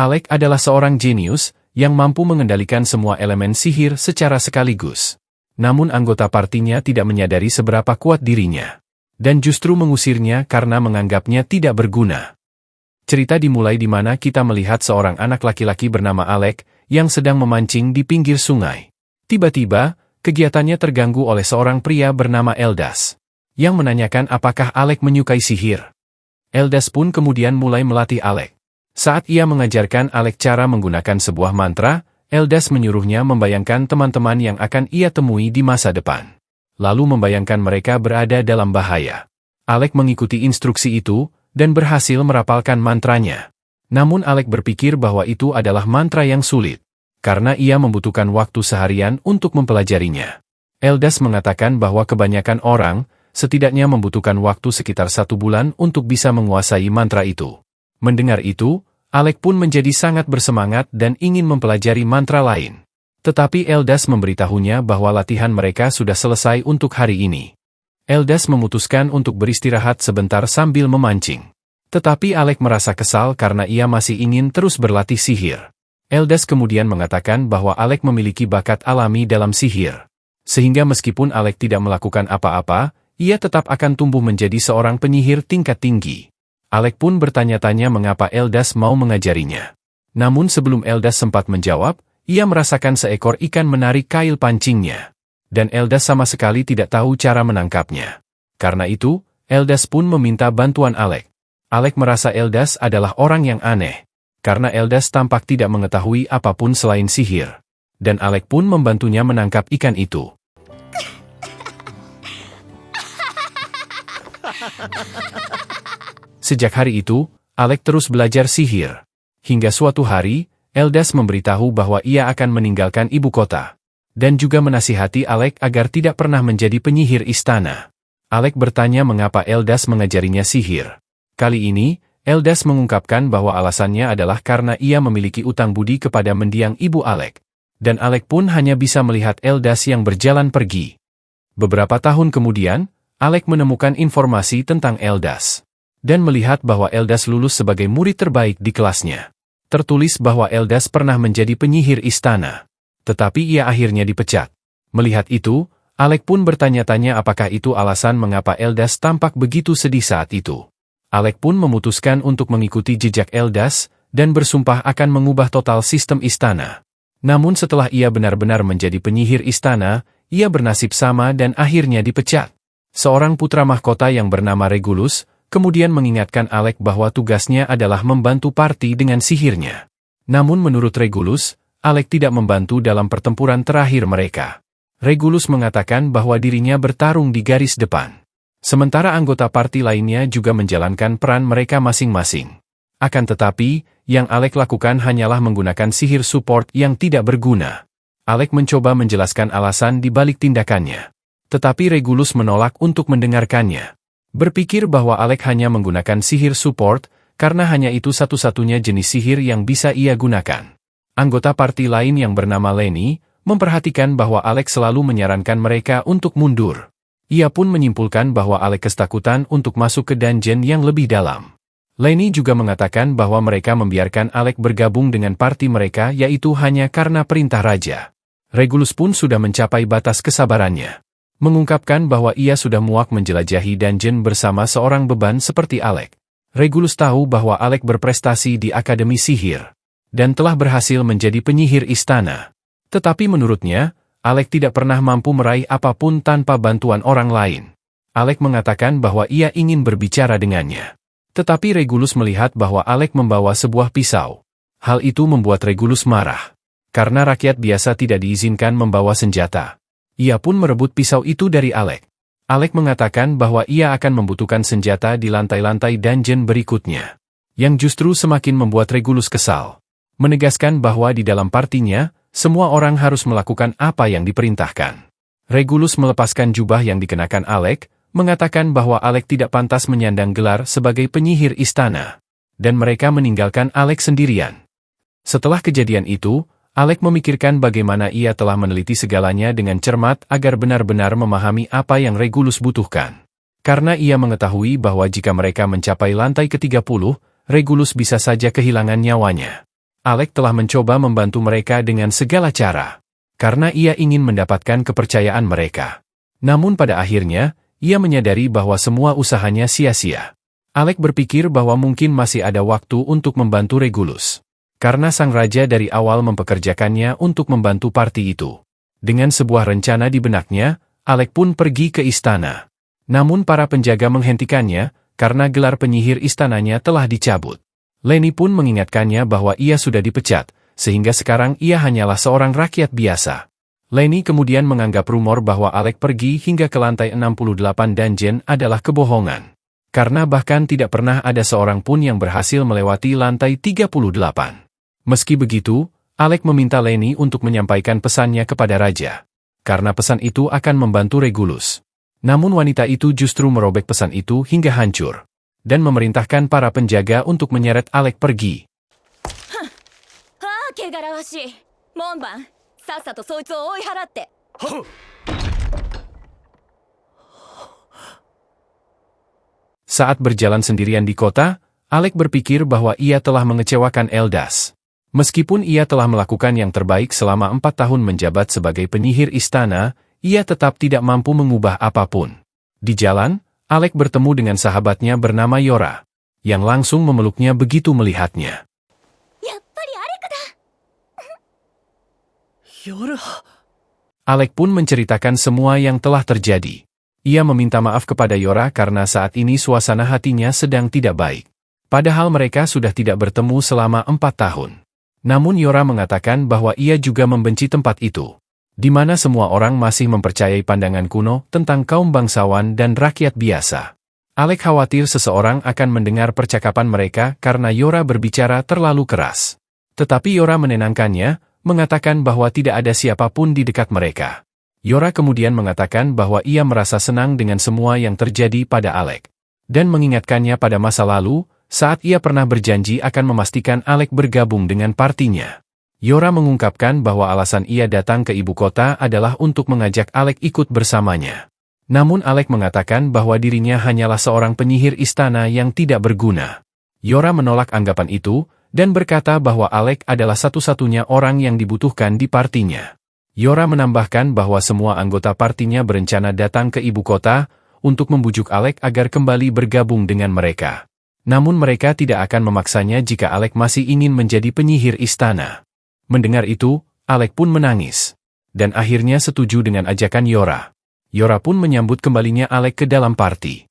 Alec adalah seorang jenius yang mampu mengendalikan semua elemen sihir secara sekaligus. Namun anggota partinya tidak menyadari seberapa kuat dirinya, dan justru mengusirnya karena menganggapnya tidak berguna. Cerita dimulai di mana kita melihat seorang anak laki-laki bernama Alec yang sedang memancing di pinggir sungai. Tiba-tiba, kegiatannya terganggu oleh seorang pria bernama Eldas, yang menanyakan apakah Alec menyukai sihir. Eldas pun kemudian mulai melatih Alec. Saat ia mengajarkan Alec cara menggunakan sebuah mantra, Eldas menyuruhnya membayangkan teman-teman yang akan ia temui di masa depan. Lalu membayangkan mereka berada dalam bahaya. Alec mengikuti instruksi itu, dan berhasil merapalkan mantranya. Namun Alec berpikir bahwa itu adalah mantra yang sulit, karena ia membutuhkan waktu seharian untuk mempelajarinya. Eldas mengatakan bahwa kebanyakan orang, setidaknya membutuhkan waktu sekitar 1 bulan untuk bisa menguasai mantra itu. Mendengar itu, Alec pun menjadi sangat bersemangat dan ingin mempelajari mantra lain. Tetapi Eldas memberitahunya bahwa latihan mereka sudah selesai untuk hari ini. Eldas memutuskan untuk beristirahat sebentar sambil memancing. Tetapi Alec merasa kesal karena ia masih ingin terus berlatih sihir. Eldas kemudian mengatakan bahwa Alec memiliki bakat alami dalam sihir. Sehingga meskipun Alec tidak melakukan apa-apa, ia tetap akan tumbuh menjadi seorang penyihir tingkat tinggi. Alec pun bertanya-tanya mengapa Eldas mau mengajarinya. Namun sebelum Eldas sempat menjawab, ia merasakan seekor ikan menarik kail pancingnya. Dan Eldas sama sekali tidak tahu cara menangkapnya. Karena itu, Eldas pun meminta bantuan Alec. Alec merasa Eldas adalah orang yang aneh. Karena Eldas tampak tidak mengetahui apapun selain sihir. Dan Alec pun membantunya menangkap ikan itu. Sejak hari itu, Alec terus belajar sihir. Hingga suatu hari, Eldas memberitahu bahwa ia akan meninggalkan ibu kota. Dan juga menasihati Alec agar tidak pernah menjadi penyihir istana. Alec bertanya mengapa Eldas mengajarinya sihir. Kali ini, Eldas mengungkapkan bahwa alasannya adalah karena ia memiliki utang budi kepada mendiang ibu Alec. Dan Alec pun hanya bisa melihat Eldas yang berjalan pergi. Beberapa tahun kemudian, Alec menemukan informasi tentang Eldas. Dan melihat bahwa Eldas lulus sebagai murid terbaik di kelasnya. Tertulis bahwa Eldas pernah menjadi penyihir istana. Tetapi ia akhirnya dipecat. Melihat itu, Alec pun bertanya-tanya apakah itu alasan mengapa Eldas tampak begitu sedih saat itu. Alec pun memutuskan untuk mengikuti jejak Eldas, dan bersumpah akan mengubah total sistem istana. Namun setelah ia benar-benar menjadi penyihir istana, ia bernasib sama dan akhirnya dipecat. Seorang putra mahkota yang bernama Regulus, kemudian mengingatkan Alec bahwa tugasnya adalah membantu parti dengan sihirnya. Namun menurut Regulus, Alec tidak membantu dalam pertempuran terakhir mereka. Regulus mengatakan bahwa dirinya bertarung di garis depan. Sementara anggota parti lainnya juga menjalankan peran mereka masing-masing. Akan tetapi, yang Alec lakukan hanyalah menggunakan sihir support yang tidak berguna. Alec mencoba menjelaskan alasan di balik tindakannya. Tetapi Regulus menolak untuk mendengarkannya. Berpikir bahwa Alec hanya menggunakan sihir support, karena hanya itu satu-satunya jenis sihir yang bisa ia gunakan. Anggota parti lain yang bernama Lenny, memperhatikan bahwa Alec selalu menyarankan mereka untuk mundur. Ia pun menyimpulkan bahwa Alec ketakutan untuk masuk ke dungeon yang lebih dalam. Lenny juga mengatakan bahwa mereka membiarkan Alec bergabung dengan parti mereka yaitu hanya karena perintah raja. Regulus pun sudah mencapai batas kesabarannya. Mengungkapkan bahwa ia sudah muak menjelajahi dungeon bersama seorang beban seperti Alec. Regulus tahu bahwa Alec berprestasi di Akademi Sihir, dan telah berhasil menjadi penyihir istana. Tetapi menurutnya, Alec tidak pernah mampu meraih apapun tanpa bantuan orang lain. Alec mengatakan bahwa ia ingin berbicara dengannya. Tetapi Regulus melihat bahwa Alec membawa sebuah pisau. Hal itu membuat Regulus marah. Karena rakyat biasa tidak diizinkan membawa senjata. Ia pun merebut pisau itu dari Alec. Alec mengatakan bahwa ia akan membutuhkan senjata di lantai-lantai dungeon berikutnya. Yang justru semakin membuat Regulus kesal. Menegaskan bahwa di dalam partinya, semua orang harus melakukan apa yang diperintahkan. Regulus melepaskan jubah yang dikenakan Alec, mengatakan bahwa Alec tidak pantas menyandang gelar sebagai penyihir istana. Dan mereka meninggalkan Alec sendirian. Setelah kejadian itu, Alec memikirkan bagaimana ia telah meneliti segalanya dengan cermat agar benar-benar memahami apa yang Regulus butuhkan. Karena ia mengetahui bahwa jika mereka mencapai lantai ke-30, Regulus bisa saja kehilangan nyawanya. Alec telah mencoba membantu mereka dengan segala cara, karena ia ingin mendapatkan kepercayaan mereka. Namun pada akhirnya, ia menyadari bahwa semua usahanya sia-sia. Alec berpikir bahwa mungkin masih ada waktu untuk membantu Regulus. Karena sang raja dari awal mempekerjakannya untuk membantu parti itu. Dengan sebuah rencana di benaknya, Alec pun pergi ke istana. Namun para penjaga menghentikannya, karena gelar penyihir istananya telah dicabut. Lenny pun mengingatkannya bahwa ia sudah dipecat, sehingga sekarang ia hanyalah seorang rakyat biasa. Lenny kemudian menganggap rumor bahwa Alec pergi hingga ke lantai 68 dungeon adalah kebohongan. Karena bahkan tidak pernah ada seorang pun yang berhasil melewati lantai 38. Meski begitu, Alec meminta Lenny untuk menyampaikan pesannya kepada raja. Karena pesan itu akan membantu Regulus. Namun wanita itu justru merobek pesan itu hingga hancur. Dan memerintahkan para penjaga untuk menyeret Alec pergi. Saat berjalan sendirian di kota, Alec berpikir bahwa ia telah mengecewakan Eldas. Meskipun ia telah melakukan yang terbaik selama 4 tahun menjabat sebagai penyihir istana, ia tetap tidak mampu mengubah apapun. Di jalan, Alec bertemu dengan sahabatnya bernama Yora, yang langsung memeluknya begitu melihatnya. Alec pun menceritakan semua yang telah terjadi. Ia meminta maaf kepada Yora karena saat ini suasana hatinya sedang tidak baik. Padahal mereka sudah tidak bertemu selama 4 tahun. Namun Yora mengatakan bahwa ia juga membenci tempat itu, di mana semua orang masih mempercayai pandangan kuno tentang kaum bangsawan dan rakyat biasa. Alec khawatir seseorang akan mendengar percakapan mereka karena Yora berbicara terlalu keras. Tetapi Yora menenangkannya, mengatakan bahwa tidak ada siapapun di dekat mereka. Yora kemudian mengatakan bahwa ia merasa senang dengan semua yang terjadi pada Alec. Dan mengingatkannya pada masa lalu, saat ia pernah berjanji akan memastikan Alec bergabung dengan partinya. Yora mengungkapkan bahwa alasan ia datang ke ibu kota adalah untuk mengajak Alec ikut bersamanya. Namun Alec mengatakan bahwa dirinya hanyalah seorang penyihir istana yang tidak berguna. Yora menolak anggapan itu, dan berkata bahwa Alec adalah satu-satunya orang yang dibutuhkan di partinya. Yora menambahkan bahwa semua anggota partinya berencana datang ke ibu kota untuk membujuk Alec agar kembali bergabung dengan mereka. Namun mereka tidak akan memaksanya jika Alec masih ingin menjadi penyihir istana. Mendengar itu, Alec pun menangis. Dan akhirnya setuju dengan ajakan Yora. Yora pun menyambut kembalinya Alec ke dalam parti.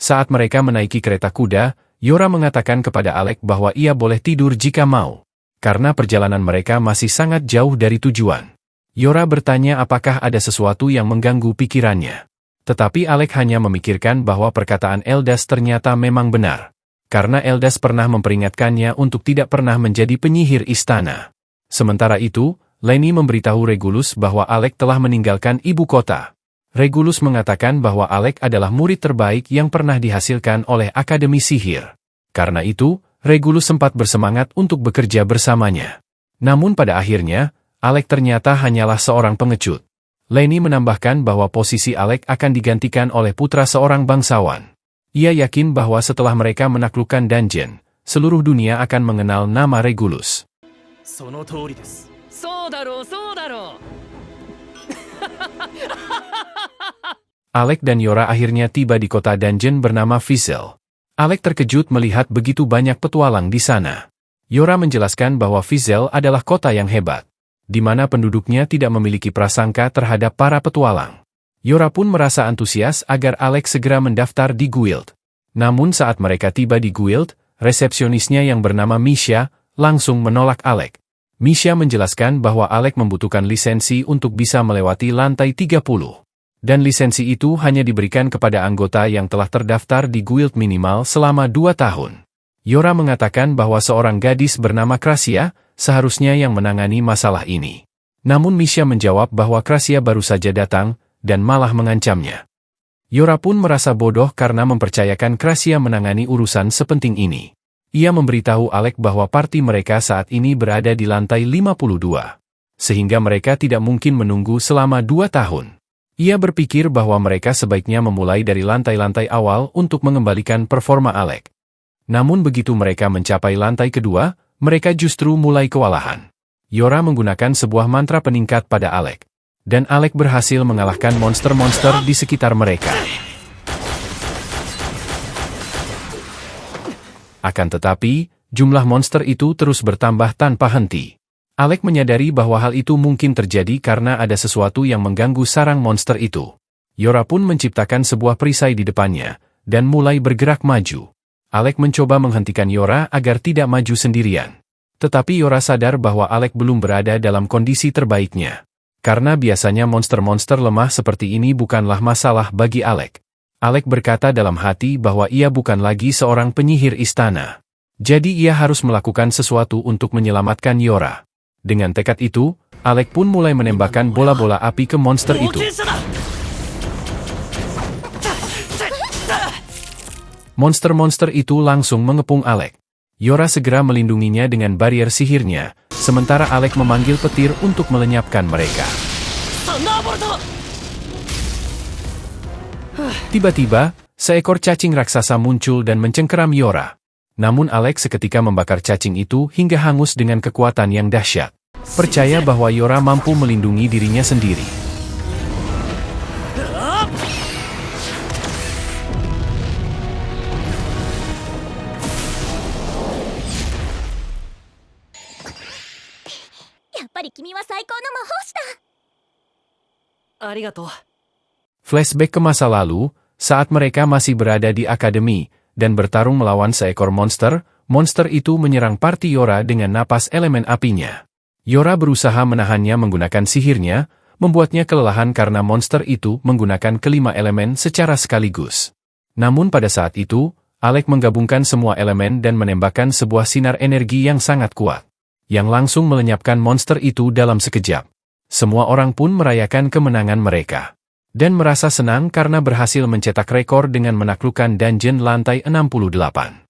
Saat mereka menaiki kereta kuda, Yora mengatakan kepada Alec bahwa ia boleh tidur jika mau. Karena perjalanan mereka masih sangat jauh dari tujuan. Yora bertanya apakah ada sesuatu yang mengganggu pikirannya. Tetapi Alec hanya memikirkan bahwa perkataan Eldas ternyata memang benar. Karena Eldas pernah memperingatkannya untuk tidak pernah menjadi penyihir istana. Sementara itu, Lenny memberitahu Regulus bahwa Alec telah meninggalkan ibu kota. Regulus mengatakan bahwa Alec adalah murid terbaik yang pernah dihasilkan oleh Akademi Sihir. Karena itu, Regulus sempat bersemangat untuk bekerja bersamanya. Namun pada akhirnya, Alec ternyata hanyalah seorang pengecut. Lenny menambahkan bahwa posisi Alec akan digantikan oleh putra seorang bangsawan. Ia yakin bahwa setelah mereka menaklukkan dungeon, seluruh dunia akan mengenal nama Regulus. Alec dan Yora akhirnya tiba di kota dungeon bernama Fizel. Alec terkejut melihat begitu banyak petualang di sana. Yora menjelaskan bahwa Fizel adalah kota yang hebat, di mana penduduknya tidak memiliki prasangka terhadap para petualang. Yora pun merasa antusias agar Alec segera mendaftar di guild. Namun saat mereka tiba di guild, resepsionisnya yang bernama Misha langsung menolak Alec. Misha menjelaskan bahwa Alec membutuhkan lisensi untuk bisa melewati lantai 30. Dan lisensi itu hanya diberikan kepada anggota yang telah terdaftar di guild minimal selama 2 tahun. Yora mengatakan bahwa seorang gadis bernama Krasia seharusnya yang menangani masalah ini. Namun Misha menjawab bahwa Krasia baru saja datang dan malah mengancamnya. Yora pun merasa bodoh karena mempercayakan Krasia menangani urusan sepenting ini. Ia memberitahu Alec bahwa parti mereka saat ini berada di lantai 52. sehingga mereka tidak mungkin menunggu selama 2 tahun. Ia berpikir bahwa mereka sebaiknya memulai dari lantai-lantai awal untuk mengembalikan performa Alec. Namun begitu mereka mencapai lantai kedua, mereka justru mulai kewalahan. Yora menggunakan sebuah mantra peningkat pada Alec. Dan Alec berhasil mengalahkan monster-monster di sekitar mereka. Akan tetapi, jumlah monster itu terus bertambah tanpa henti. Alec menyadari bahwa hal itu mungkin terjadi karena ada sesuatu yang mengganggu sarang monster itu. Yora pun menciptakan sebuah perisai di depannya, dan mulai bergerak maju. Alec mencoba menghentikan Yora agar tidak maju sendirian. Tetapi Yora sadar bahwa Alec belum berada dalam kondisi terbaiknya. Karena biasanya monster-monster lemah seperti ini bukanlah masalah bagi Alec. Alec berkata dalam hati bahwa ia bukan lagi seorang penyihir istana. Jadi ia harus melakukan sesuatu untuk menyelamatkan Yora. Dengan tekad itu, Alec pun mulai menembakkan bola-bola api ke monster itu. Monster-monster itu langsung mengepung Alec. Yora segera melindunginya dengan barrier sihirnya, sementara Alec memanggil petir untuk melenyapkan mereka. Tiba-tiba, seekor cacing raksasa muncul dan mencengkeram Yora. Namun Alec seketika membakar cacing itu hingga hangus dengan kekuatan yang dahsyat. Percaya bahwa Yora mampu melindungi dirinya sendiri. Flashback ke masa lalu, saat mereka masih berada di akademi, dan bertarung melawan seekor monster, monster itu menyerang party Yora dengan napas elemen apinya. Yora berusaha menahannya menggunakan sihirnya, membuatnya kelelahan karena monster itu menggunakan kelima elemen secara sekaligus. Namun pada saat itu, Alec menggabungkan semua elemen dan menembakkan sebuah sinar energi yang sangat kuat, yang langsung melenyapkan monster itu dalam sekejap. Semua orang pun merayakan kemenangan mereka. Dan merasa senang karena berhasil mencetak rekor dengan menaklukkan dungeon lantai 68.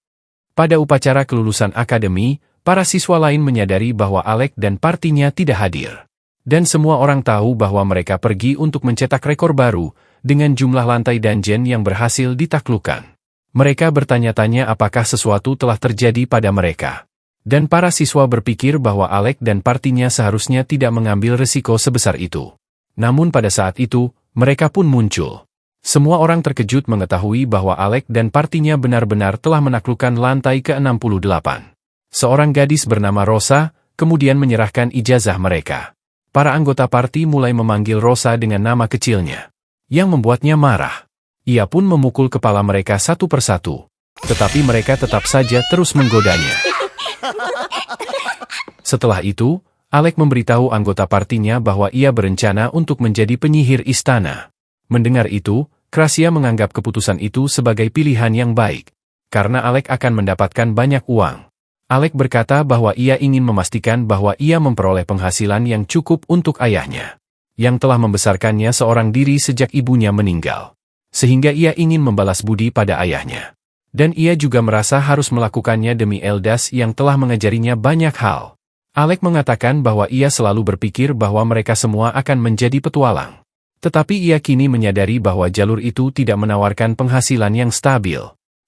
Pada upacara kelulusan akademi, para siswa lain menyadari bahwa Alec dan partinya tidak hadir. Dan semua orang tahu bahwa mereka pergi untuk mencetak rekor baru, dengan jumlah lantai dungeon yang berhasil ditaklukkan. Mereka bertanya-tanya apakah sesuatu telah terjadi pada mereka. Dan para siswa berpikir bahwa Alec dan partinya seharusnya tidak mengambil resiko sebesar itu. Namun pada saat itu, mereka pun muncul. Semua orang terkejut mengetahui bahwa Alec dan partinya benar-benar telah menaklukkan lantai ke-68. Seorang gadis bernama Rosa, kemudian menyerahkan ijazah mereka. Para anggota parti mulai memanggil Rosa dengan nama kecilnya, yang membuatnya marah. Ia pun memukul kepala mereka satu persatu. Tetapi mereka tetap saja terus menggodanya. Setelah itu, Alec memberitahu anggota partinya bahwa ia berencana untuk menjadi penyihir istana. Mendengar itu, Krasia menganggap keputusan itu sebagai pilihan yang baik. Karena Alec akan mendapatkan banyak uang. Alec berkata bahwa ia ingin memastikan bahwa ia memperoleh penghasilan yang cukup untuk ayahnya, yang telah membesarkannya seorang diri sejak ibunya meninggal. Sehingga ia ingin membalas budi pada ayahnya. Dan ia juga merasa harus melakukannya demi Eldas yang telah mengajarinya banyak hal. Alec mengatakan bahwa ia selalu berpikir bahwa mereka semua akan menjadi petualang. Tetapi ia kini menyadari bahwa jalur itu tidak menawarkan penghasilan yang stabil.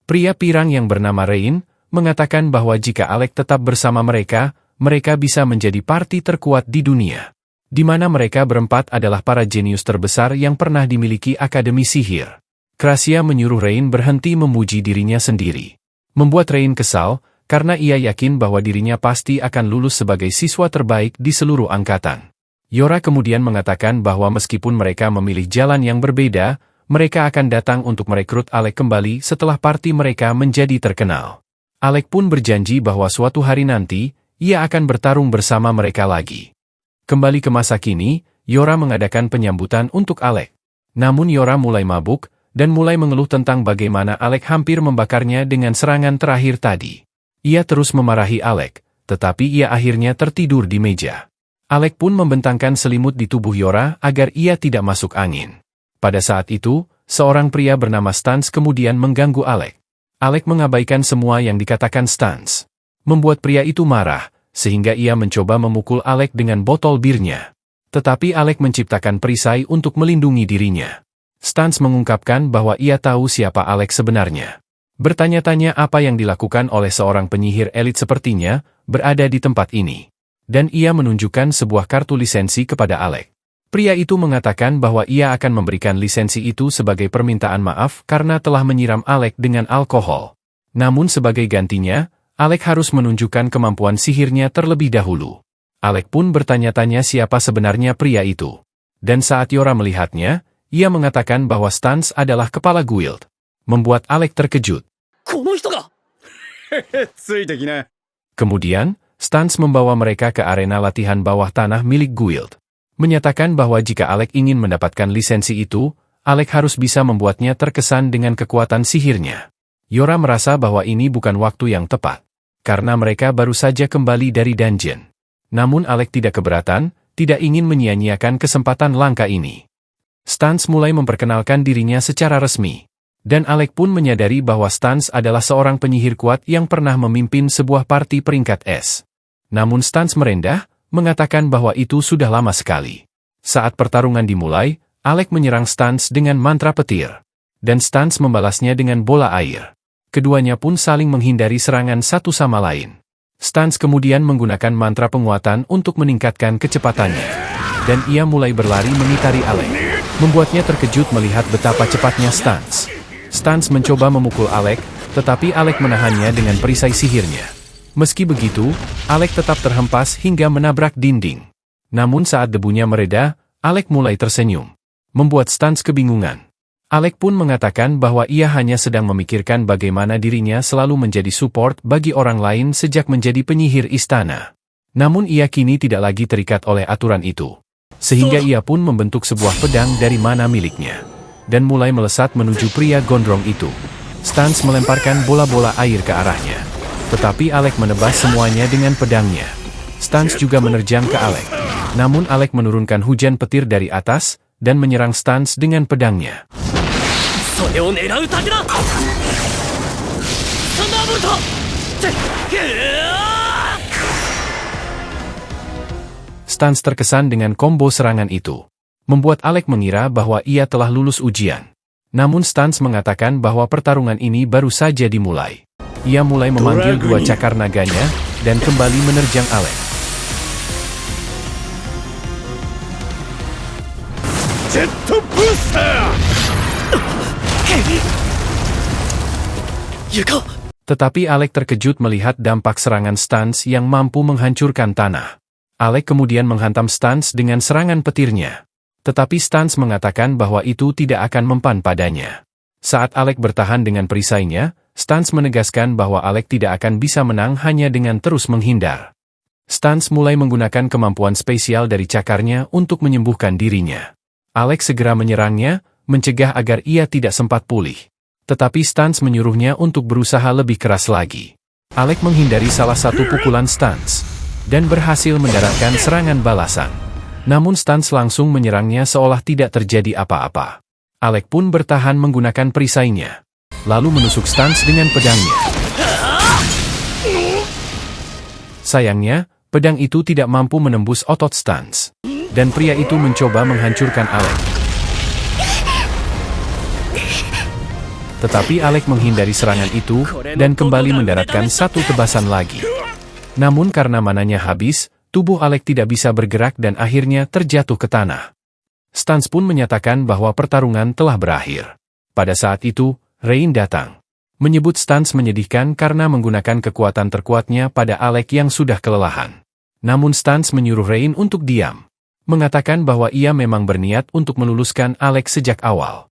Pria pirang yang bernama Rain mengatakan bahwa jika Alec tetap bersama mereka, mereka bisa menjadi parti terkuat di dunia. Di mana mereka berempat adalah para jenius terbesar yang pernah dimiliki Akademi Sihir. Krasia menyuruh Rain berhenti memuji dirinya sendiri. Membuat Rain kesal, karena ia yakin bahwa dirinya pasti akan lulus sebagai siswa terbaik di seluruh angkatan. Yora kemudian mengatakan bahwa meskipun mereka memilih jalan yang berbeda, mereka akan datang untuk merekrut Alec kembali setelah parti mereka menjadi terkenal. Alec pun berjanji bahwa suatu hari nanti, ia akan bertarung bersama mereka lagi. Kembali ke masa kini, Yora mengadakan penyambutan untuk Alec. Namun Yora mulai mabuk, dan mulai mengeluh tentang bagaimana Alec hampir membakarnya dengan serangan terakhir tadi. Ia terus memarahi Alec, tetapi ia akhirnya tertidur di meja. Alec pun membentangkan selimut di tubuh Yora agar ia tidak masuk angin. Pada saat itu, seorang pria bernama Stans kemudian mengganggu Alec. Alec mengabaikan semua yang dikatakan Stans. Membuat pria itu marah, sehingga ia mencoba memukul Alec dengan botol birnya. Tetapi Alec menciptakan perisai untuk melindungi dirinya. Stans mengungkapkan bahwa ia tahu siapa Alec sebenarnya. Bertanya-tanya apa yang dilakukan oleh seorang penyihir elit sepertinya, berada di tempat ini. Dan ia menunjukkan sebuah kartu lisensi kepada Alec. Pria itu mengatakan bahwa ia akan memberikan lisensi itu sebagai permintaan maaf karena telah menyiram Alec dengan alkohol. Namun sebagai gantinya, Alec harus menunjukkan kemampuan sihirnya terlebih dahulu. Alec pun bertanya-tanya siapa sebenarnya pria itu. Dan saat Yora melihatnya, ia mengatakan bahwa Stans adalah kepala guild. Membuat Alec terkejut. Kemudian, Stans membawa mereka ke arena latihan bawah tanah milik guild. Menyatakan bahwa jika Alec ingin mendapatkan lisensi itu, Alec harus bisa membuatnya terkesan dengan kekuatan sihirnya. Yora merasa bahwa ini bukan waktu yang tepat, karena mereka baru saja kembali dari dungeon. Namun Alec tidak keberatan, tidak ingin menyia-nyiakan kesempatan langka ini. Stans mulai memperkenalkan dirinya secara resmi. Dan Alec pun menyadari bahwa Stans adalah seorang penyihir kuat yang pernah memimpin sebuah parti peringkat S. Namun Stans merendah, mengatakan bahwa itu sudah lama sekali. Saat pertarungan dimulai, Alec menyerang Stans dengan mantra petir. Dan Stans membalasnya dengan bola air. Keduanya pun saling menghindari serangan satu sama lain. Stans kemudian menggunakan mantra penguatan untuk meningkatkan kecepatannya. Dan ia mulai berlari mengitari Alec. Membuatnya terkejut melihat betapa cepatnya Stans. Stans mencoba memukul Alec, tetapi Alec menahannya dengan perisai sihirnya. Meski begitu, Alec tetap terhempas hingga menabrak dinding. Namun saat debunya mereda, Alec mulai tersenyum. Membuat Stans kebingungan. Alec pun mengatakan bahwa ia hanya sedang memikirkan bagaimana dirinya selalu menjadi support bagi orang lain sejak menjadi penyihir istana. Namun ia kini tidak lagi terikat oleh aturan itu. Sehingga ia pun membentuk sebuah pedang dari mana miliknya. Dan mulai melesat menuju pria gondrong itu. Stans melemparkan bola-bola air ke arahnya. Tetapi Alec menebas semuanya dengan pedangnya. Stans juga menerjang ke Alec. Namun Alec menurunkan hujan petir dari atas, dan menyerang Stans dengan pedangnya. Stans terkesan dengan combo serangan itu. Membuat Alec mengira bahwa ia telah lulus ujian. Namun Stans mengatakan bahwa pertarungan ini baru saja dimulai. Ia mulai memanggil dua cakar naganya, dan kembali menerjang Alec. Tetapi Alec terkejut melihat dampak serangan Stans yang mampu menghancurkan tanah. Alec kemudian menghantam Stans dengan serangan petirnya. Tetapi Stans mengatakan bahwa itu tidak akan mempan padanya. Saat Alec bertahan dengan perisainya, Stans menegaskan bahwa Alec tidak akan bisa menang hanya dengan terus menghindar. Stans mulai menggunakan kemampuan spesial dari cakarnya untuk menyembuhkan dirinya. Alec segera menyerangnya, mencegah agar ia tidak sempat pulih. Tetapi Stans menyuruhnya untuk berusaha lebih keras lagi. Alec menghindari salah satu pukulan Stans, dan berhasil mendaratkan serangan balasan. Namun Stans langsung menyerangnya seolah tidak terjadi apa-apa. Alec pun bertahan menggunakan perisainya, lalu menusuk Stans dengan pedangnya. Sayangnya, pedang itu tidak mampu menembus otot Stans, dan pria itu mencoba menghancurkan Alec. Tetapi Alec menghindari serangan itu, dan kembali mendaratkan satu tebasan lagi. Namun karena mananya habis, tubuh Alec tidak bisa bergerak dan akhirnya terjatuh ke tanah. Stans pun menyatakan bahwa pertarungan telah berakhir. Pada saat itu, Rain datang. Menyebut Stans menyedihkan karena menggunakan kekuatan terkuatnya pada Alec yang sudah kelelahan. Namun Stans menyuruh Rain untuk diam. Mengatakan bahwa ia memang berniat untuk meluluskan Alec sejak awal.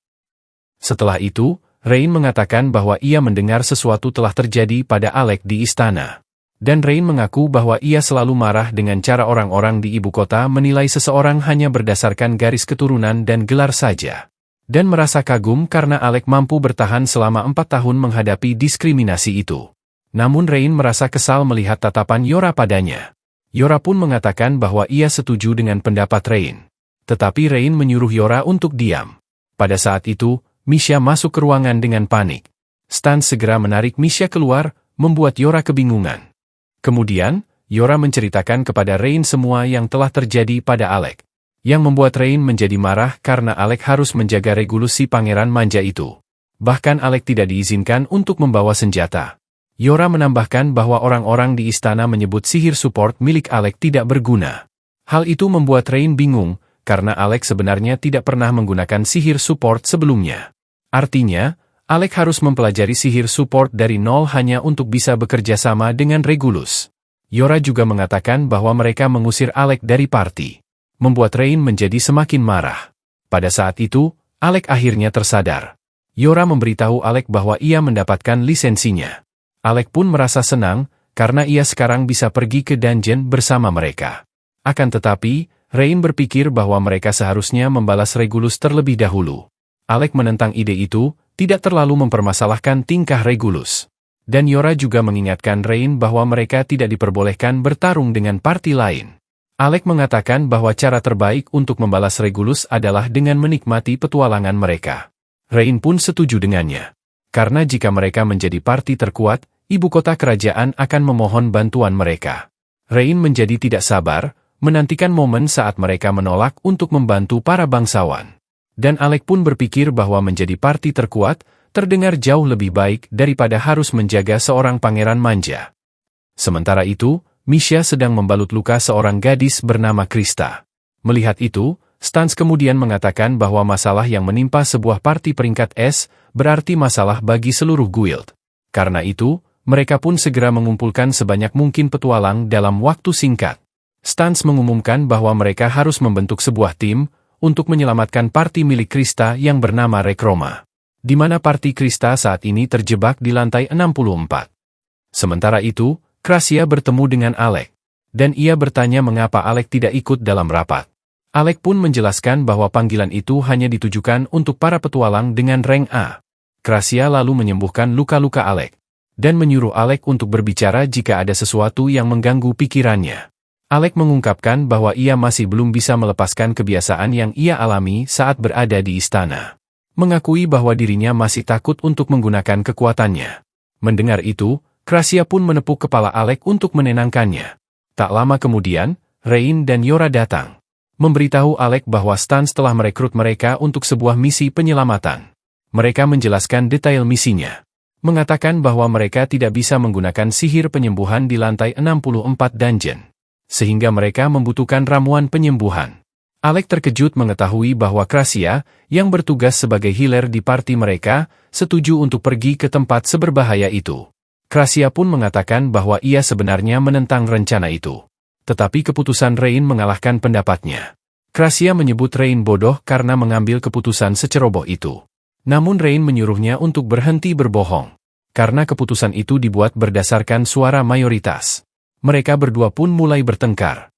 Setelah itu, Rain mengatakan bahwa ia mendengar sesuatu telah terjadi pada Alec di istana. Dan Rain mengaku bahwa ia selalu marah dengan cara orang-orang di ibu kota menilai seseorang hanya berdasarkan garis keturunan dan gelar saja. Dan merasa kagum karena Alec mampu bertahan selama 4 tahun menghadapi diskriminasi itu. Namun Rain merasa kesal melihat tatapan Yora padanya. Yora pun mengatakan bahwa ia setuju dengan pendapat Rain. Tetapi Rain menyuruh Yora untuk diam. Pada saat itu, Misha masuk ke ruangan dengan panik. Stans segera menarik Misha keluar, membuat Yora kebingungan. Kemudian, Yora menceritakan kepada Rain semua yang telah terjadi pada Alec. Yang membuat Rain menjadi marah karena Alec harus menjaga Regulus si pangeran manja itu. Bahkan Alec tidak diizinkan untuk membawa senjata. Yora menambahkan bahwa orang-orang di istana menyebut sihir support milik Alec tidak berguna. Hal itu membuat Rain bingung, karena Alec sebenarnya tidak pernah menggunakan sihir support sebelumnya. Artinya, Alec harus mempelajari sihir support dari nol hanya untuk bisa bekerja sama dengan Regulus. Yora juga mengatakan bahwa mereka mengusir Alec dari party. Membuat Rain menjadi semakin marah. Pada saat itu, Alec akhirnya tersadar. Yora memberitahu Alec bahwa ia mendapatkan lisensinya. Alec pun merasa senang, karena ia sekarang bisa pergi ke dungeon bersama mereka. Akan tetapi, Rain berpikir bahwa mereka seharusnya membalas Regulus terlebih dahulu. Alec menentang ide itu, tidak terlalu mempermasalahkan tingkah Regulus. Dan Yora juga mengingatkan Rain bahwa mereka tidak diperbolehkan bertarung dengan parti lain. Alec mengatakan bahwa cara terbaik untuk membalas Regulus adalah dengan menikmati petualangan mereka. Rain pun setuju dengannya. Karena jika mereka menjadi parti terkuat, ibu kota kerajaan akan memohon bantuan mereka. Rain menjadi tidak sabar, menantikan momen saat mereka menolak untuk membantu para bangsawan. Dan Alec pun berpikir bahwa menjadi parti terkuat, terdengar jauh lebih baik daripada harus menjaga seorang pangeran manja. Sementara itu, Misha sedang membalut luka seorang gadis bernama Krista. Melihat itu, Stans kemudian mengatakan bahwa masalah yang menimpa sebuah parti peringkat S berarti masalah bagi seluruh guild. Karena itu, mereka pun segera mengumpulkan sebanyak mungkin petualang dalam waktu singkat. Stans mengumumkan bahwa mereka harus membentuk sebuah tim untuk menyelamatkan parti milik Krista yang bernama Rekroma. Di mana parti Krista saat ini terjebak di lantai 64. Sementara itu, Krasia bertemu dengan Alec. Dan ia bertanya mengapa Alec tidak ikut dalam rapat. Alec pun menjelaskan bahwa panggilan itu hanya ditujukan untuk para petualang dengan rank A. Krasia lalu menyembuhkan luka-luka Alec. Dan menyuruh Alec untuk berbicara jika ada sesuatu yang mengganggu pikirannya. Alec mengungkapkan bahwa ia masih belum bisa melepaskan kebiasaan yang ia alami saat berada di istana. Mengakui bahwa dirinya masih takut untuk menggunakan kekuatannya. Mendengar itu, Krasia pun menepuk kepala Alec untuk menenangkannya. Tak lama kemudian, Rain dan Yora datang. Memberitahu Alec bahwa Stans telah merekrut mereka untuk sebuah misi penyelamatan. Mereka menjelaskan detail misinya. Mengatakan bahwa mereka tidak bisa menggunakan sihir penyembuhan di lantai 64 dungeon. Sehingga mereka membutuhkan ramuan penyembuhan. Alec terkejut mengetahui bahwa Krasia, yang bertugas sebagai healer di parti mereka, setuju untuk pergi ke tempat seberbahaya itu. Krasia pun mengatakan bahwa ia sebenarnya menentang rencana itu. Tetapi keputusan Rain mengalahkan pendapatnya. Krasia menyebut Rain bodoh karena mengambil keputusan seceroboh itu. Namun Rain menyuruhnya untuk berhenti berbohong. Karena keputusan itu dibuat berdasarkan suara mayoritas. Mereka berdua pun mulai bertengkar.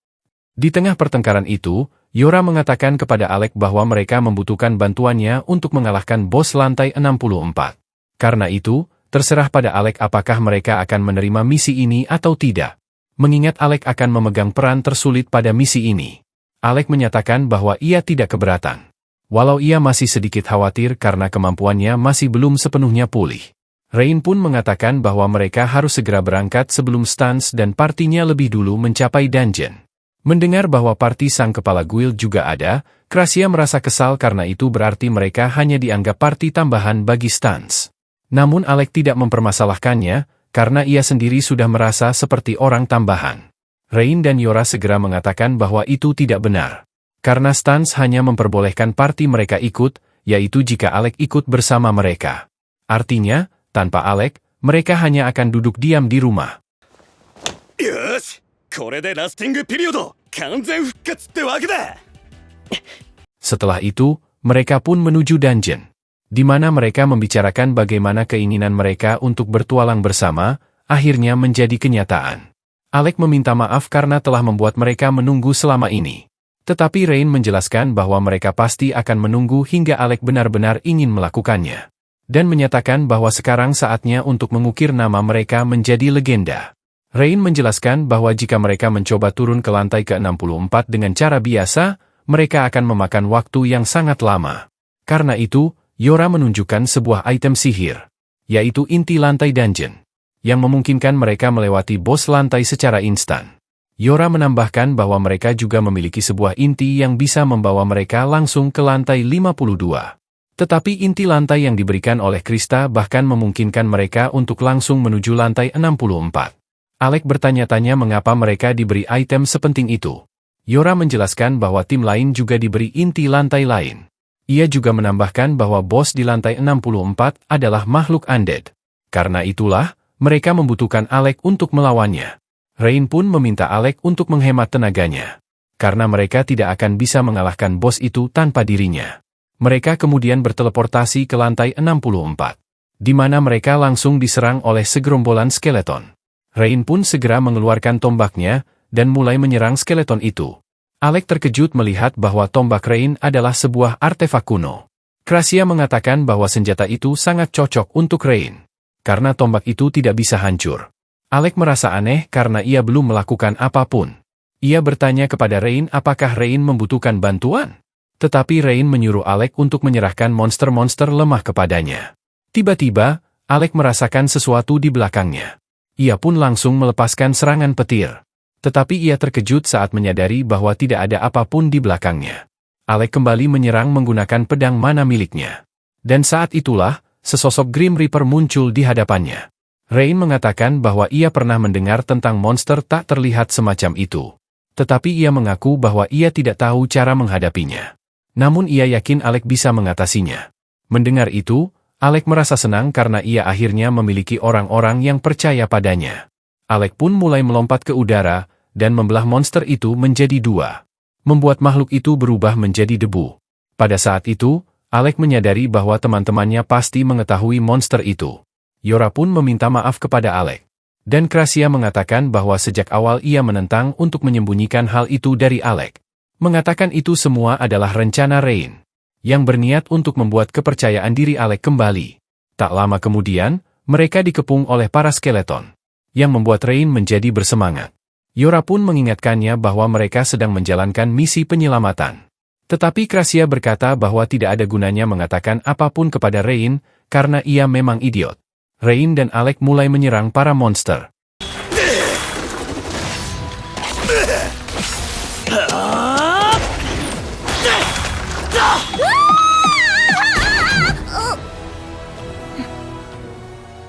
Di tengah pertengkaran itu, Yora mengatakan kepada Alec bahwa mereka membutuhkan bantuannya untuk mengalahkan bos lantai 64. Karena itu, terserah pada Alec apakah mereka akan menerima misi ini atau tidak. Mengingat Alec akan memegang peran tersulit pada misi ini. Alec menyatakan bahwa ia tidak keberatan. Walau ia masih sedikit khawatir karena kemampuannya masih belum sepenuhnya pulih. Rain pun mengatakan bahwa mereka harus segera berangkat sebelum Stans dan partinya lebih dulu mencapai dungeon. Mendengar bahwa parti sang kepala guild juga ada, Krasia merasa kesal karena itu berarti mereka hanya dianggap parti tambahan bagi Stans. Namun Alec tidak mempermasalahkannya, karena ia sendiri sudah merasa seperti orang tambahan. Rain dan Yora segera mengatakan bahwa itu tidak benar. Karena Stans hanya memperbolehkan parti mereka ikut, yaitu jika Alec ikut bersama mereka. Artinya, tanpa Alec, mereka hanya akan duduk diam di rumah. Yosh! Setelah itu, mereka pun menuju dungeon, di mana mereka membicarakan bagaimana keinginan mereka untuk bertualang bersama, akhirnya menjadi kenyataan. Alec meminta maaf karena telah membuat mereka menunggu selama ini. Tetapi Rain menjelaskan bahwa mereka pasti akan menunggu hingga Alec benar-benar ingin melakukannya. Dan menyatakan bahwa sekarang saatnya untuk mengukir nama mereka menjadi legenda. Rain menjelaskan bahwa jika mereka mencoba turun ke lantai ke-64 dengan cara biasa, mereka akan memakan waktu yang sangat lama. Karena itu, Yora menunjukkan sebuah item sihir, yaitu inti lantai dungeon, yang memungkinkan mereka melewati bos lantai secara instan. Yora menambahkan bahwa mereka juga memiliki sebuah inti yang bisa membawa mereka langsung ke lantai 52. Tetapi inti lantai yang diberikan oleh Krista bahkan memungkinkan mereka untuk langsung menuju lantai 64. Alec bertanya-tanya mengapa mereka diberi item sepenting itu. Yora menjelaskan bahwa tim lain juga diberi inti lantai lain. Ia juga menambahkan bahwa bos di lantai 64 adalah makhluk undead. Karena itulah, mereka membutuhkan Alec untuk melawannya. Rain pun meminta Alec untuk menghemat tenaganya. Karena mereka tidak akan bisa mengalahkan bos itu tanpa dirinya. Mereka kemudian berteleportasi ke lantai 64. Di mana mereka langsung diserang oleh segerombolan skeleton. Rain pun segera mengeluarkan tombaknya, dan mulai menyerang skeleton itu. Alec terkejut melihat bahwa tombak Rain adalah sebuah artefak kuno. Krasia mengatakan bahwa senjata itu sangat cocok untuk Rain. Karena tombak itu tidak bisa hancur. Alec merasa aneh karena ia belum melakukan apapun. Ia bertanya kepada Rain apakah Rain membutuhkan bantuan. Tetapi Rain menyuruh Alec untuk menyerahkan monster-monster lemah kepadanya. Tiba-tiba, Alec merasakan sesuatu di belakangnya. Ia pun langsung melepaskan serangan petir. Tetapi ia terkejut saat menyadari bahwa tidak ada apapun di belakangnya. Alec kembali menyerang menggunakan pedang mana miliknya. Dan saat itulah, sesosok Grim Reaper muncul di hadapannya. Rain mengatakan bahwa ia pernah mendengar tentang monster tak terlihat semacam itu. Tetapi ia mengaku bahwa ia tidak tahu cara menghadapinya. Namun ia yakin Alec bisa mengatasinya. Mendengar itu, Alec merasa senang karena ia akhirnya memiliki orang-orang yang percaya padanya. Alec pun mulai melompat ke udara, dan membelah monster itu menjadi dua. Membuat makhluk itu berubah menjadi debu. Pada saat itu, Alec menyadari bahwa teman-temannya pasti mengetahui monster itu. Yora pun meminta maaf kepada Alec. Dan Krasia mengatakan bahwa sejak awal ia menentang untuk menyembunyikan hal itu dari Alec. Mengatakan itu semua adalah rencana Rain, yang berniat untuk membuat kepercayaan diri Alec kembali. Tak lama kemudian, mereka dikepung oleh para skeleton, yang membuat Rain menjadi bersemangat. Yora pun mengingatkannya bahwa mereka sedang menjalankan misi penyelamatan. Tetapi Krasia berkata bahwa tidak ada gunanya mengatakan apapun kepada Rain, karena ia memang idiot. Rain dan Alec mulai menyerang para monster.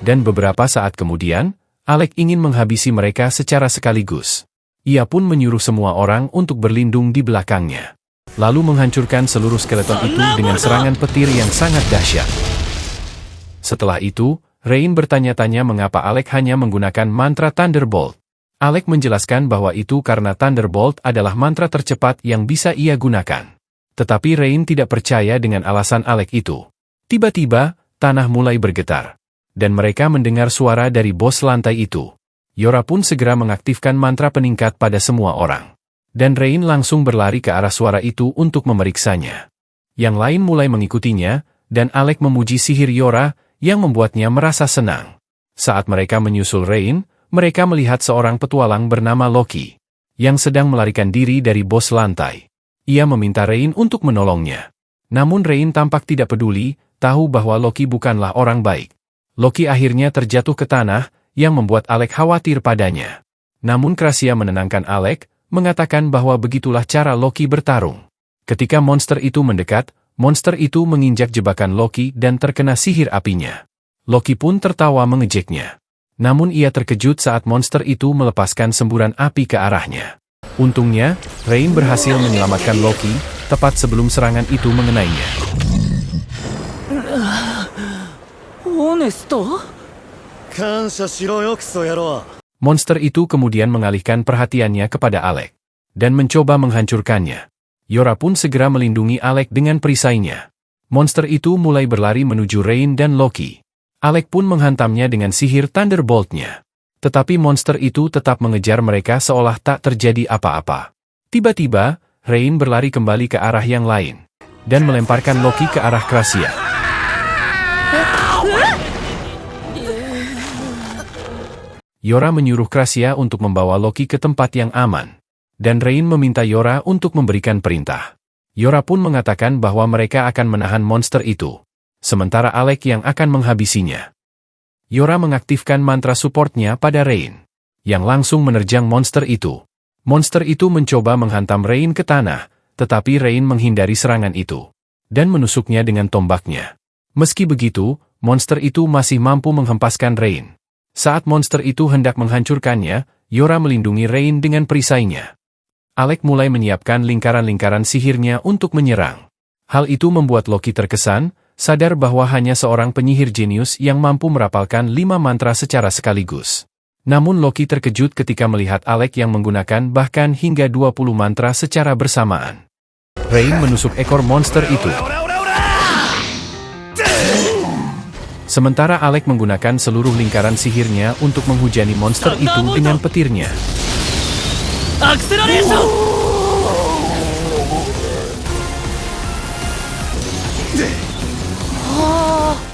Dan beberapa saat kemudian, Alec ingin menghabisi mereka secara sekaligus. Ia pun menyuruh semua orang untuk berlindung di belakangnya. Lalu menghancurkan seluruh skeleton itu dengan serangan petir yang sangat dahsyat. Setelah itu, Rain bertanya-tanya mengapa Alec hanya menggunakan mantra Thunderbolt. Alec menjelaskan bahwa itu karena Thunderbolt adalah mantra tercepat yang bisa ia gunakan. Tetapi Rain tidak percaya dengan alasan Alec itu. Tiba-tiba, tanah mulai bergetar. Dan mereka mendengar suara dari bos lantai itu. Yora pun segera mengaktifkan mantra peningkat pada semua orang. Dan Rain langsung berlari ke arah suara itu untuk memeriksanya. Yang lain mulai mengikutinya, dan Alec memuji sihir Yora, yang membuatnya merasa senang. Saat mereka menyusul Rain, mereka melihat seorang petualang bernama Loki, yang sedang melarikan diri dari bos lantai. Ia meminta Rain untuk menolongnya. Namun Rain tampak tidak peduli, tahu bahwa Loki bukanlah orang baik. Loki akhirnya terjatuh ke tanah, yang membuat Alec khawatir padanya. Namun Krasia menenangkan Alec, mengatakan bahwa begitulah cara Loki bertarung. Ketika monster itu mendekat, monster itu menginjak jebakan Loki dan terkena sihir apinya. Loki pun tertawa mengejeknya. Namun ia terkejut saat monster itu melepaskan semburan api ke arahnya. Untungnya, Rain berhasil menyelamatkan Loki, tepat sebelum serangan itu mengenainya. Monster itu kemudian mengalihkan perhatiannya kepada Alec, dan mencoba menghancurkannya. Yora pun segera melindungi Alec dengan perisainya. Monster itu mulai berlari menuju Rain dan Loki. Alec pun menghantamnya dengan sihir Thunderbolt-nya. Tetapi monster itu tetap mengejar mereka seolah tak terjadi apa-apa. Tiba-tiba, Rain berlari kembali ke arah yang lain, dan melemparkan Loki ke arah Krasia. Yora menyuruh Krasia untuk membawa Loki ke tempat yang aman. Dan Rain meminta Yora untuk memberikan perintah. Yora pun mengatakan bahwa mereka akan menahan monster itu. Sementara Alec yang akan menghabisinya. Yora mengaktifkan mantra supportnya pada Rain, yang langsung menerjang monster itu. Monster itu mencoba menghantam Rain ke tanah, tetapi Rain menghindari serangan itu dan menusuknya dengan tombaknya. Meski begitu, monster itu masih mampu menghempaskan Rain. Saat monster itu hendak menghancurkannya, Yora melindungi Rain dengan perisainya. Alec mulai menyiapkan lingkaran-lingkaran sihirnya untuk menyerang. Hal itu membuat Loki terkesan, sadar bahwa hanya seorang penyihir jenius yang mampu merapalkan 5 mantra secara sekaligus. Namun Loki terkejut ketika melihat Alec yang menggunakan bahkan hingga 20 mantra secara bersamaan. Rain menusuk ekor monster itu. Sementara Alec menggunakan seluruh lingkaran sihirnya untuk menghujani monster itu dengan petirnya.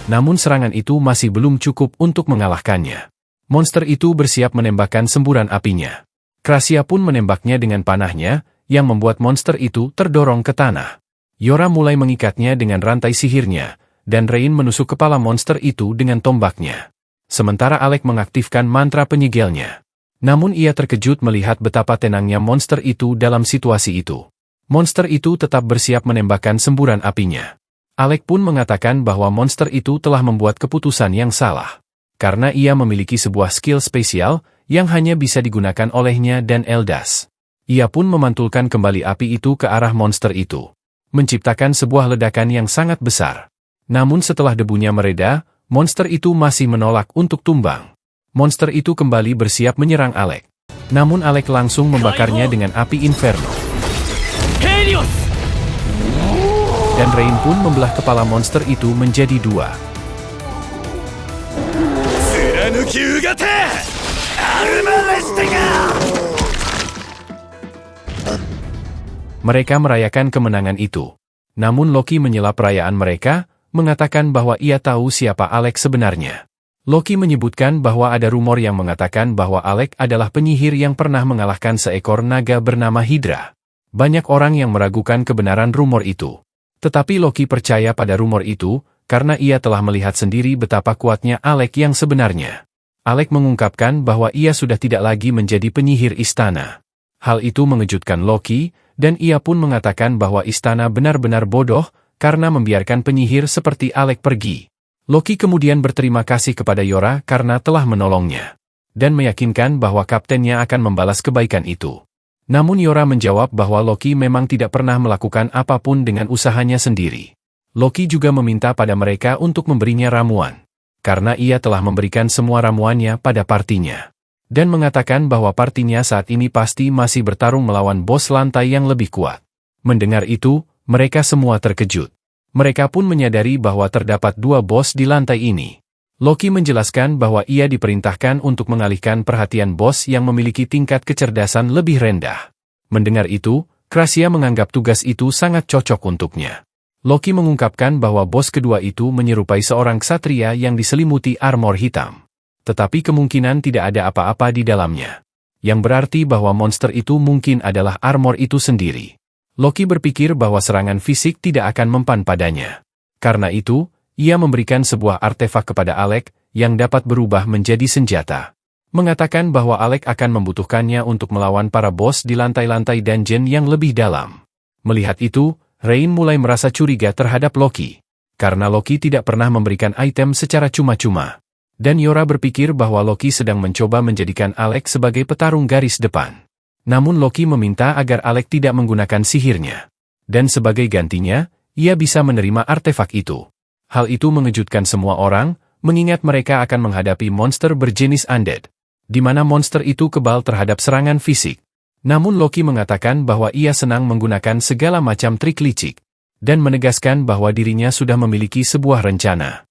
Namun serangan itu masih belum cukup untuk mengalahkannya. Monster itu bersiap menembakkan semburan apinya. Krasia pun menembaknya dengan panahnya, yang membuat monster itu terdorong ke tanah. Yora mulai mengikatnya dengan rantai sihirnya, dan Rain menusuk kepala monster itu dengan tombaknya. Sementara Alec mengaktifkan mantra penyegelnya. Namun ia terkejut melihat betapa tenangnya monster itu dalam situasi itu. Monster itu tetap bersiap menembakkan semburan apinya. Alec pun mengatakan bahwa monster itu telah membuat keputusan yang salah. Karena ia memiliki sebuah skill spesial yang hanya bisa digunakan olehnya dan Eldas. Ia pun memantulkan kembali api itu ke arah monster itu, menciptakan sebuah ledakan yang sangat besar. Namun setelah debunya mereda, monster itu masih menolak untuk tumbang. Monster itu kembali bersiap menyerang Alec. Namun Alec langsung membakarnya dengan api inferno. Dan Rain pun membelah kepala monster itu menjadi 2. Mereka merayakan kemenangan itu. Namun Loki menyela perayaan mereka, mengatakan bahwa ia tahu siapa Alec sebenarnya. Loki menyebutkan bahwa ada rumor yang mengatakan bahwa Alec adalah penyihir yang pernah mengalahkan seekor naga bernama Hydra. Banyak orang yang meragukan kebenaran rumor itu. Tetapi Loki percaya pada rumor itu, karena ia telah melihat sendiri betapa kuatnya Alec yang sebenarnya. Alec mengungkapkan bahwa ia sudah tidak lagi menjadi penyihir istana. Hal itu mengejutkan Loki, dan ia pun mengatakan bahwa istana benar-benar bodoh, karena membiarkan penyihir seperti Alec pergi. Loki kemudian berterima kasih kepada Yora karena telah menolongnya, dan meyakinkan bahwa kaptennya akan membalas kebaikan itu. Namun Yora menjawab bahwa Loki memang tidak pernah melakukan apapun dengan usahanya sendiri. Loki juga meminta pada mereka untuk memberinya ramuan, karena ia telah memberikan semua ramuannya pada partinya. Dan mengatakan bahwa partinya saat ini pasti masih bertarung melawan bos lantai yang lebih kuat. Mendengar itu, mereka semua terkejut. Mereka pun menyadari bahwa terdapat 2 bos di lantai ini. Loki menjelaskan bahwa ia diperintahkan untuk mengalihkan perhatian bos yang memiliki tingkat kecerdasan lebih rendah. Mendengar itu, Krasia menganggap tugas itu sangat cocok untuknya. Loki mengungkapkan bahwa bos kedua itu menyerupai seorang ksatria yang diselimuti armor hitam. Tetapi kemungkinan tidak ada apa-apa di dalamnya. Yang berarti bahwa monster itu mungkin adalah armor itu sendiri. Loki berpikir bahwa serangan fisik tidak akan mempan padanya. Karena itu, ia memberikan sebuah artefak kepada Alec, yang dapat berubah menjadi senjata. Mengatakan bahwa Alec akan membutuhkannya untuk melawan para bos di lantai-lantai dungeon yang lebih dalam. Melihat itu, Rain mulai merasa curiga terhadap Loki. Karena Loki tidak pernah memberikan item secara cuma-cuma. Dan Yora berpikir bahwa Loki sedang mencoba menjadikan Alec sebagai petarung garis depan. Namun Loki meminta agar Alec tidak menggunakan sihirnya. Dan sebagai gantinya, ia bisa menerima artefak itu. Hal itu mengejutkan semua orang, mengingat mereka akan menghadapi monster berjenis undead, di mana monster itu kebal terhadap serangan fisik. Namun Loki mengatakan bahwa ia senang menggunakan segala macam trik licik, dan menegaskan bahwa dirinya sudah memiliki sebuah rencana.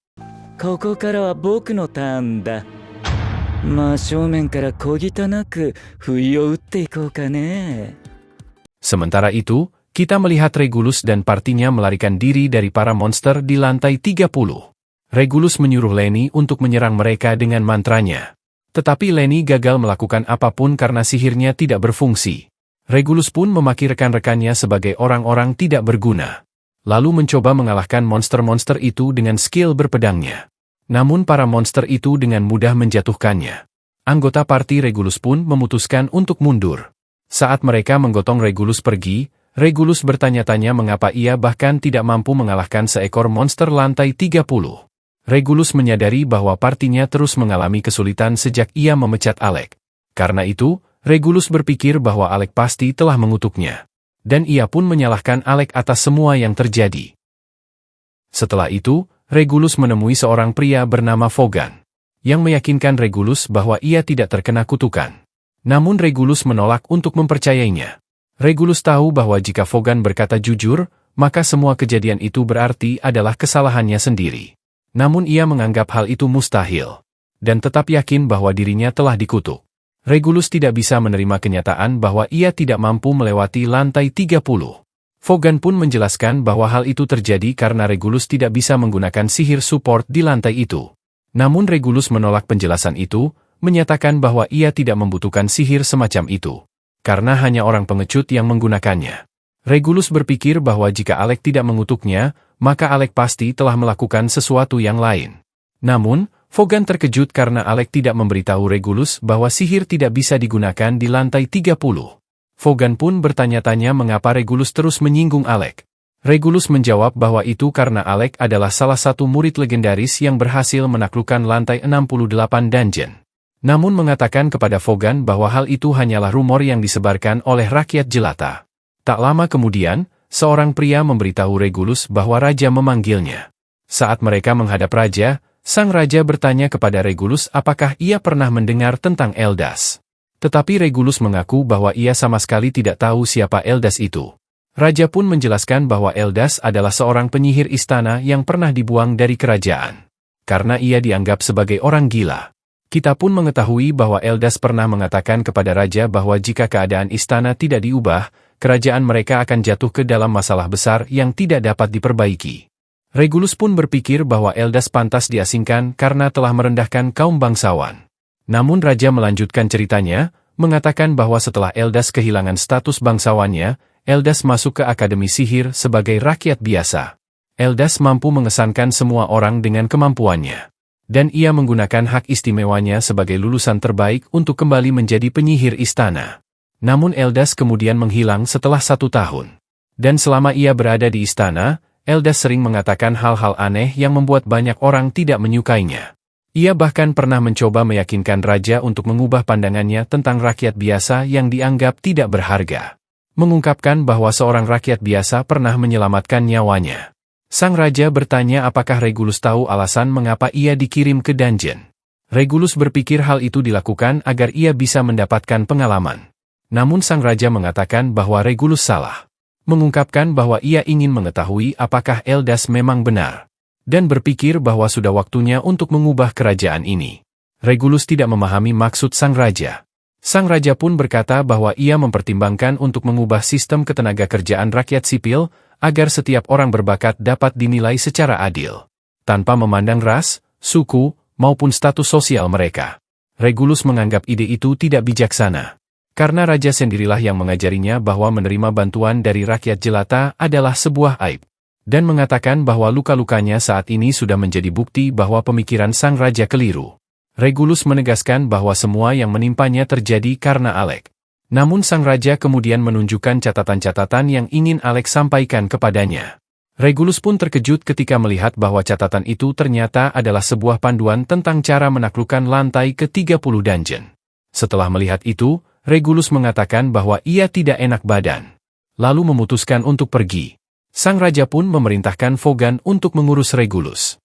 Sementara itu, kita melihat Regulus dan partinya melarikan diri dari para monster di lantai 30. Regulus menyuruh Lenny untuk menyerang mereka dengan mantranya. Tetapi Lenny gagal melakukan apapun karena sihirnya tidak berfungsi. Regulus pun memaki rekan-rekannya sebagai orang-orang tidak berguna. Lalu mencoba mengalahkan monster-monster itu dengan skill berpedangnya. Namun para monster itu dengan mudah menjatuhkannya. Anggota parti Regulus pun memutuskan untuk mundur. Saat mereka menggotong Regulus pergi, Regulus bertanya-tanya mengapa ia bahkan tidak mampu mengalahkan seekor monster lantai 30. Regulus menyadari bahwa partinya terus mengalami kesulitan sejak ia memecat Alec. Karena itu, Regulus berpikir bahwa Alec pasti telah mengutuknya. Dan ia pun menyalahkan Alec atas semua yang terjadi. Setelah itu, Regulus menemui seorang pria bernama Vaughan, yang meyakinkan Regulus bahwa ia tidak terkena kutukan. Namun Regulus menolak untuk mempercayainya. Regulus tahu bahwa jika Vaughan berkata jujur, maka semua kejadian itu berarti adalah kesalahannya sendiri. Namun ia menganggap hal itu mustahil, dan tetap yakin bahwa dirinya telah dikutuk. Regulus tidak bisa menerima kenyataan bahwa ia tidak mampu melewati lantai 30. Vaughan pun menjelaskan bahwa hal itu terjadi karena Regulus tidak bisa menggunakan sihir support di lantai itu. Namun Regulus menolak penjelasan itu, menyatakan bahwa ia tidak membutuhkan sihir semacam itu, karena hanya orang pengecut yang menggunakannya. Regulus berpikir bahwa jika Alec tidak mengutuknya, maka Alec pasti telah melakukan sesuatu yang lain. Namun, Vaughan terkejut karena Alec tidak memberitahu Regulus bahwa sihir tidak bisa digunakan di lantai 30. Vaughan pun bertanya-tanya mengapa Regulus terus menyinggung Alec. Regulus menjawab bahwa itu karena Alec adalah salah satu murid legendaris yang berhasil menaklukkan lantai 68 dungeon. Namun mengatakan kepada Vaughan bahwa hal itu hanyalah rumor yang disebarkan oleh rakyat jelata. Tak lama kemudian, seorang pria memberitahu Regulus bahwa raja memanggilnya. Saat mereka menghadap raja, sang raja bertanya kepada Regulus apakah ia pernah mendengar tentang Eldas. Tetapi Regulus mengaku bahwa ia sama sekali tidak tahu siapa Eldas itu. Raja pun menjelaskan bahwa Eldas adalah seorang penyihir istana yang pernah dibuang dari kerajaan. Karena ia dianggap sebagai orang gila. Kita pun mengetahui bahwa Eldas pernah mengatakan kepada raja bahwa jika keadaan istana tidak diubah, kerajaan mereka akan jatuh ke dalam masalah besar yang tidak dapat diperbaiki. Regulus pun berpikir bahwa Eldas pantas diasingkan karena telah merendahkan kaum bangsawan. Namun raja melanjutkan ceritanya, mengatakan bahwa setelah Eldas kehilangan status bangsawannya, Eldas masuk ke Akademi Sihir sebagai rakyat biasa. Eldas mampu mengesankan semua orang dengan kemampuannya. Dan ia menggunakan hak istimewanya sebagai lulusan terbaik untuk kembali menjadi penyihir istana. Namun Eldas kemudian menghilang setelah 1 tahun. Dan selama ia berada di istana, Eldas sering mengatakan hal-hal aneh yang membuat banyak orang tidak menyukainya. Ia bahkan pernah mencoba meyakinkan raja untuk mengubah pandangannya tentang rakyat biasa yang dianggap tidak berharga. Mengungkapkan bahwa seorang rakyat biasa pernah menyelamatkan nyawanya. Sang raja bertanya apakah Regulus tahu alasan mengapa ia dikirim ke dungeon. Regulus berpikir hal itu dilakukan agar ia bisa mendapatkan pengalaman. Namun sang raja mengatakan bahwa Regulus salah. Mengungkapkan bahwa ia ingin mengetahui apakah Eldas memang benar. Dan berpikir bahwa sudah waktunya untuk mengubah kerajaan ini. Regulus tidak memahami maksud sang raja. Sang raja pun berkata bahwa ia mempertimbangkan untuk mengubah sistem ketenaga kerjaan rakyat sipil, agar setiap orang berbakat dapat dinilai secara adil. Tanpa memandang ras, suku, maupun status sosial mereka. Regulus menganggap ide itu tidak bijaksana. Karena raja sendirilah yang mengajarinya bahwa menerima bantuan dari rakyat jelata adalah sebuah aib. Dan mengatakan bahwa luka-lukanya saat ini sudah menjadi bukti bahwa pemikiran sang raja keliru. Regulus menegaskan bahwa semua yang menimpanya terjadi karena Alec. Namun sang raja kemudian menunjukkan catatan-catatan yang ingin Alec sampaikan kepadanya. Regulus pun terkejut ketika melihat bahwa catatan itu ternyata adalah sebuah panduan tentang cara menaklukkan lantai ke-30 dungeon. Setelah melihat itu, Regulus mengatakan bahwa ia tidak enak badan. Lalu memutuskan untuk pergi. Sang raja pun memerintahkan Vaughan untuk mengurus Regulus.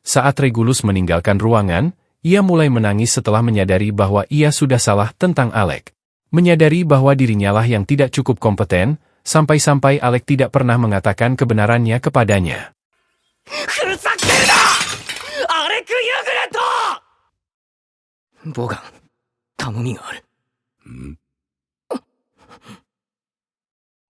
Saat Regulus meninggalkan ruangan, ia mulai menangis setelah menyadari bahwa ia sudah salah tentang Alec. Menyadari bahwa dirinya lah yang tidak cukup kompeten, sampai-sampai Alec tidak pernah mengatakan kebenarannya kepadanya.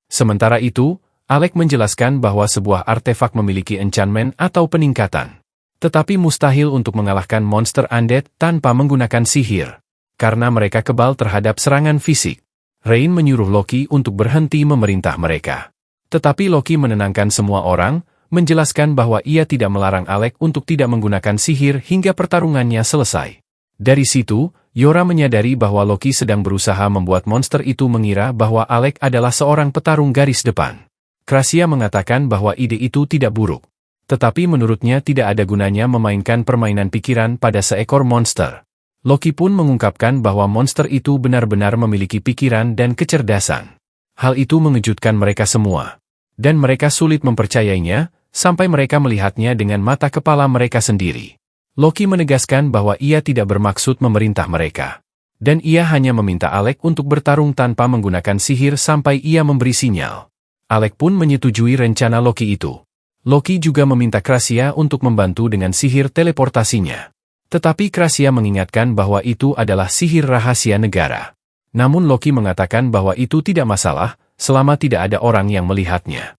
Sementara itu, Alec menjelaskan bahwa sebuah artefak memiliki enchantment atau peningkatan. Tetapi mustahil untuk mengalahkan monster undead tanpa menggunakan sihir. Karena mereka kebal terhadap serangan fisik. Rain menyuruh Loki untuk berhenti memerintah mereka. Tetapi Loki menenangkan semua orang, menjelaskan bahwa ia tidak melarang Alec untuk tidak menggunakan sihir hingga pertarungannya selesai. Dari situ, Yora menyadari bahwa Loki sedang berusaha membuat monster itu mengira bahwa Alec adalah seorang petarung garis depan. Krasia mengatakan bahwa ide itu tidak buruk. Tetapi menurutnya tidak ada gunanya memainkan permainan pikiran pada seekor monster. Loki pun mengungkapkan bahwa monster itu benar-benar memiliki pikiran dan kecerdasan. Hal itu mengejutkan mereka semua. Dan mereka sulit mempercayainya, sampai mereka melihatnya dengan mata kepala mereka sendiri. Loki menegaskan bahwa ia tidak bermaksud memerintah mereka. Dan ia hanya meminta Alec untuk bertarung tanpa menggunakan sihir sampai ia memberi sinyal. Alec pun menyetujui rencana Loki itu. Loki juga meminta Krasia untuk membantu dengan sihir teleportasinya. Tetapi Krasia mengingatkan bahwa itu adalah sihir rahasia negara. Namun Loki mengatakan bahwa itu tidak masalah, selama tidak ada orang yang melihatnya.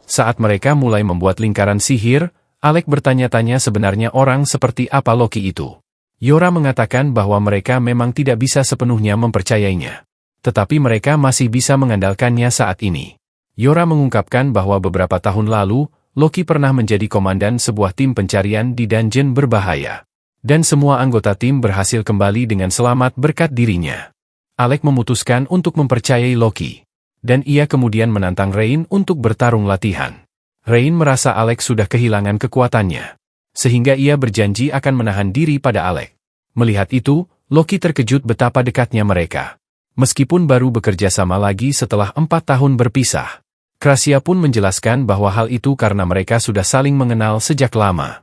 Saat mereka mulai membuat lingkaran sihir, Alec bertanya-tanya sebenarnya orang seperti apa Loki itu. Yora mengatakan bahwa mereka memang tidak bisa sepenuhnya mempercayainya. Tetapi mereka masih bisa mengandalkannya saat ini. Yora mengungkapkan bahwa beberapa tahun lalu, Loki pernah menjadi komandan sebuah tim pencarian di dungeon berbahaya. Dan semua anggota tim berhasil kembali dengan selamat berkat dirinya. Alec memutuskan untuk mempercayai Loki. Dan ia kemudian menantang Rain untuk bertarung latihan. Rain merasa Alec sudah kehilangan kekuatannya. Sehingga ia berjanji akan menahan diri pada Alec. Melihat itu, Loki terkejut betapa dekatnya mereka. Meskipun baru bekerja sama lagi setelah 4 tahun berpisah. Krasia pun menjelaskan bahwa hal itu karena mereka sudah saling mengenal sejak lama.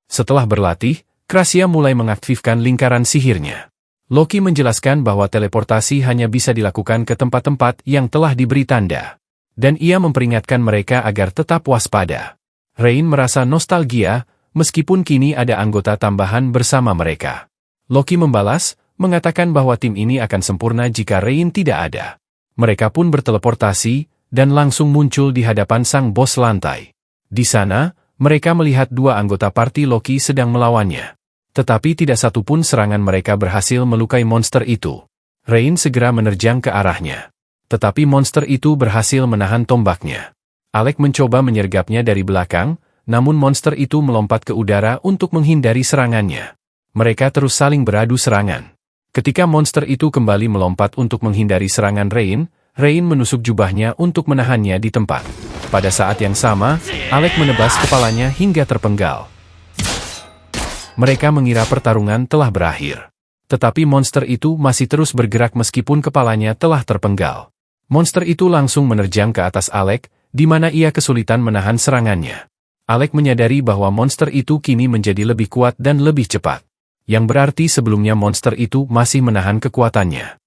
Setelah berlatih, Krasia mulai mengaktifkan lingkaran sihirnya. Loki menjelaskan bahwa teleportasi hanya bisa dilakukan ke tempat-tempat yang telah diberi tanda. Dan ia memperingatkan mereka agar tetap waspada. Rain merasa nostalgia, meskipun kini ada anggota tambahan bersama mereka. Loki membalas, mengatakan bahwa tim ini akan sempurna jika Rain tidak ada. Mereka pun berteleportasi, dan langsung muncul di hadapan sang bos lantai. Di sana, mereka melihat 2 anggota parti Loki sedang melawannya. Tetapi tidak satu pun serangan mereka berhasil melukai monster itu. Rain segera menerjang ke arahnya. Tetapi monster itu berhasil menahan tombaknya. Alec mencoba menyergapnya dari belakang, namun monster itu melompat ke udara untuk menghindari serangannya. Mereka terus saling beradu serangan. Ketika monster itu kembali melompat untuk menghindari serangan Rain, Rain menusuk jubahnya untuk menahannya di tempat. Pada saat yang sama, Alec menebas kepalanya hingga terpenggal. Mereka mengira pertarungan telah berakhir. Tetapi monster itu masih terus bergerak meskipun kepalanya telah terpenggal. Monster itu langsung menerjang ke atas Alec, di mana ia kesulitan menahan serangannya. Alec menyadari bahwa monster itu kini menjadi lebih kuat dan lebih cepat. Yang berarti sebelumnya monster itu masih menahan kekuatannya.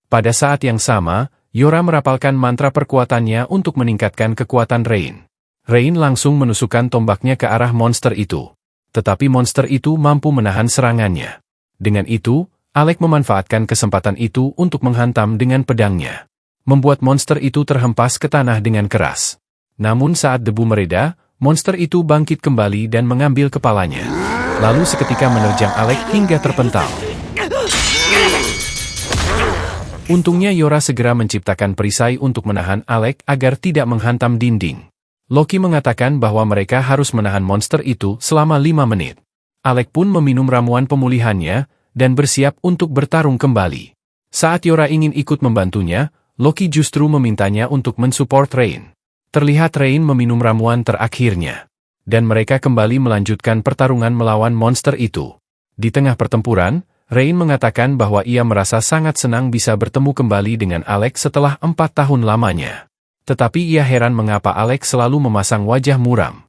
Pada saat yang sama, Yora merapalkan mantra perkuatannya untuk meningkatkan kekuatan Rain. Rain langsung menusukkan tombaknya ke arah monster itu. Tetapi monster itu mampu menahan serangannya. Dengan itu, Alec memanfaatkan kesempatan itu untuk menghantam dengan pedangnya. Membuat monster itu terhempas ke tanah dengan keras. Namun saat debu mereda, monster itu bangkit kembali dan mengambil kepalanya. Lalu seketika menerjang Alec hingga terpental. Untungnya Yora segera menciptakan perisai untuk menahan Alec agar tidak menghantam dinding. Loki mengatakan bahwa mereka harus menahan monster itu selama 5 menit. Alec pun meminum ramuan pemulihannya, dan bersiap untuk bertarung kembali. Saat Yora ingin ikut membantunya, Loki justru memintanya untuk mensupport Rain. Terlihat Rain meminum ramuan terakhirnya. Dan mereka kembali melanjutkan pertarungan melawan monster itu. Di tengah pertempuran, Rain mengatakan bahwa ia merasa sangat senang bisa bertemu kembali dengan Alec setelah 4 tahun lamanya. Tetapi ia heran mengapa Alec selalu memasang wajah muram.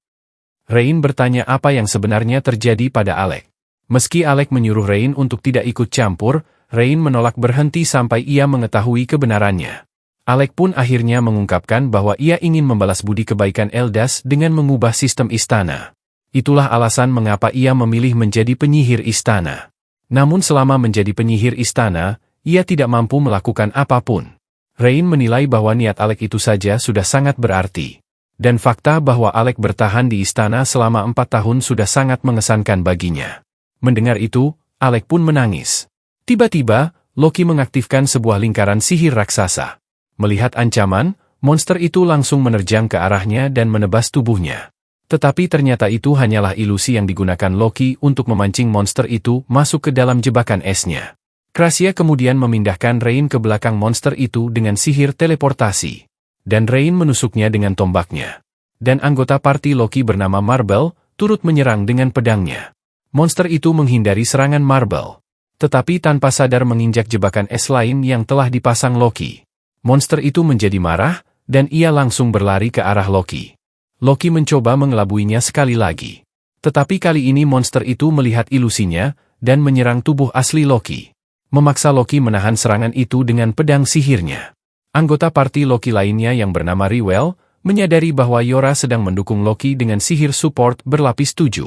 Rain bertanya apa yang sebenarnya terjadi pada Alec. Meski Alec menyuruh Rain untuk tidak ikut campur, Rain menolak berhenti sampai ia mengetahui kebenarannya. Alec pun akhirnya mengungkapkan bahwa ia ingin membalas budi kebaikan Eldas dengan mengubah sistem istana. Itulah alasan mengapa ia memilih menjadi penyihir istana. Namun selama menjadi penyihir istana, ia tidak mampu melakukan apapun. Rain menilai bahwa niat Alec itu saja sudah sangat berarti. Dan fakta bahwa Alec bertahan di istana selama 4 tahun sudah sangat mengesankan baginya. Mendengar itu, Alec pun menangis. Tiba-tiba, Loki mengaktifkan sebuah lingkaran sihir raksasa. Melihat ancaman, monster itu langsung menerjang ke arahnya dan menebas tubuhnya. Tetapi ternyata itu hanyalah ilusi yang digunakan Loki untuk memancing monster itu masuk ke dalam jebakan esnya. Krasia kemudian memindahkan Rain ke belakang monster itu dengan sihir teleportasi. Dan Rain menusuknya dengan tombaknya. Dan anggota party Loki bernama Marble turut menyerang dengan pedangnya. Monster itu menghindari serangan Marble. Tetapi tanpa sadar menginjak jebakan es lain yang telah dipasang Loki. Monster itu menjadi marah, dan ia langsung berlari ke arah Loki. Loki mencoba mengelabuinya sekali lagi. Tetapi kali ini monster itu melihat ilusinya, dan menyerang tubuh asli Loki. Memaksa Loki menahan serangan itu dengan pedang sihirnya. Anggota party Loki lainnya yang bernama Rywell, menyadari bahwa Yora sedang mendukung Loki dengan sihir support berlapis 7.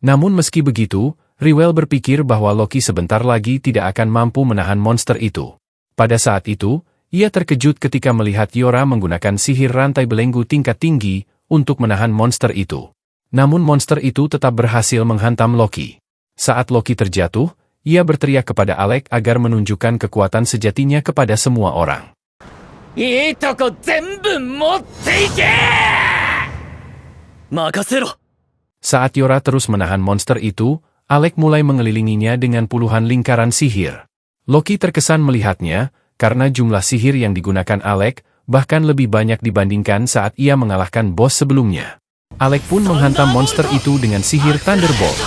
Namun meski begitu, Rywell berpikir bahwa Loki sebentar lagi tidak akan mampu menahan monster itu. Pada saat itu, ia terkejut ketika melihat Yora menggunakan sihir rantai belenggu tingkat tinggi untuk menahan monster itu. Namun monster itu tetap berhasil menghantam Loki. Saat Loki terjatuh, ia berteriak kepada Alec agar menunjukkan kekuatan sejatinya kepada semua orang. Saat Yora terus menahan monster itu, Alec mulai mengelilinginya dengan puluhan lingkaran sihir. Loki terkesan melihatnya, karena jumlah sihir yang digunakan Alec bahkan lebih banyak dibandingkan saat ia mengalahkan bos sebelumnya. Alec pun menghantam monster itu dengan sihir Thunderbolt.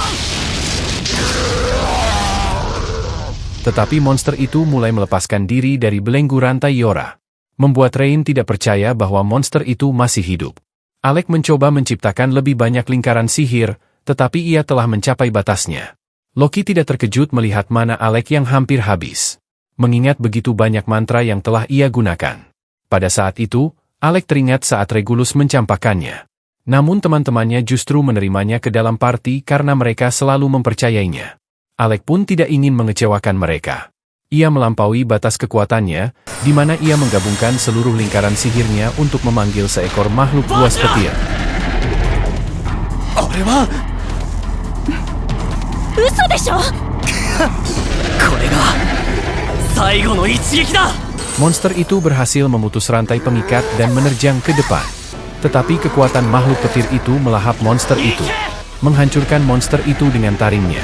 Tetapi monster itu mulai melepaskan diri dari belenggu rantai Yora. Membuat Rain tidak percaya bahwa monster itu masih hidup. Alec mencoba menciptakan lebih banyak lingkaran sihir, tetapi ia telah mencapai batasnya. Loki tidak terkejut melihat mana Alec yang hampir habis. Mengingat begitu banyak mantra yang telah ia gunakan. Pada saat itu, Alec teringat saat Regulus mencampakkannya. Namun teman-temannya justru menerimanya ke dalam party karena mereka selalu mempercayainya. Alec pun tidak ingin mengecewakan mereka. Ia melampaui batas kekuatannya, di mana ia menggabungkan seluruh lingkaran sihirnya untuk memanggil seekor makhluk buas petir. Monster itu berhasil memutus rantai pengikat dan menerjang ke depan. Tetapi kekuatan makhluk petir itu melahap monster itu, menghancurkan monster itu dengan taringnya.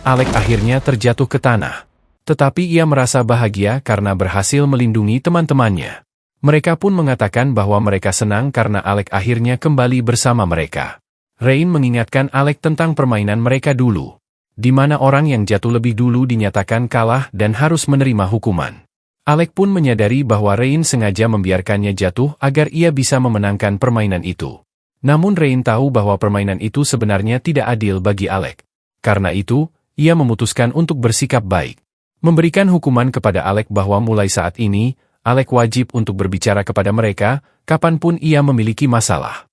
Alec akhirnya terjatuh ke tanah. Tetapi ia merasa bahagia karena berhasil melindungi teman-temannya. Mereka pun mengatakan bahwa mereka senang karena Alec akhirnya kembali bersama mereka. Rain mengingatkan Alec tentang permainan mereka dulu, di mana orang yang jatuh lebih dulu dinyatakan kalah dan harus menerima hukuman. Alec pun menyadari bahwa Rain sengaja membiarkannya jatuh agar ia bisa memenangkan permainan itu. Namun Rain tahu bahwa permainan itu sebenarnya tidak adil bagi Alec. Karena itu, ia memutuskan untuk bersikap baik. Memberikan hukuman kepada Alec bahwa mulai saat ini, Alec wajib untuk berbicara kepada mereka, kapanpun ia memiliki masalah.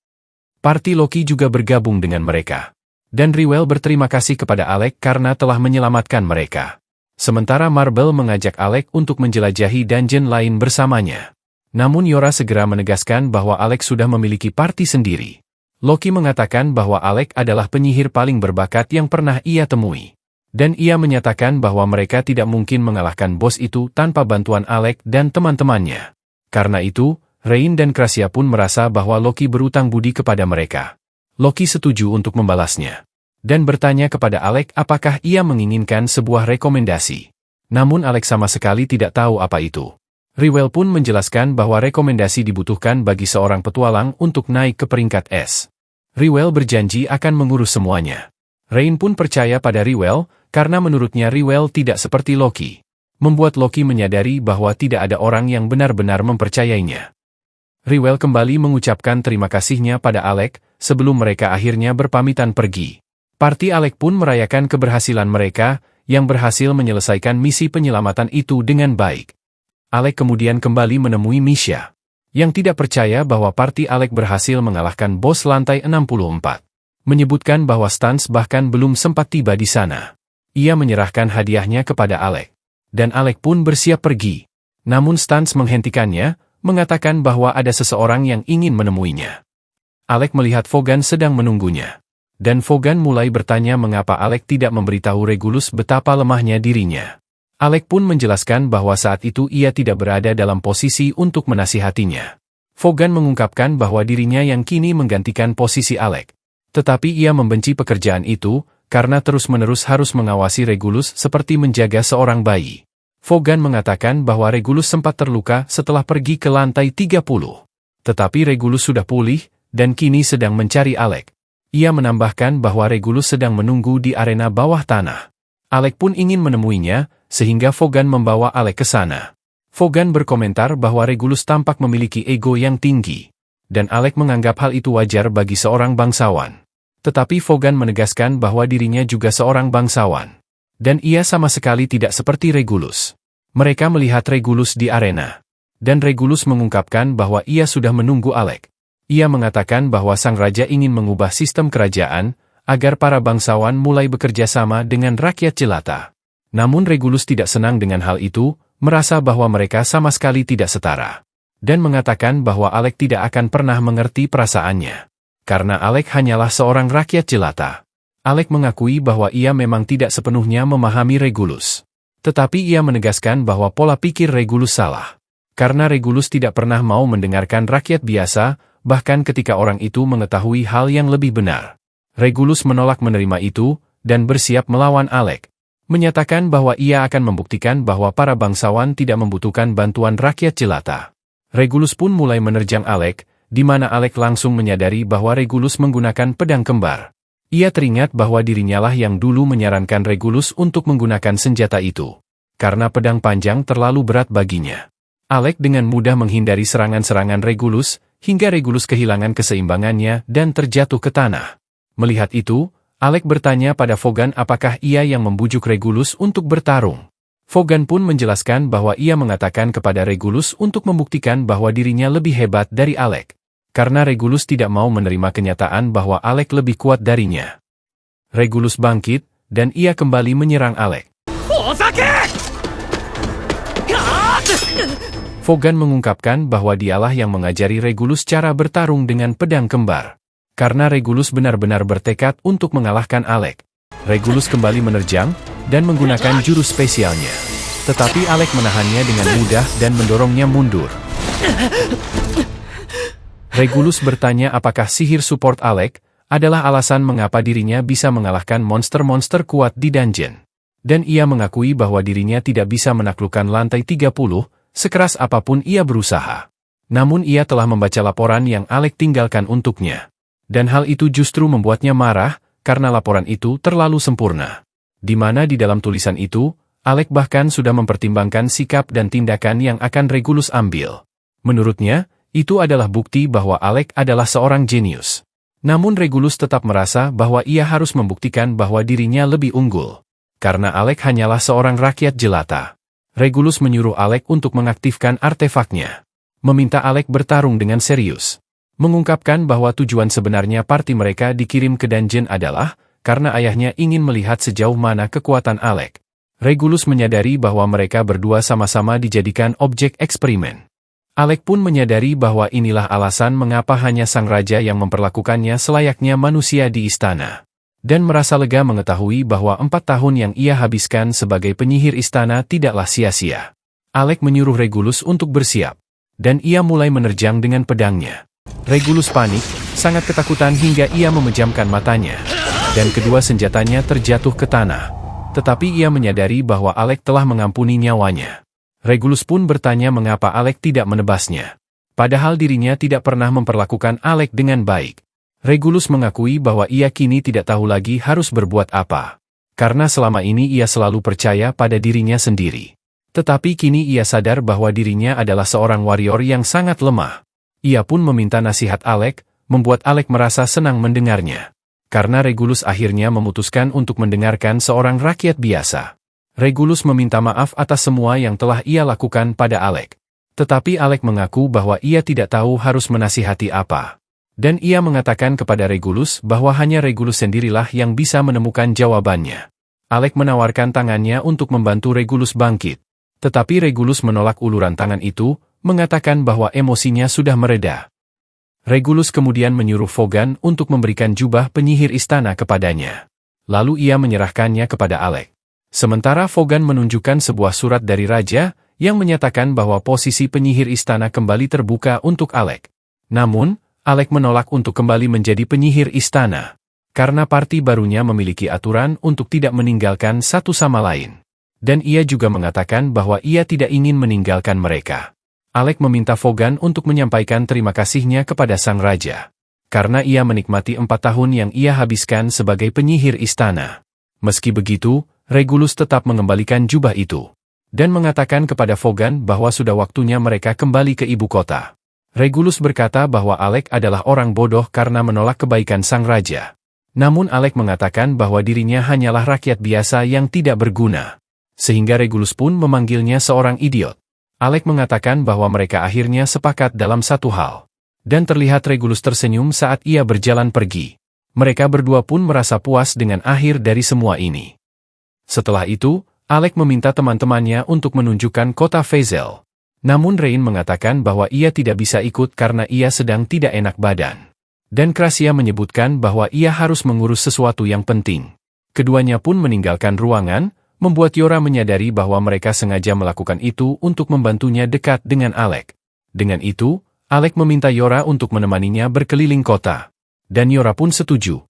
Party Loki juga bergabung dengan mereka. Dan Rywell berterima kasih kepada Alec karena telah menyelamatkan mereka. Sementara Marble mengajak Alec untuk menjelajahi dungeon lain bersamanya. Namun Yora segera menegaskan bahwa Alec sudah memiliki party sendiri. Loki mengatakan bahwa Alec adalah penyihir paling berbakat yang pernah ia temui. Dan ia menyatakan bahwa mereka tidak mungkin mengalahkan bos itu tanpa bantuan Alec dan teman-temannya. Karena itu, Rain dan Krasia pun merasa bahwa Loki berutang budi kepada mereka. Loki setuju untuk membalasnya. Dan bertanya kepada Alec apakah ia menginginkan sebuah rekomendasi. Namun Alec sama sekali tidak tahu apa itu. Rywell pun menjelaskan bahwa rekomendasi dibutuhkan bagi seorang petualang untuk naik ke peringkat es. Rywell berjanji akan mengurus semuanya. Rain pun percaya pada Rywell, karena menurutnya Rywell tidak seperti Loki. Membuat Loki menyadari bahwa tidak ada orang yang benar-benar mempercayainya. Rywell kembali mengucapkan terima kasihnya pada Alec, sebelum mereka akhirnya berpamitan pergi. Party Alec pun merayakan keberhasilan mereka, yang berhasil menyelesaikan misi penyelamatan itu dengan baik. Alec kemudian kembali menemui Misha, yang tidak percaya bahwa party Alec berhasil mengalahkan bos lantai 64. Menyebutkan bahwa Stans bahkan belum sempat tiba di sana. Ia menyerahkan hadiahnya kepada Alec. Dan Alec pun bersiap pergi. Namun Stans menghentikannya, mengatakan bahwa ada seseorang yang ingin menemuinya. Alec melihat Vaughan sedang menunggunya. Dan Vaughan mulai bertanya mengapa Alec tidak memberitahu Regulus betapa lemahnya dirinya. Alec pun menjelaskan bahwa saat itu ia tidak berada dalam posisi untuk menasihatinya. Vaughan mengungkapkan bahwa dirinya yang kini menggantikan posisi Alec. Tetapi ia membenci pekerjaan itu, karena terus-menerus harus mengawasi Regulus seperti menjaga seorang bayi. Vaughan mengatakan bahwa Regulus sempat terluka setelah pergi ke lantai 30. Tetapi Regulus sudah pulih, dan kini sedang mencari Alec. Ia menambahkan bahwa Regulus sedang menunggu di arena bawah tanah. Alec pun ingin menemuinya, sehingga Vaughan membawa Alec ke sana. Vaughan berkomentar bahwa Regulus tampak memiliki ego yang tinggi, dan Alec menganggap hal itu wajar bagi seorang bangsawan. Tetapi Vaughan menegaskan bahwa dirinya juga seorang bangsawan, dan ia sama sekali tidak seperti Regulus. Mereka melihat Regulus di arena, dan Regulus mengungkapkan bahwa ia sudah menunggu Alec. Ia mengatakan bahwa sang raja ingin mengubah sistem kerajaan, agar para bangsawan mulai bekerja sama dengan rakyat jelata. Namun Regulus tidak senang dengan hal itu, merasa bahwa mereka sama sekali tidak setara, dan mengatakan bahwa Alec tidak akan pernah mengerti perasaannya, karena Alec hanyalah seorang rakyat jelata. Alec mengakui bahwa ia memang tidak sepenuhnya memahami Regulus. Tetapi ia menegaskan bahwa pola pikir Regulus salah, karena Regulus tidak pernah mau mendengarkan rakyat biasa, bahkan ketika orang itu mengetahui hal yang lebih benar. Regulus menolak menerima itu, dan bersiap melawan Alec, menyatakan bahwa ia akan membuktikan bahwa para bangsawan tidak membutuhkan bantuan rakyat jelata. Regulus pun mulai menerjang Alec, di mana Alec langsung menyadari bahwa Regulus menggunakan pedang kembar. Ia teringat bahwa dirinya lah yang dulu menyarankan Regulus untuk menggunakan senjata itu, karena pedang panjang terlalu berat baginya. Alec dengan mudah menghindari serangan-serangan Regulus, hingga Regulus kehilangan keseimbangannya dan terjatuh ke tanah. Melihat itu, Alec bertanya pada Vaughan apakah ia yang membujuk Regulus untuk bertarung. Vaughan pun menjelaskan bahwa ia mengatakan kepada Regulus untuk membuktikan bahwa dirinya lebih hebat dari Alec, karena Regulus tidak mau menerima kenyataan bahwa Alec lebih kuat darinya. Regulus bangkit, dan ia kembali menyerang Alec. Vaughan mengungkapkan bahwa dialah yang mengajari Regulus cara bertarung dengan pedang kembar. Karena Regulus benar-benar bertekad untuk mengalahkan Alec. Regulus kembali menerjang, dan menggunakan jurus spesialnya. Tetapi Alec menahannya dengan mudah dan mendorongnya mundur. Regulus bertanya apakah sihir support Alec adalah alasan mengapa dirinya bisa mengalahkan monster-monster kuat di dungeon. Dan ia mengakui bahwa dirinya tidak bisa menaklukkan lantai 30, sekeras apapun ia berusaha. Namun ia telah membaca laporan yang Alec tinggalkan untuknya. Dan hal itu justru membuatnya marah, karena laporan itu terlalu sempurna. Di mana di dalam tulisan itu, Alec bahkan sudah mempertimbangkan sikap dan tindakan yang akan Regulus ambil. Menurutnya, itu adalah bukti bahwa Alec adalah seorang jenius. Namun Regulus tetap merasa bahwa ia harus membuktikan bahwa dirinya lebih unggul. Karena Alec hanyalah seorang rakyat jelata. Regulus menyuruh Alec untuk mengaktifkan artefaknya. Meminta Alec bertarung dengan serius. Mengungkapkan bahwa tujuan sebenarnya parti mereka dikirim ke dungeon adalah karena ayahnya ingin melihat sejauh mana kekuatan Alec. Regulus menyadari bahwa mereka berdua sama-sama dijadikan objek eksperimen. Alec pun menyadari bahwa inilah alasan mengapa hanya sang raja yang memperlakukannya selayaknya manusia di istana. Dan merasa lega mengetahui bahwa 4 tahun yang ia habiskan sebagai penyihir istana tidaklah sia-sia. Alec menyuruh Regulus untuk bersiap, dan ia mulai menerjang dengan pedangnya. Regulus panik, sangat ketakutan hingga ia memejamkan matanya, dan kedua senjatanya terjatuh ke tanah. Tetapi ia menyadari bahwa Alec telah mengampuni nyawanya. Regulus pun bertanya mengapa Alec tidak menebasnya. Padahal dirinya tidak pernah memperlakukan Alec dengan baik. Regulus mengakui bahwa ia kini tidak tahu lagi harus berbuat apa. Karena selama ini ia selalu percaya pada dirinya sendiri. Tetapi kini ia sadar bahwa dirinya adalah seorang warrior yang sangat lemah. Ia pun meminta nasihat Alec, membuat Alec merasa senang mendengarnya. Karena Regulus akhirnya memutuskan untuk mendengarkan seorang rakyat biasa. Regulus meminta maaf atas semua yang telah ia lakukan pada Alec. Tetapi Alec mengaku bahwa ia tidak tahu harus menasihati apa. Dan ia mengatakan kepada Regulus bahwa hanya Regulus sendirilah yang bisa menemukan jawabannya. Alec menawarkan tangannya untuk membantu Regulus bangkit. Tetapi Regulus menolak uluran tangan itu, mengatakan bahwa emosinya sudah mereda. Regulus kemudian menyuruh Vaughan untuk memberikan jubah penyihir istana kepadanya. Lalu ia menyerahkannya kepada Alec. Sementara Vogan menunjukkan sebuah surat dari raja yang menyatakan bahwa posisi penyihir istana kembali terbuka untuk Alec. Namun, Alec menolak untuk kembali menjadi penyihir istana. Karena parti barunya memiliki aturan untuk tidak meninggalkan satu sama lain. Dan ia juga mengatakan bahwa ia tidak ingin meninggalkan mereka. Alec meminta Vogan untuk menyampaikan terima kasihnya kepada sang raja. Karena ia menikmati 4 tahun yang ia habiskan sebagai penyihir istana. Meski begitu, Regulus tetap mengembalikan jubah itu. Dan mengatakan kepada Vogan bahwa sudah waktunya mereka kembali ke ibu kota. Regulus berkata bahwa Alec adalah orang bodoh karena menolak kebaikan sang raja. Namun Alec mengatakan bahwa dirinya hanyalah rakyat biasa yang tidak berguna. Sehingga Regulus pun memanggilnya seorang idiot. Alec mengatakan bahwa mereka akhirnya sepakat dalam satu hal. Dan terlihat Regulus tersenyum saat ia berjalan pergi. Mereka berdua pun merasa puas dengan akhir dari semua ini. Setelah itu, Alec meminta teman-temannya untuk menunjukkan kota Fazel. Namun Rain mengatakan bahwa ia tidak bisa ikut karena ia sedang tidak enak badan. Dan Krasia menyebutkan bahwa ia harus mengurus sesuatu yang penting. Keduanya pun meninggalkan ruangan, membuat Yora menyadari bahwa mereka sengaja melakukan itu untuk membantunya dekat dengan Alec. Dengan itu, Alec meminta Yora untuk menemaninya berkeliling kota. Dan Yora pun setuju.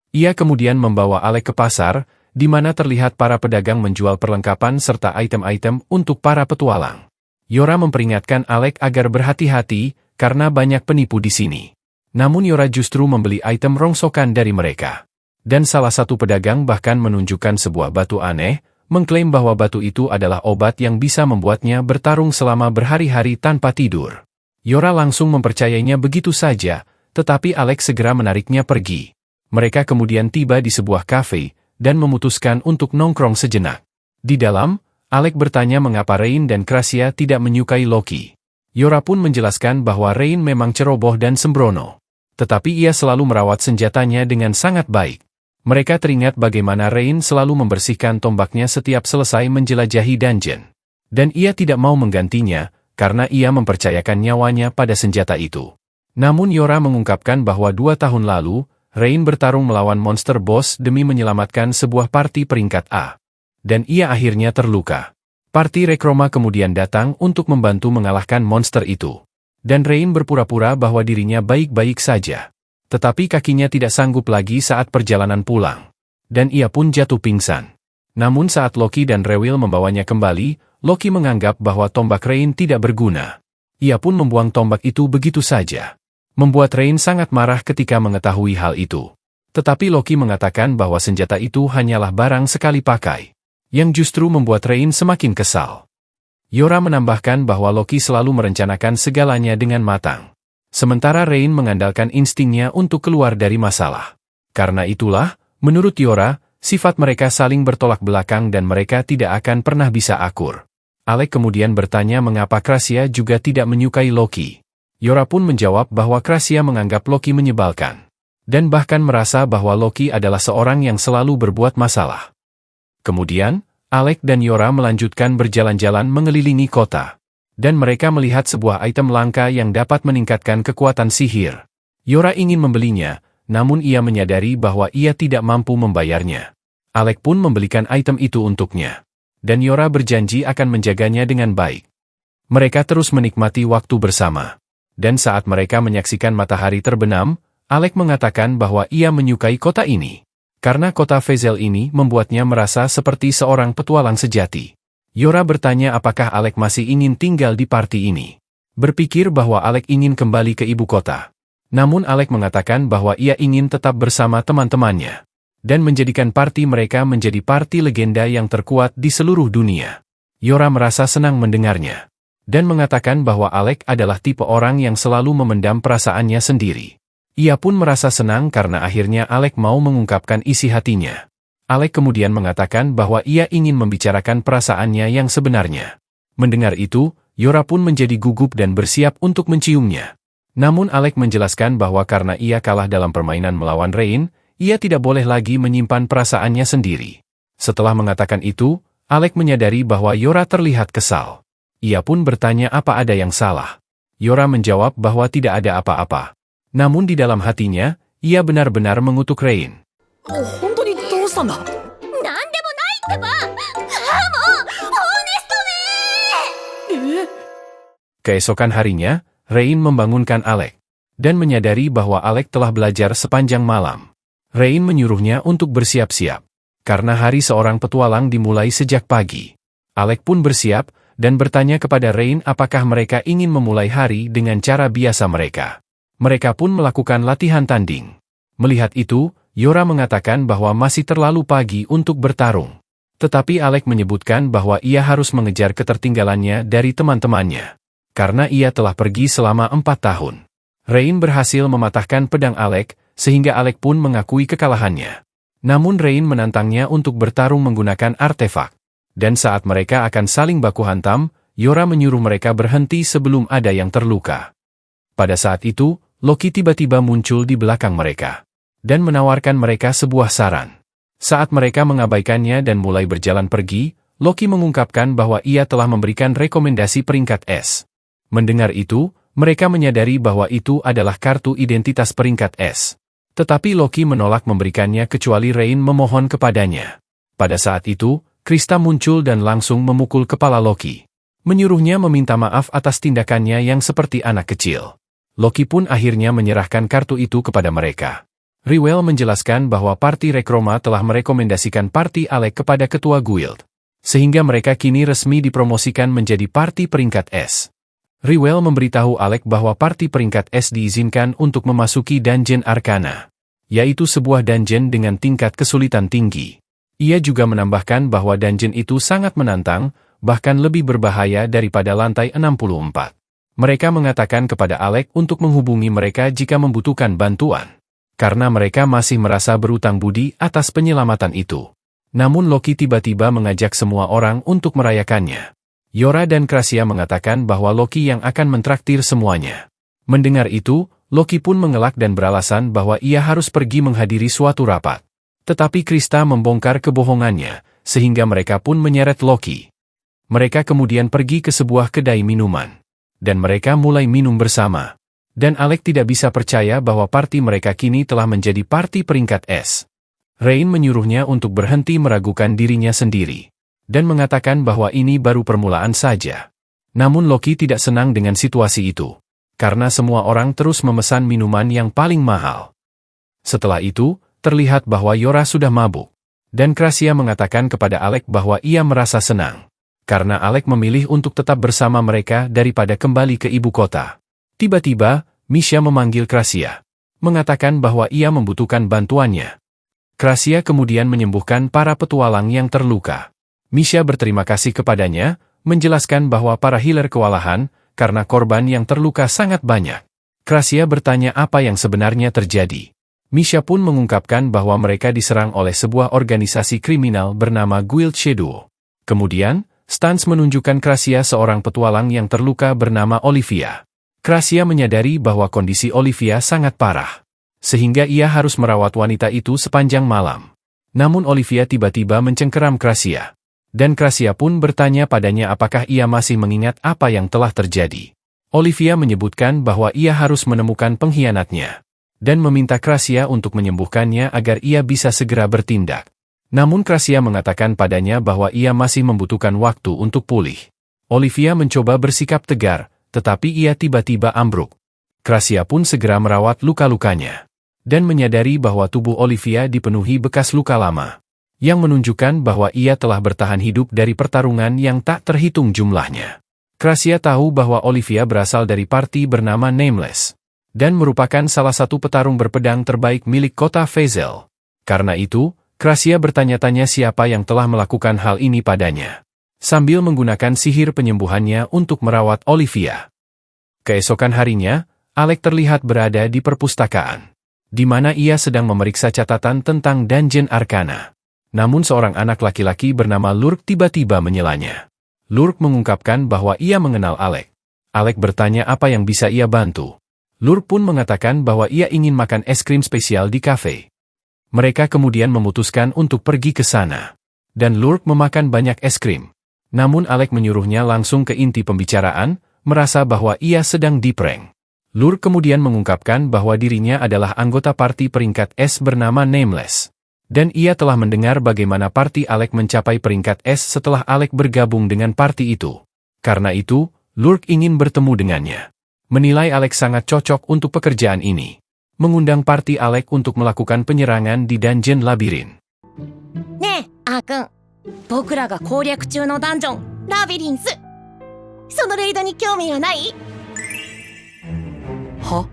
Ia kemudian membawa Alec ke pasar, di mana terlihat para pedagang menjual perlengkapan serta item-item untuk para petualang. Yora memperingatkan Alec agar berhati-hati, karena banyak penipu di sini. Namun Yora justru membeli item rongsokan dari mereka. Dan salah satu pedagang bahkan menunjukkan sebuah batu aneh, mengklaim bahwa batu itu adalah obat yang bisa membuatnya bertarung selama berhari-hari tanpa tidur. Yora langsung mempercayainya begitu saja, tetapi Alec segera menariknya pergi. Mereka kemudian tiba di sebuah kafe, dan memutuskan untuk nongkrong sejenak. Di dalam, Alec bertanya mengapa Rain dan Krasia tidak menyukai Loki. Yora pun menjelaskan bahwa Rain memang ceroboh dan sembrono. Tetapi ia selalu merawat senjatanya dengan sangat baik. Mereka teringat bagaimana Rain selalu membersihkan tombaknya setiap selesai menjelajahi dungeon. Dan ia tidak mau menggantinya, karena ia mempercayakan nyawanya pada senjata itu. Namun Yora mengungkapkan bahwa 2 tahun lalu, Rain bertarung melawan monster boss demi menyelamatkan sebuah parti peringkat A. Dan ia akhirnya terluka. Parti Rekroma kemudian datang untuk membantu mengalahkan monster itu. Dan Rain berpura-pura bahwa dirinya baik-baik saja. Tetapi kakinya tidak sanggup lagi saat perjalanan pulang. Dan ia pun jatuh pingsan. Namun saat Loki dan Rewil membawanya kembali, Loki menganggap bahwa tombak Rain tidak berguna. Ia pun membuang tombak itu begitu saja. Membuat Rain sangat marah ketika mengetahui hal itu. Tetapi Loki mengatakan bahwa senjata itu hanyalah barang sekali pakai. Yang justru membuat Rain semakin kesal. Yora menambahkan bahwa Loki selalu merencanakan segalanya dengan matang. Sementara Rain mengandalkan instingnya untuk keluar dari masalah. Karena itulah, menurut Yora, sifat mereka saling bertolak belakang dan mereka tidak akan pernah bisa akur. Alec kemudian bertanya mengapa Krasia juga tidak menyukai Loki. Yora pun menjawab bahwa Krasia menganggap Loki menyebalkan. Dan bahkan merasa bahwa Loki adalah seorang yang selalu berbuat masalah. Kemudian, Alec dan Yora melanjutkan berjalan-jalan mengelilingi kota. Dan mereka melihat sebuah item langka yang dapat meningkatkan kekuatan sihir. Yora ingin membelinya, namun ia menyadari bahwa ia tidak mampu membayarnya. Alec pun membelikan item itu untuknya. Dan Yora berjanji akan menjaganya dengan baik. Mereka terus menikmati waktu bersama. Dan saat mereka menyaksikan matahari terbenam, Alec mengatakan bahwa ia menyukai kota ini. Karena kota Fazel ini membuatnya merasa seperti seorang petualang sejati. Yora bertanya apakah Alec masih ingin tinggal di parti ini. Berpikir bahwa Alec ingin kembali ke ibu kota. Namun Alec mengatakan bahwa ia ingin tetap bersama teman-temannya. Dan menjadikan parti mereka menjadi parti legenda yang terkuat di seluruh dunia. Yora merasa senang mendengarnya. Dan mengatakan bahwa Alec adalah tipe orang yang selalu memendam perasaannya sendiri. Ia pun merasa senang karena akhirnya Alec mau mengungkapkan isi hatinya. Alec kemudian mengatakan bahwa ia ingin membicarakan perasaannya yang sebenarnya. Mendengar itu, Yora pun menjadi gugup dan bersiap untuk menciumnya. Namun Alec menjelaskan bahwa karena ia kalah dalam permainan melawan Rain, ia tidak boleh lagi menyimpan perasaannya sendiri. Setelah mengatakan itu, Alec menyadari bahwa Yora terlihat kesal. Ia pun bertanya apa ada yang salah. Yora menjawab bahwa tidak ada apa-apa. Namun di dalam hatinya, ia benar-benar mengutuk Rain. 本当にどうしたんだ？なんでもないってば。Keesokan harinya, Rain membangunkan Alec dan menyadari bahwa Alec telah belajar sepanjang malam. Rain menyuruhnya untuk bersiap-siap, karena hari seorang petualang dimulai sejak pagi. Alec pun bersiap dan bertanya kepada Rain apakah mereka ingin memulai hari dengan cara biasa mereka. Mereka pun melakukan latihan tanding. Melihat itu, Yora mengatakan bahwa masih terlalu pagi untuk bertarung. Tetapi Alec menyebutkan bahwa ia harus mengejar ketertinggalannya dari teman-temannya, karena ia telah pergi selama 4 tahun. Rain berhasil mematahkan pedang Alec, sehingga Alec pun mengakui kekalahannya. Namun Rain menantangnya untuk bertarung menggunakan artefak. Dan saat mereka akan saling baku hantam, Yora menyuruh mereka berhenti sebelum ada yang terluka. Pada saat itu, Loki tiba-tiba muncul di belakang mereka dan menawarkan mereka sebuah saran. Saat mereka mengabaikannya dan mulai berjalan pergi, Loki mengungkapkan bahwa ia telah memberikan rekomendasi peringkat S. Mendengar itu, mereka menyadari bahwa itu adalah kartu identitas peringkat S. Tetapi Loki menolak memberikannya kecuali Rain memohon kepadanya. Pada saat itu, Krista muncul dan langsung memukul kepala Loki, menyuruhnya meminta maaf atas tindakannya yang seperti anak kecil. Loki pun akhirnya menyerahkan kartu itu kepada mereka. Rywell menjelaskan bahwa parti Rekroma telah merekomendasikan parti Alec kepada ketua guild, sehingga mereka kini resmi dipromosikan menjadi parti peringkat S. Rywell memberitahu Alec bahwa parti peringkat S diizinkan untuk memasuki Dungeon Arcana, yaitu sebuah dungeon dengan tingkat kesulitan tinggi. Ia juga menambahkan bahwa dungeon itu sangat menantang, bahkan lebih berbahaya daripada lantai 64. Mereka mengatakan kepada Alec untuk menghubungi mereka jika membutuhkan bantuan, karena mereka masih merasa berutang budi atas penyelamatan itu. Namun Loki tiba-tiba mengajak semua orang untuk merayakannya. Yora dan Krasia mengatakan bahwa Loki yang akan mentraktir semuanya. Mendengar itu, Loki pun mengelak dan beralasan bahwa ia harus pergi menghadiri suatu rapat. Tetapi Krista membongkar kebohongannya, sehingga mereka pun menyeret Loki. Mereka kemudian pergi ke sebuah kedai minuman, dan mereka mulai minum bersama. Dan Alec tidak bisa percaya bahwa parti mereka kini telah menjadi parti peringkat S. Rain menyuruhnya untuk berhenti meragukan dirinya sendiri, dan mengatakan bahwa ini baru permulaan saja. Namun Loki tidak senang dengan situasi itu, karena semua orang terus memesan minuman yang paling mahal. Setelah itu, terlihat bahwa Yora sudah mabuk, dan Krasia mengatakan kepada Alec bahwa ia merasa senang, karena Alec memilih untuk tetap bersama mereka daripada kembali ke ibu kota. Tiba-tiba, Misha memanggil Krasia, mengatakan bahwa ia membutuhkan bantuannya. Krasia kemudian menyembuhkan para petualang yang terluka. Misha berterima kasih kepadanya, menjelaskan bahwa para healer kewalahan, karena korban yang terluka sangat banyak. Krasia bertanya apa yang sebenarnya terjadi. Misha pun mengungkapkan bahwa mereka diserang oleh sebuah organisasi kriminal bernama Guild Shadow. Kemudian, Stans menunjukkan Krasia seorang petualang yang terluka bernama Olivia. Krasia menyadari bahwa kondisi Olivia sangat parah, sehingga ia harus merawat wanita itu sepanjang malam. Namun Olivia tiba-tiba mencengkeram Krasia, dan Krasia pun bertanya padanya apakah ia masih mengingat apa yang telah terjadi. Olivia menyebutkan bahwa ia harus menemukan pengkhianatnya, dan meminta Krasia untuk menyembuhkannya agar ia bisa segera bertindak. Namun Krasia mengatakan padanya bahwa ia masih membutuhkan waktu untuk pulih. Olivia mencoba bersikap tegar, tetapi ia tiba-tiba ambruk. Krasia pun segera merawat luka-lukanya, dan menyadari bahwa tubuh Olivia dipenuhi bekas luka lama, yang menunjukkan bahwa ia telah bertahan hidup dari pertarungan yang tak terhitung jumlahnya. Krasia tahu bahwa Olivia berasal dari parti bernama Nameless, dan merupakan salah satu petarung berpedang terbaik milik kota Fazel. Karena itu, Krasia bertanya-tanya siapa yang telah melakukan hal ini padanya, sambil menggunakan sihir penyembuhannya untuk merawat Olivia. Keesokan harinya, Alec terlihat berada di perpustakaan, di mana ia sedang memeriksa catatan tentang Dungeon Arcana. Namun seorang anak laki-laki bernama Lurk tiba-tiba menyelanya. Lurk mengungkapkan bahwa ia mengenal Alec. Alec bertanya apa yang bisa ia bantu. Lurk pun mengatakan bahwa ia ingin makan es krim spesial di kafe. Mereka kemudian memutuskan untuk pergi ke sana, dan Lurk memakan banyak es krim. Namun Alec menyuruhnya langsung ke inti pembicaraan, merasa bahwa ia sedang diprank. Lurk kemudian mengungkapkan bahwa dirinya adalah anggota parti peringkat S bernama Nameless, dan ia telah mendengar bagaimana parti Alec mencapai peringkat S setelah Alec bergabung dengan parti itu. Karena itu, Lurk ingin bertemu dengannya. Menilai Alex sangat cocok untuk pekerjaan ini. Mengundang party Alex untuk melakukan penyerangan di dungeon labirin. ねえ、アーくん。僕らが攻略中のダンジョン、ラビリンス。そのレイドに興味はない？は？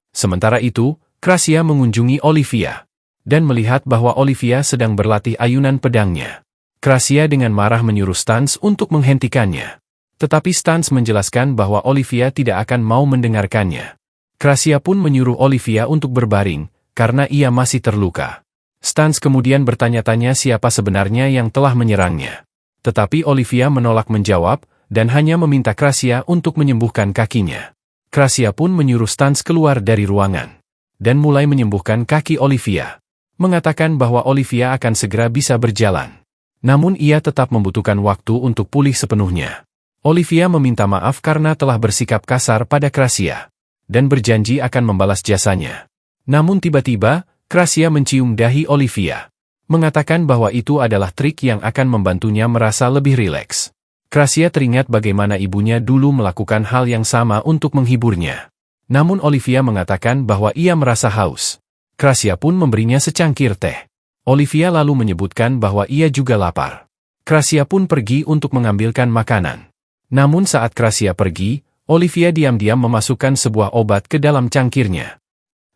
Sementara itu, Krasia mengunjungi Olivia. Dan melihat bahwa Olivia sedang berlatih ayunan pedangnya. Krasia dengan marah menyuruh Stans untuk menghentikannya. Tetapi Stans menjelaskan bahwa Olivia tidak akan mau mendengarkannya. Krasia pun menyuruh Olivia untuk berbaring, karena ia masih terluka. Stans kemudian bertanya-tanya siapa sebenarnya yang telah menyerangnya. Tetapi Olivia menolak menjawab, dan hanya meminta Krasia untuk menyembuhkan kakinya. Krasia pun menyuruh Stans keluar dari ruangan. Dan mulai menyembuhkan kaki Olivia. Mengatakan bahwa Olivia akan segera bisa berjalan. Namun ia tetap membutuhkan waktu untuk pulih sepenuhnya. Olivia meminta maaf karena telah bersikap kasar pada Krasia. Dan berjanji akan membalas jasanya. Namun tiba-tiba, Krasia mencium dahi Olivia. Mengatakan bahwa itu adalah trik yang akan membantunya merasa lebih rileks. Krasia teringat bagaimana ibunya dulu melakukan hal yang sama untuk menghiburnya. Namun Olivia mengatakan bahwa ia merasa haus. Krasia pun memberinya secangkir teh. Olivia lalu menyebutkan bahwa ia juga lapar. Krasia pun pergi untuk mengambilkan makanan. Namun saat Krasia pergi, Olivia diam-diam memasukkan sebuah obat ke dalam cangkirnya.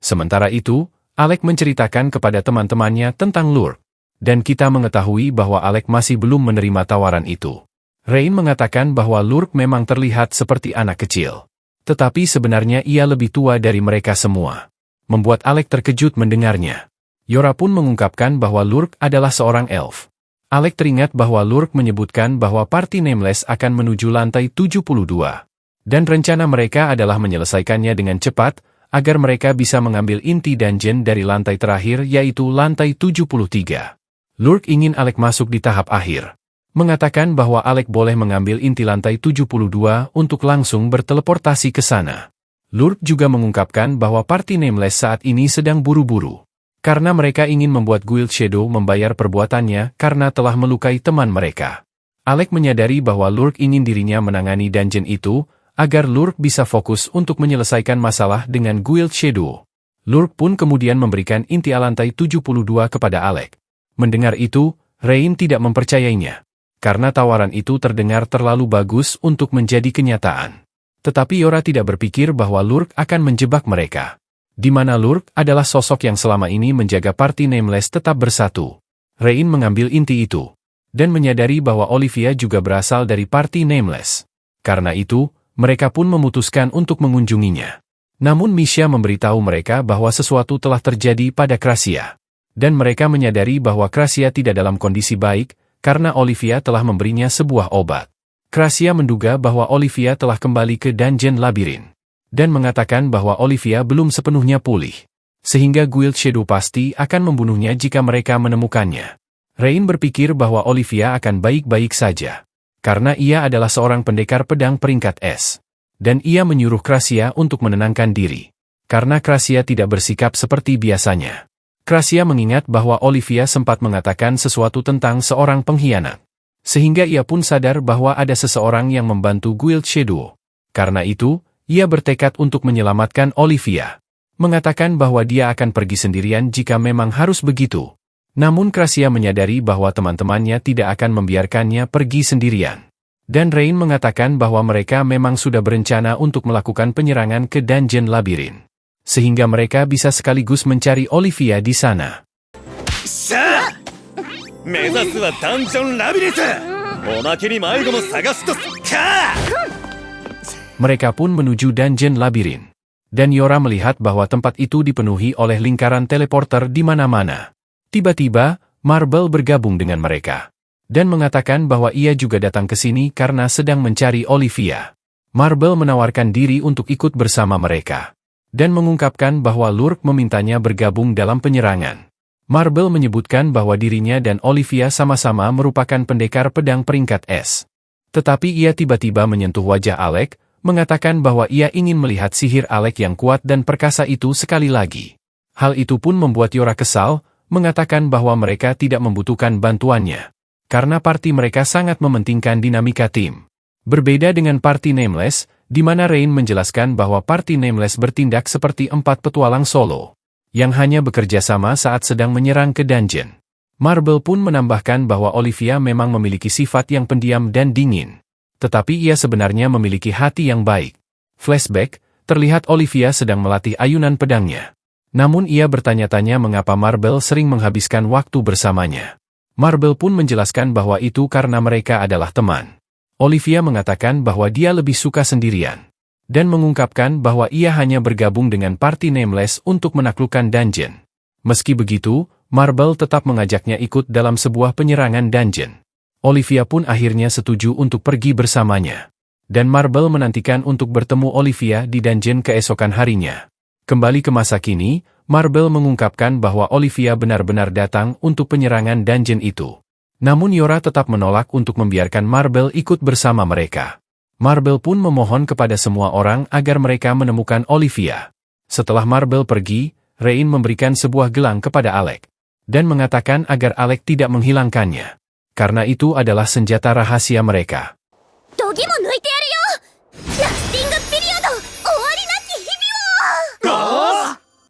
Sementara itu, Alex menceritakan kepada teman-temannya tentang Lurk. Dan kita mengetahui bahwa Alex masih belum menerima tawaran itu. Rain mengatakan bahwa Lurk memang terlihat seperti anak kecil. Tetapi sebenarnya ia lebih tua dari mereka semua. Membuat Alex terkejut mendengarnya. Yora pun mengungkapkan bahwa Lurk adalah seorang elf. Alex teringat bahwa Lurk menyebutkan bahwa party Nameless akan menuju lantai 72. Dan rencana mereka adalah menyelesaikannya dengan cepat, agar mereka bisa mengambil inti dungeon dari lantai terakhir yaitu lantai 73. Lurk ingin Alex masuk di tahap akhir. Mengatakan bahwa Alex boleh mengambil inti lantai 72 untuk langsung berteleportasi ke sana. Lurk juga mengungkapkan bahwa party Nameless saat ini sedang buru-buru. Karena mereka ingin membuat Guild Shadow membayar perbuatannya karena telah melukai teman mereka. Alex menyadari bahwa Lurk ingin dirinya menangani dungeon itu, agar Lurk bisa fokus untuk menyelesaikan masalah dengan Guild Shadow. Lurk pun kemudian memberikan inti lantai 72 kepada Alex. Mendengar itu, Rain tidak mempercayainya. Karena tawaran itu terdengar terlalu bagus untuk menjadi kenyataan. Tetapi Yora tidak berpikir bahwa Lurk akan menjebak mereka. Di mana Lurk adalah sosok yang selama ini menjaga party Nameless tetap bersatu. Rain mengambil inti itu. Dan menyadari bahwa Olivia juga berasal dari party Nameless. Karena itu, mereka pun memutuskan untuk mengunjunginya. Namun Misha memberitahu mereka bahwa sesuatu telah terjadi pada Krasia. Dan mereka menyadari bahwa Krasia tidak dalam kondisi baik, karena Olivia telah memberinya sebuah obat. Krasia menduga bahwa Olivia telah kembali ke dungeon labirin. Dan mengatakan bahwa Olivia belum sepenuhnya pulih. Sehingga Guild Shadow pasti akan membunuhnya jika mereka menemukannya. Rain berpikir bahwa Olivia akan baik-baik saja. Karena ia adalah seorang pendekar pedang peringkat S. Dan ia menyuruh Krasia untuk menenangkan diri. Karena Krasia tidak bersikap seperti biasanya. Krasia mengingat bahwa Olivia sempat mengatakan sesuatu tentang seorang pengkhianat. Sehingga ia pun sadar bahwa ada seseorang yang membantu Guild Shadow. Karena itu, ia bertekad untuk menyelamatkan Olivia. Mengatakan bahwa dia akan pergi sendirian jika memang harus begitu. Namun Krasia menyadari bahwa teman-temannya tidak akan membiarkannya pergi sendirian. Dan Rain mengatakan bahwa mereka memang sudah berencana untuk melakukan penyerangan ke dungeon labirin. Sehingga mereka bisa sekaligus mencari Olivia di sana. Mereka pun menuju dungeon labirin. Dan Yora melihat bahwa tempat itu dipenuhi oleh lingkaran teleporter di mana-mana. Tiba-tiba, Marble bergabung dengan mereka. Dan mengatakan bahwa ia juga datang ke sini karena sedang mencari Olivia. Marble menawarkan diri untuk ikut bersama mereka. Dan mengungkapkan bahwa Lurk memintanya bergabung dalam penyerangan. Marble menyebutkan bahwa dirinya dan Olivia sama-sama merupakan pendekar pedang peringkat S. Tetapi ia tiba-tiba menyentuh wajah Alex, mengatakan bahwa ia ingin melihat sihir Alex yang kuat dan perkasa itu sekali lagi. Hal itu pun membuat Yora kesal, mengatakan bahwa mereka tidak membutuhkan bantuannya. Karena parti mereka sangat mementingkan dinamika tim. Berbeda dengan Party Nameless, di mana Rain menjelaskan bahwa Party Nameless bertindak seperti 4 petualang solo, yang hanya bekerja sama saat sedang menyerang ke dungeon. Marble pun menambahkan bahwa Olivia memang memiliki sifat yang pendiam dan dingin. Tetapi ia sebenarnya memiliki hati yang baik. Flashback, terlihat Olivia sedang melatih ayunan pedangnya. Namun ia bertanya-tanya mengapa Marble sering menghabiskan waktu bersamanya. Marble pun menjelaskan bahwa itu karena mereka adalah teman. Olivia mengatakan bahwa dia lebih suka sendirian. Dan mengungkapkan bahwa ia hanya bergabung dengan Party Nameless untuk menaklukkan dungeon. Meski begitu, Marble tetap mengajaknya ikut dalam sebuah penyerangan dungeon. Olivia pun akhirnya setuju untuk pergi bersamanya. Dan Marble menantikan untuk bertemu Olivia di dungeon keesokan harinya. Kembali ke masa kini, Marble mengungkapkan bahwa Olivia benar-benar datang untuk penyerangan dungeon itu. Namun Yora tetap menolak untuk membiarkan Marble ikut bersama mereka. Marble pun memohon kepada semua orang agar mereka menemukan Olivia. Setelah Marble pergi, Rain memberikan sebuah gelang kepada Alec. Dan mengatakan agar Alec tidak menghilangkannya. Karena itu adalah senjata rahasia mereka.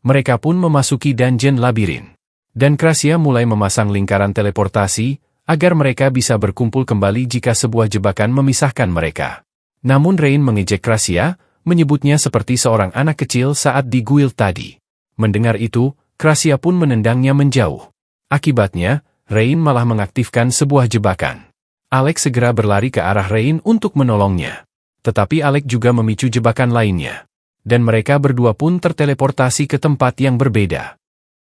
Mereka pun memasuki dungeon labirin. Dan Krasia mulai memasang lingkaran teleportasi, agar mereka bisa berkumpul kembali jika sebuah jebakan memisahkan mereka. Namun Rain mengejek Krasia, menyebutnya seperti seorang anak kecil saat di guild tadi. Mendengar itu, Krasia pun menendangnya menjauh. Akibatnya, Rain malah mengaktifkan sebuah jebakan. Alex segera berlari ke arah Rain untuk menolongnya. Tetapi Alex juga memicu jebakan lainnya. Dan mereka berdua pun terteleportasi ke tempat yang berbeda.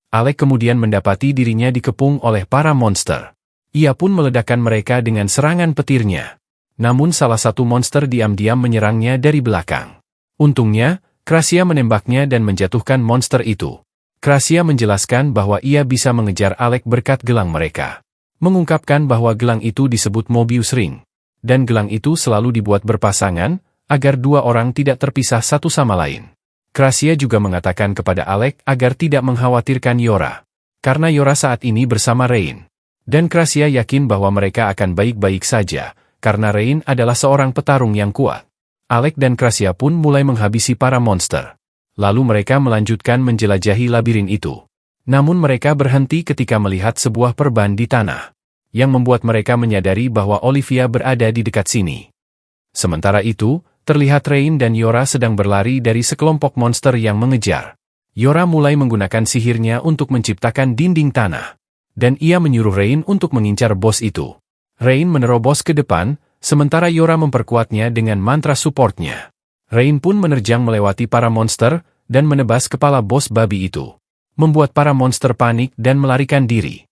Alec kemudian mendapati dirinya dikepung oleh para monster. Ia pun meledakkan mereka dengan serangan petirnya. Namun salah satu monster diam-diam menyerangnya dari belakang. Untungnya, Krasia menembaknya dan menjatuhkan monster itu. Krasia menjelaskan bahwa ia bisa mengejar Alec berkat gelang mereka. Mengungkapkan bahwa gelang itu disebut Mobius Ring. Dan gelang itu selalu dibuat berpasangan, agar dua orang tidak terpisah satu sama lain. Krasia juga mengatakan kepada Alec agar tidak mengkhawatirkan Yora. Karena Yora saat ini bersama Rain. Dan Krasia yakin bahwa mereka akan baik-baik saja, karena Rain adalah seorang petarung yang kuat. Alec dan Krasia pun mulai menghabisi para monster. Lalu mereka melanjutkan menjelajahi labirin itu. Namun mereka berhenti ketika melihat sebuah perban di tanah. Yang membuat mereka menyadari bahwa Olivia berada di dekat sini. Sementara itu, terlihat Rain dan Yora sedang berlari dari sekelompok monster yang mengejar. Yora mulai menggunakan sihirnya untuk menciptakan dinding tanah. Dan ia menyuruh Rain untuk mengincar bos itu. Rain menerobos ke depan, sementara Yora memperkuatnya dengan mantra supportnya. Rain pun menerjang melewati para monster, dan menebas kepala bos babi itu. Membuat para monster panik dan melarikan diri.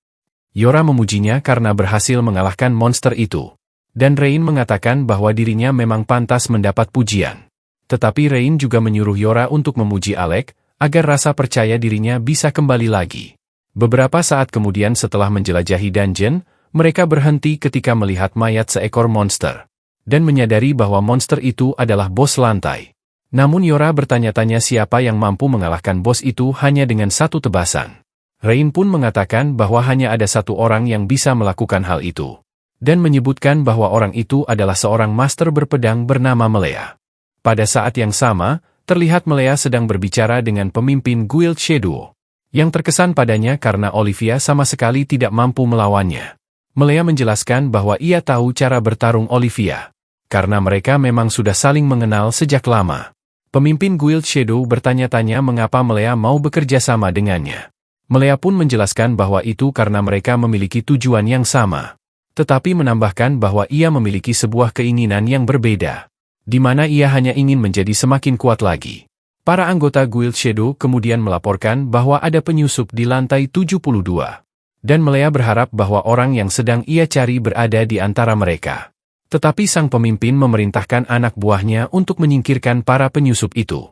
Yora memujinya karena berhasil mengalahkan monster itu. Dan Rain mengatakan bahwa dirinya memang pantas mendapat pujian. Tetapi Rain juga menyuruh Yora untuk memuji Alec, agar rasa percaya dirinya bisa kembali lagi. Beberapa saat kemudian setelah menjelajahi dungeon, mereka berhenti ketika melihat mayat seekor monster. Dan menyadari bahwa monster itu adalah bos lantai. Namun Yora bertanya-tanya siapa yang mampu mengalahkan bos itu hanya dengan satu tebasan. Rain pun mengatakan bahwa hanya ada satu orang yang bisa melakukan hal itu. Dan menyebutkan bahwa orang itu adalah seorang master berpedang bernama Melea. Pada saat yang sama, terlihat Melea sedang berbicara dengan pemimpin Guild Shadow, yang terkesan padanya karena Olivia sama sekali tidak mampu melawannya. Melea menjelaskan bahwa ia tahu cara bertarung Olivia, karena mereka memang sudah saling mengenal sejak lama. Pemimpin Guild Shadow bertanya-tanya mengapa Melea mau bekerja sama dengannya. Melea pun menjelaskan bahwa itu karena mereka memiliki tujuan yang sama. Tetapi menambahkan bahwa ia memiliki sebuah keinginan yang berbeda, di mana ia hanya ingin menjadi semakin kuat lagi. Para anggota Guild Shadow kemudian melaporkan bahwa ada penyusup di lantai 72. Dan Melea berharap bahwa orang yang sedang ia cari berada di antara mereka. Tetapi sang pemimpin memerintahkan anak buahnya untuk menyingkirkan para penyusup itu.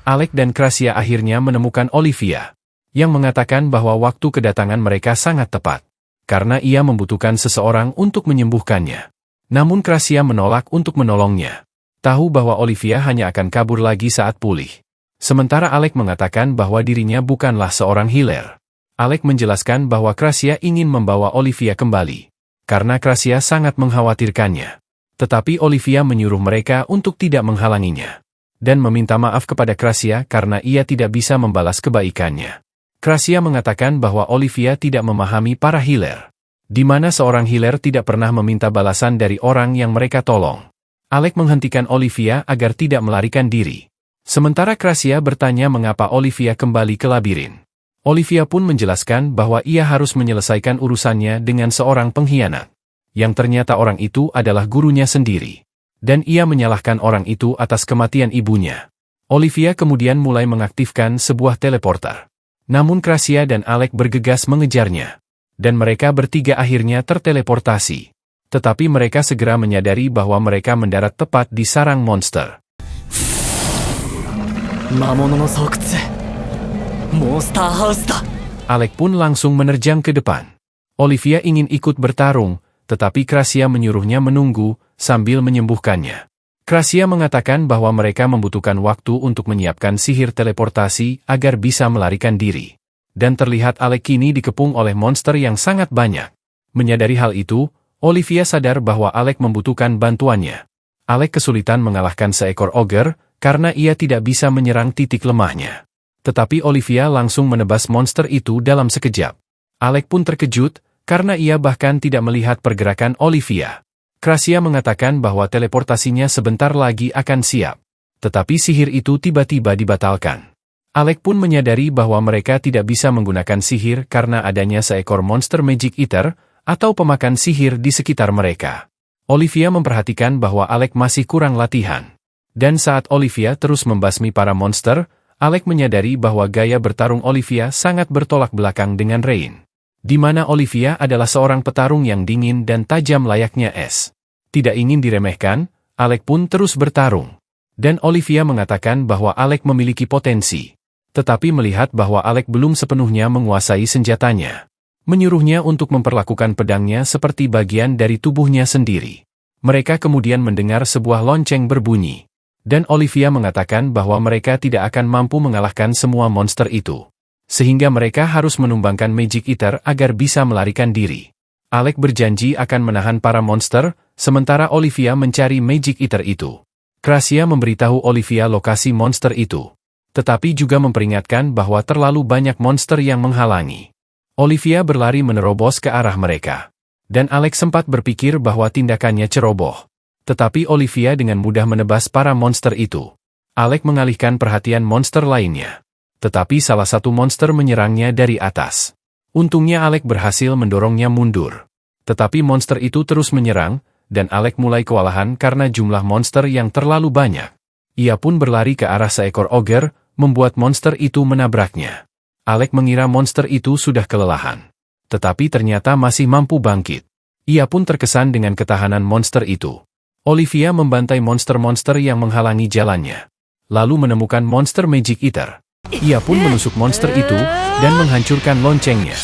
Alec dan Krasia akhirnya menemukan Olivia, yang mengatakan bahwa waktu kedatangan mereka sangat tepat, karena ia membutuhkan seseorang untuk menyembuhkannya. Namun Krasia menolak untuk menolongnya. Tahu bahwa Olivia hanya akan kabur lagi saat pulih. Sementara Alec mengatakan bahwa dirinya bukanlah seorang healer. Alec menjelaskan bahwa Krasia ingin membawa Olivia kembali, karena Krasia sangat mengkhawatirkannya. Tetapi Olivia menyuruh mereka untuk tidak menghalanginya, dan meminta maaf kepada Krasia karena ia tidak bisa membalas kebaikannya. Krasia mengatakan bahwa Olivia tidak memahami para healer, di mana seorang healer tidak pernah meminta balasan dari orang yang mereka tolong. Alec menghentikan Olivia agar tidak melarikan diri. Sementara Krasia bertanya mengapa Olivia kembali ke labirin. Olivia pun menjelaskan bahwa ia harus menyelesaikan urusannya dengan seorang pengkhianat, yang ternyata orang itu adalah gurunya sendiri. Dan ia menyalahkan orang itu atas kematian ibunya. Olivia kemudian mulai mengaktifkan sebuah teleporter. Namun Krasia dan Alec bergegas mengejarnya, dan mereka bertiga akhirnya terteleportasi. Tetapi mereka segera menyadari bahwa mereka mendarat tepat di sarang monster. Alec pun langsung menerjang ke depan. Olivia ingin ikut bertarung, tetapi Krasia menyuruhnya menunggu sambil menyembuhkannya. Krasia mengatakan bahwa mereka membutuhkan waktu untuk menyiapkan sihir teleportasi agar bisa melarikan diri. Dan terlihat Alec kini dikepung oleh monster yang sangat banyak. Menyadari hal itu, Olivia sadar bahwa Alec membutuhkan bantuannya. Alec kesulitan mengalahkan seekor ogre karena ia tidak bisa menyerang titik lemahnya. Tetapi Olivia langsung menebas monster itu dalam sekejap. Alec pun terkejut karena ia bahkan tidak melihat pergerakan Olivia. Krasia mengatakan bahwa teleportasinya sebentar lagi akan siap. Tetapi sihir itu tiba-tiba dibatalkan. Alec pun menyadari bahwa mereka tidak bisa menggunakan sihir karena adanya seekor monster Magic Eater atau pemakan sihir di sekitar mereka. Olivia memperhatikan bahwa Alec masih kurang latihan. Dan saat Olivia terus membasmi para monster, Alec menyadari bahwa gaya bertarung Olivia sangat bertolak belakang dengan Rain, di mana Olivia adalah seorang petarung yang dingin dan tajam layaknya es. Tidak ingin diremehkan, Alec pun terus bertarung. Dan Olivia mengatakan bahwa Alec memiliki potensi. Tetapi melihat bahwa Alec belum sepenuhnya menguasai senjatanya, menyuruhnya untuk memperlakukan pedangnya seperti bagian dari tubuhnya sendiri. Mereka kemudian mendengar sebuah lonceng berbunyi. Dan Olivia mengatakan bahwa mereka tidak akan mampu mengalahkan semua monster itu. Sehingga mereka harus menumbangkan Magic Eater agar bisa melarikan diri. Alec berjanji akan menahan para monster, sementara Olivia mencari Magic Eater itu. Krasia memberitahu Olivia lokasi monster itu, tetapi juga memperingatkan bahwa terlalu banyak monster yang menghalangi. Olivia berlari menerobos ke arah mereka. Dan Alec sempat berpikir bahwa tindakannya ceroboh. Tetapi Olivia dengan mudah menebas para monster itu. Alec mengalihkan perhatian monster lainnya. Tetapi salah satu monster menyerangnya dari atas. Untungnya Alec berhasil mendorongnya mundur. Tetapi monster itu terus menyerang, dan Alec mulai kewalahan karena jumlah monster yang terlalu banyak. Ia pun berlari ke arah seekor ogre, membuat monster itu menabraknya. Alec mengira monster itu sudah kelelahan. Tetapi ternyata masih mampu bangkit. Ia pun terkesan dengan ketahanan monster itu. Olivia membantai monster-monster yang menghalangi jalannya. Lalu menemukan monster Magic Eater. Ia pun menusuk monster itu dan menghancurkan loncengnya.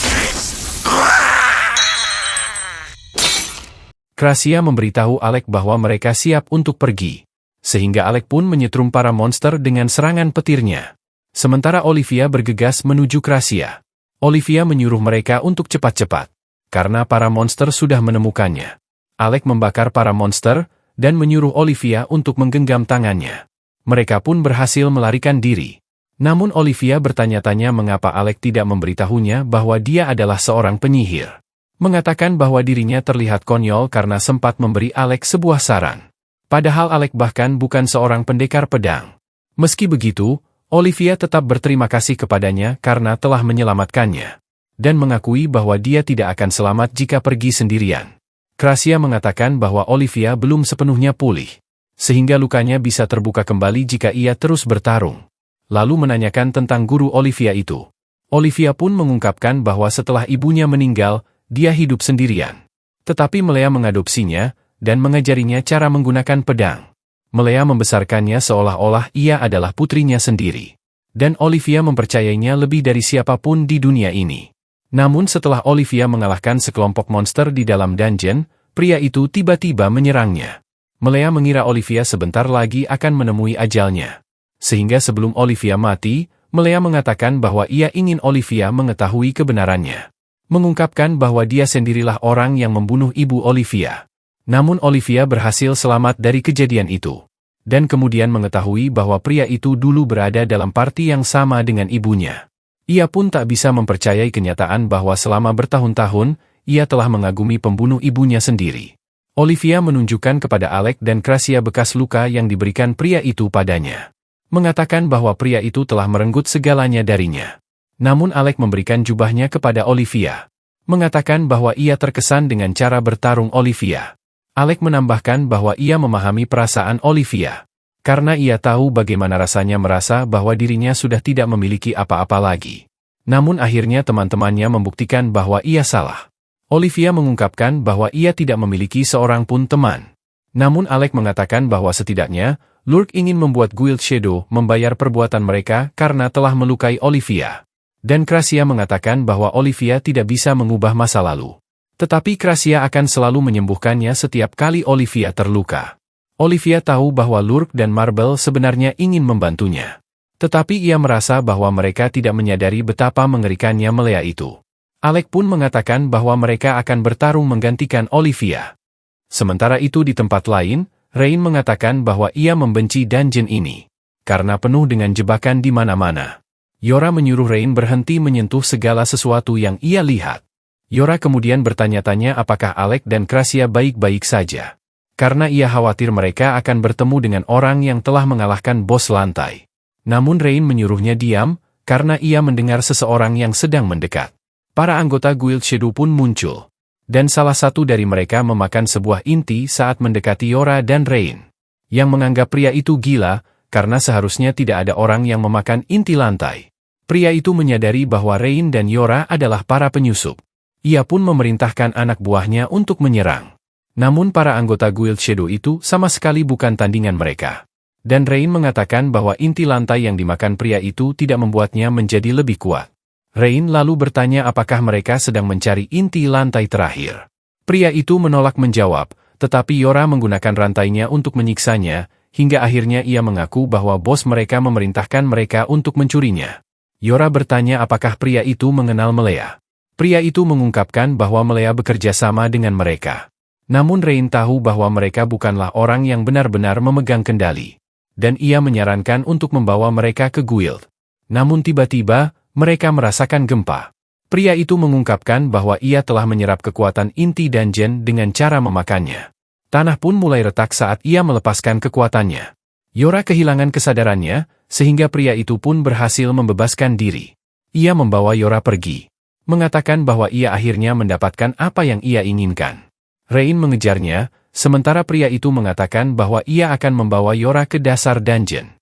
Krasia memberitahu Alec bahwa mereka siap untuk pergi. Sehingga Alec pun menyetrum para monster dengan serangan petirnya. Sementara Olivia bergegas menuju Krasia. Olivia menyuruh mereka untuk cepat-cepat, karena para monster sudah menemukannya. Alec membakar para monster, dan menyuruh Olivia untuk menggenggam tangannya. Mereka pun berhasil melarikan diri. Namun Olivia bertanya-tanya mengapa Alec tidak memberitahunya bahwa dia adalah seorang penyihir. Mengatakan bahwa dirinya terlihat konyol karena sempat memberi Alec sebuah saran. Padahal Alec bahkan bukan seorang pendekar pedang. Meski begitu, Olivia tetap berterima kasih kepadanya karena telah menyelamatkannya. Dan mengakui bahwa dia tidak akan selamat jika pergi sendirian. Krasia mengatakan bahwa Olivia belum sepenuhnya pulih, sehingga lukanya bisa terbuka kembali jika ia terus bertarung. Lalu menanyakan tentang guru Olivia itu. Olivia pun mengungkapkan bahwa setelah ibunya meninggal, dia hidup sendirian. Tetapi Melea mengadopsinya, dan mengajarinya cara menggunakan pedang. Melea membesarkannya seolah-olah ia adalah putrinya sendiri. Dan Olivia mempercayainya lebih dari siapapun di dunia ini. Namun setelah Olivia mengalahkan sekelompok monster di dalam dungeon, pria itu tiba-tiba menyerangnya. Melea mengira Olivia sebentar lagi akan menemui ajalnya. Sehingga sebelum Olivia mati, Melea mengatakan bahwa ia ingin Olivia mengetahui kebenarannya. Mengungkapkan bahwa dia sendirilah orang yang membunuh ibu Olivia. Namun Olivia berhasil selamat dari kejadian itu. Dan kemudian mengetahui bahwa pria itu dulu berada dalam party yang sama dengan ibunya. Ia pun tak bisa mempercayai kenyataan bahwa selama bertahun-tahun, ia telah mengagumi pembunuh ibunya sendiri. Olivia menunjukkan kepada Alec dan Gracia bekas luka yang diberikan pria itu padanya. Mengatakan bahwa pria itu telah merenggut segalanya darinya. Namun Alec memberikan jubahnya kepada Olivia. Mengatakan bahwa ia terkesan dengan cara bertarung Olivia. Alec menambahkan bahwa ia memahami perasaan Olivia. Karena ia tahu bagaimana rasanya merasa bahwa dirinya sudah tidak memiliki apa-apa lagi. Namun akhirnya teman-temannya membuktikan bahwa ia salah. Olivia mengungkapkan bahwa ia tidak memiliki seorang pun teman. Namun Alec mengatakan bahwa setidaknya, Lurk ingin membuat Guild Shadow membayar perbuatan mereka karena telah melukai Olivia. Dan Gracia mengatakan bahwa Olivia tidak bisa mengubah masa lalu. Tetapi Gracia akan selalu menyembuhkannya setiap kali Olivia terluka. Olivia tahu bahwa Lurk dan Marble sebenarnya ingin membantunya. Tetapi ia merasa bahwa mereka tidak menyadari betapa mengerikannya Melea itu. Alec pun mengatakan bahwa mereka akan bertarung menggantikan Olivia. Sementara itu di tempat lain, Rain mengatakan bahwa ia membenci dungeon ini. Karena penuh dengan jebakan di mana-mana. Yora menyuruh Rain berhenti menyentuh segala sesuatu yang ia lihat. Yora kemudian bertanya-tanya apakah Alec dan Gracia baik-baik saja. Karena ia khawatir mereka akan bertemu dengan orang yang telah mengalahkan bos lantai. Namun Rain menyuruhnya diam, karena ia mendengar seseorang yang sedang mendekat. Para anggota Guild Shadow pun muncul. Dan salah satu dari mereka memakan sebuah inti saat mendekati Yora dan Rain. Yang menganggap pria itu gila, karena seharusnya tidak ada orang yang memakan inti lantai. Pria itu menyadari bahwa Rain dan Yora adalah para penyusup. Ia pun memerintahkan anak buahnya untuk menyerang. Namun para anggota Guild Shadow itu sama sekali bukan tandingan mereka. Dan Rain mengatakan bahwa inti lantai yang dimakan pria itu tidak membuatnya menjadi lebih kuat. Rain lalu bertanya apakah mereka sedang mencari inti lantai terakhir. Pria itu menolak menjawab, tetapi Yora menggunakan rantainya untuk menyiksanya, hingga akhirnya ia mengaku bahwa bos mereka memerintahkan mereka untuk mencurinya. Yora bertanya apakah pria itu mengenal Melea. Pria itu mengungkapkan bahwa Melea bekerja sama dengan mereka. Namun Rain tahu bahwa mereka bukanlah orang yang benar-benar memegang kendali. Dan ia menyarankan untuk membawa mereka ke guild. Namun tiba-tiba, mereka merasakan gempa. Pria itu mengungkapkan bahwa ia telah menyerap kekuatan inti dungeon dengan cara memakannya. Tanah pun mulai retak saat ia melepaskan kekuatannya. Yora kehilangan kesadarannya, sehingga pria itu pun berhasil membebaskan diri. Ia membawa Yora pergi. Mengatakan bahwa ia akhirnya mendapatkan apa yang ia inginkan. Rain mengejarnya, sementara pria itu mengatakan bahwa ia akan membawa Yora ke dasar dungeon.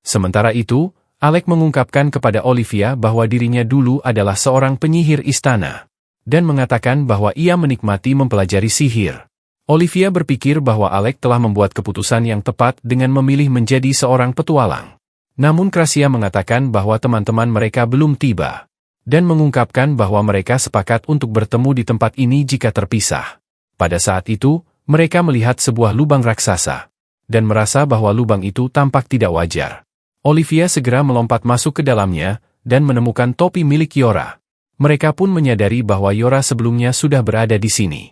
Sementara itu, Alec mengungkapkan kepada Olivia bahwa dirinya dulu adalah seorang penyihir istana. Dan mengatakan bahwa ia menikmati mempelajari sihir. Olivia berpikir bahwa Alec telah membuat keputusan yang tepat dengan memilih menjadi seorang petualang. Namun Gracia mengatakan bahwa teman-teman mereka belum tiba. Dan mengungkapkan bahwa mereka sepakat untuk bertemu di tempat ini jika terpisah. Pada saat itu, mereka melihat sebuah lubang raksasa. Dan merasa bahwa lubang itu tampak tidak wajar. Olivia segera melompat masuk ke dalamnya, dan menemukan topi milik Yora. Mereka pun menyadari bahwa Yora sebelumnya sudah berada di sini.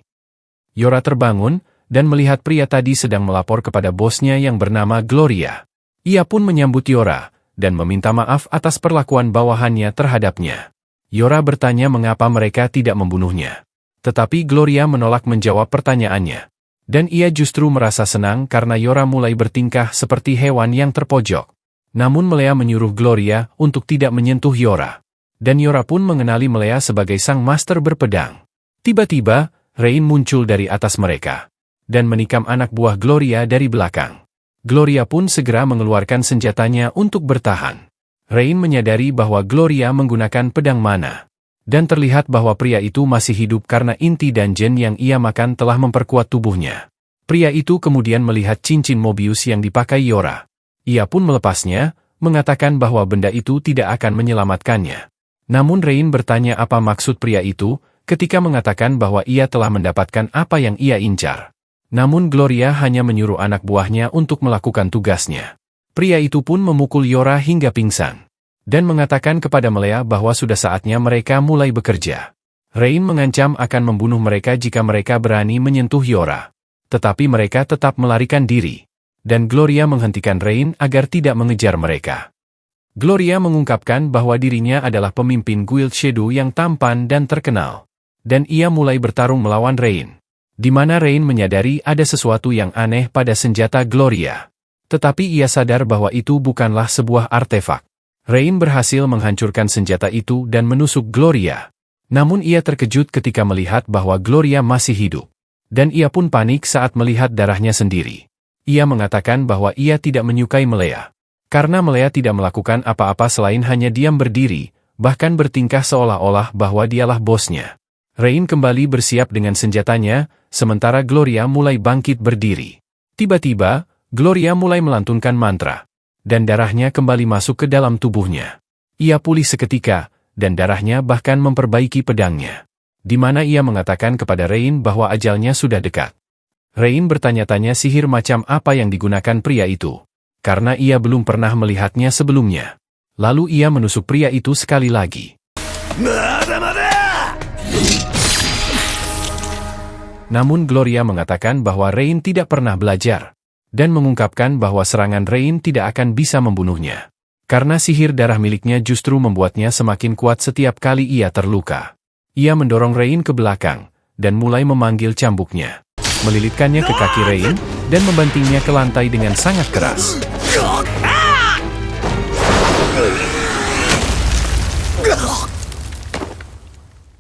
Yora terbangun, dan melihat pria tadi sedang melapor kepada bosnya yang bernama Gloria. Ia pun menyambut Yora, dan meminta maaf atas perlakuan bawahannya terhadapnya. Yora bertanya mengapa mereka tidak membunuhnya. Tetapi Gloria menolak menjawab pertanyaannya. Dan ia justru merasa senang karena Yora mulai bertingkah seperti hewan yang terpojok. Namun Melea menyuruh Gloria untuk tidak menyentuh Yora. Dan Yora pun mengenali Melea sebagai sang master berpedang. Tiba-tiba, Rain muncul dari atas mereka. Dan menikam anak buah Gloria dari belakang. Gloria pun segera mengeluarkan senjatanya untuk bertahan. Rain menyadari bahwa Gloria menggunakan pedang mana. Dan terlihat bahwa pria itu masih hidup karena inti dungeon yang ia makan telah memperkuat tubuhnya. Pria itu kemudian melihat cincin Mobius yang dipakai Yora. Ia pun melepasnya, mengatakan bahwa benda itu tidak akan menyelamatkannya. Namun Rain bertanya apa maksud pria itu, ketika mengatakan bahwa ia telah mendapatkan apa yang ia incar. Namun Gloria hanya menyuruh anak buahnya untuk melakukan tugasnya. Pria itu pun memukul Yora hingga pingsan. dan mengatakan kepada Melea bahwa sudah saatnya mereka mulai bekerja. Rain mengancam akan membunuh mereka jika mereka berani menyentuh Yora. Tetapi mereka tetap melarikan diri, dan Gloria menghentikan Rain agar tidak mengejar mereka. Gloria mengungkapkan bahwa dirinya adalah pemimpin Guild Shadow yang tampan dan terkenal, dan ia mulai bertarung melawan Rain, di mana Rain menyadari ada sesuatu yang aneh pada senjata Gloria. Tetapi ia sadar bahwa itu bukanlah sebuah artefak. Rain berhasil menghancurkan senjata itu dan menusuk Gloria. Namun ia terkejut ketika melihat bahwa Gloria masih hidup. Dan ia pun panik saat melihat darahnya sendiri. Ia mengatakan bahwa ia tidak menyukai Melea. Karena Melea tidak melakukan apa-apa selain hanya diam berdiri, bahkan bertingkah seolah-olah bahwa dialah bosnya. Rain kembali bersiap dengan senjatanya, sementara Gloria mulai bangkit berdiri. Tiba-tiba, Gloria mulai melantunkan mantra. Dan darahnya kembali masuk ke dalam tubuhnya. Ia pulih seketika, dan darahnya bahkan memperbaiki pedangnya. Di mana ia mengatakan kepada Rain bahwa ajalnya sudah dekat. Rain bertanya-tanya sihir macam apa yang digunakan pria itu, karena ia belum pernah melihatnya sebelumnya. Lalu ia menusuk pria itu sekali lagi. Namun Gloria mengatakan bahwa Rain tidak pernah belajar, dan mengungkapkan bahwa serangan Rain tidak akan bisa membunuhnya. Karena sihir darah miliknya justru membuatnya semakin kuat setiap kali ia terluka. Ia mendorong Rain ke belakang, dan mulai memanggil cambuknya. Melilitkannya ke kaki Rain, dan membantingnya ke lantai dengan sangat keras.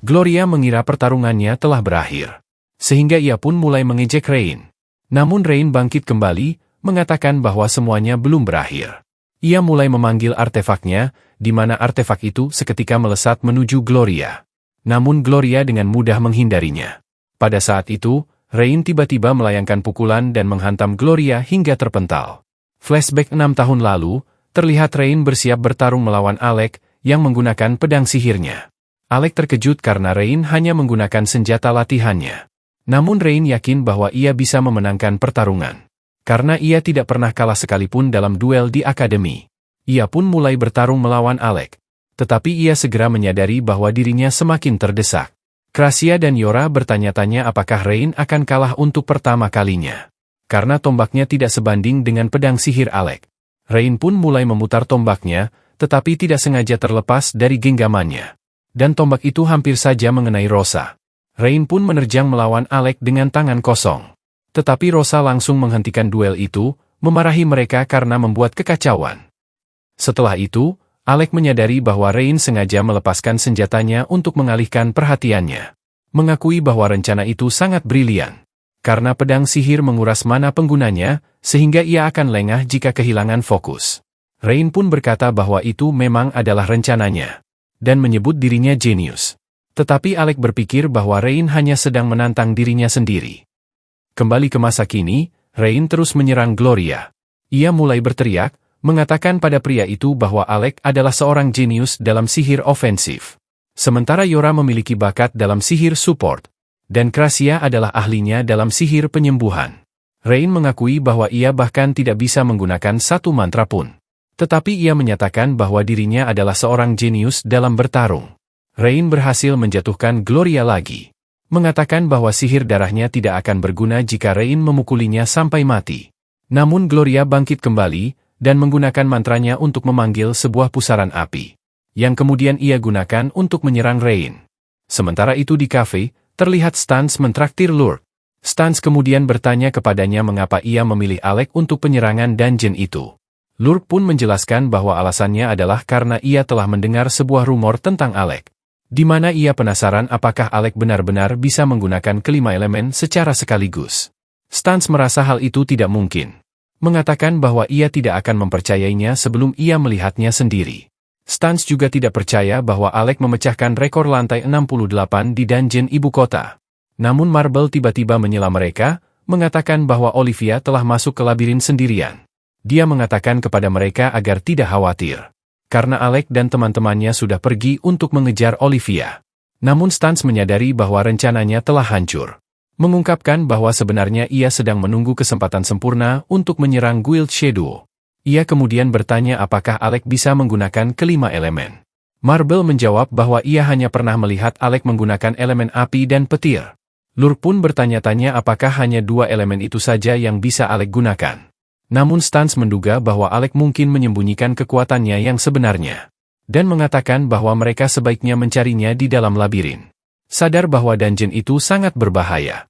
Gloria mengira pertarungannya telah berakhir, sehingga ia pun mulai mengejek Rain. Namun Rain bangkit kembali, mengatakan bahwa semuanya belum berakhir. Ia mulai memanggil artefaknya, di mana artefak itu seketika melesat menuju Gloria. Namun Gloria dengan mudah menghindarinya. Pada saat itu, Rain tiba-tiba melayangkan pukulan dan menghantam Gloria hingga terpental. Flashback 6 tahun lalu, terlihat Rain bersiap bertarung melawan Alec, yang menggunakan pedang sihirnya. Alec terkejut karena Rain hanya menggunakan senjata latihannya. Namun Rain yakin bahwa ia bisa memenangkan pertarungan. Karena ia tidak pernah kalah sekalipun dalam duel di akademi. Ia pun mulai bertarung melawan Alec. Tetapi ia segera menyadari bahwa dirinya semakin terdesak. Krasia dan Yora bertanya-tanya apakah Rain akan kalah untuk pertama kalinya. Karena tombaknya tidak sebanding dengan pedang sihir Alec. Rain pun mulai memutar tombaknya, tetapi tidak sengaja terlepas dari genggamannya. Dan tombak itu hampir saja mengenai Rosa. Rain pun menerjang melawan Alec dengan tangan kosong. Tetapi Rosa langsung menghentikan duel itu, memarahi mereka karena membuat kekacauan. Setelah itu, Alec menyadari bahwa Rain sengaja melepaskan senjatanya untuk mengalihkan perhatiannya. Mengakui bahwa rencana itu sangat brilian. Karena pedang sihir menguras mana penggunanya, sehingga ia akan lengah jika kehilangan fokus. Rain pun berkata bahwa itu memang adalah rencananya. Dan menyebut dirinya jenius. Tetapi Alec berpikir bahwa Rain hanya sedang menantang dirinya sendiri. Kembali ke masa kini, Rain terus menyerang Gloria. Ia mulai berteriak, mengatakan pada pria itu bahwa Alec adalah seorang jenius dalam sihir ofensif. Sementara Yora memiliki bakat dalam sihir support, dan Krasia adalah ahlinya dalam sihir penyembuhan. Rain mengakui bahwa ia bahkan tidak bisa menggunakan satu mantra pun. Tetapi ia menyatakan bahwa dirinya adalah seorang jenius dalam bertarung. Rain berhasil menjatuhkan Gloria lagi. Mengatakan bahwa sihir darahnya tidak akan berguna jika Rain memukulinya sampai mati. Namun Gloria bangkit kembali, dan menggunakan mantranya untuk memanggil sebuah pusaran api. Yang kemudian ia gunakan untuk menyerang Rain. Sementara itu di kafe, terlihat Stans mentraktir Lurk. Stans kemudian bertanya kepadanya mengapa ia memilih Alec untuk penyerangan dungeon itu. Lurk pun menjelaskan bahwa alasannya adalah karena ia telah mendengar sebuah rumor tentang Alec. Di mana ia penasaran apakah Alec benar-benar bisa menggunakan kelima elemen secara sekaligus. Stans merasa hal itu tidak mungkin. Mengatakan bahwa ia tidak akan mempercayainya sebelum ia melihatnya sendiri. Stans juga tidak percaya bahwa Alec memecahkan rekor lantai 68 di dungeon ibu kota. Namun Marble tiba-tiba menyela mereka, mengatakan bahwa Olivia telah masuk ke labirin sendirian. Dia mengatakan kepada mereka agar tidak khawatir. Karena Alec dan teman-temannya sudah pergi untuk mengejar Olivia. Namun Stans menyadari bahwa rencananya telah hancur. Mengungkapkan bahwa sebenarnya ia sedang menunggu kesempatan sempurna untuk menyerang Guild Shadow. Ia kemudian bertanya apakah Alec bisa menggunakan kelima elemen. Marble menjawab bahwa ia hanya pernah melihat Alec menggunakan elemen api dan petir. Lur pun bertanya-tanya apakah hanya dua elemen itu saja yang bisa Alec gunakan. Namun Stans menduga bahwa Alec mungkin menyembunyikan kekuatannya yang sebenarnya. Dan mengatakan bahwa mereka sebaiknya mencarinya di dalam labirin. Sadar bahwa dungeon itu sangat berbahaya.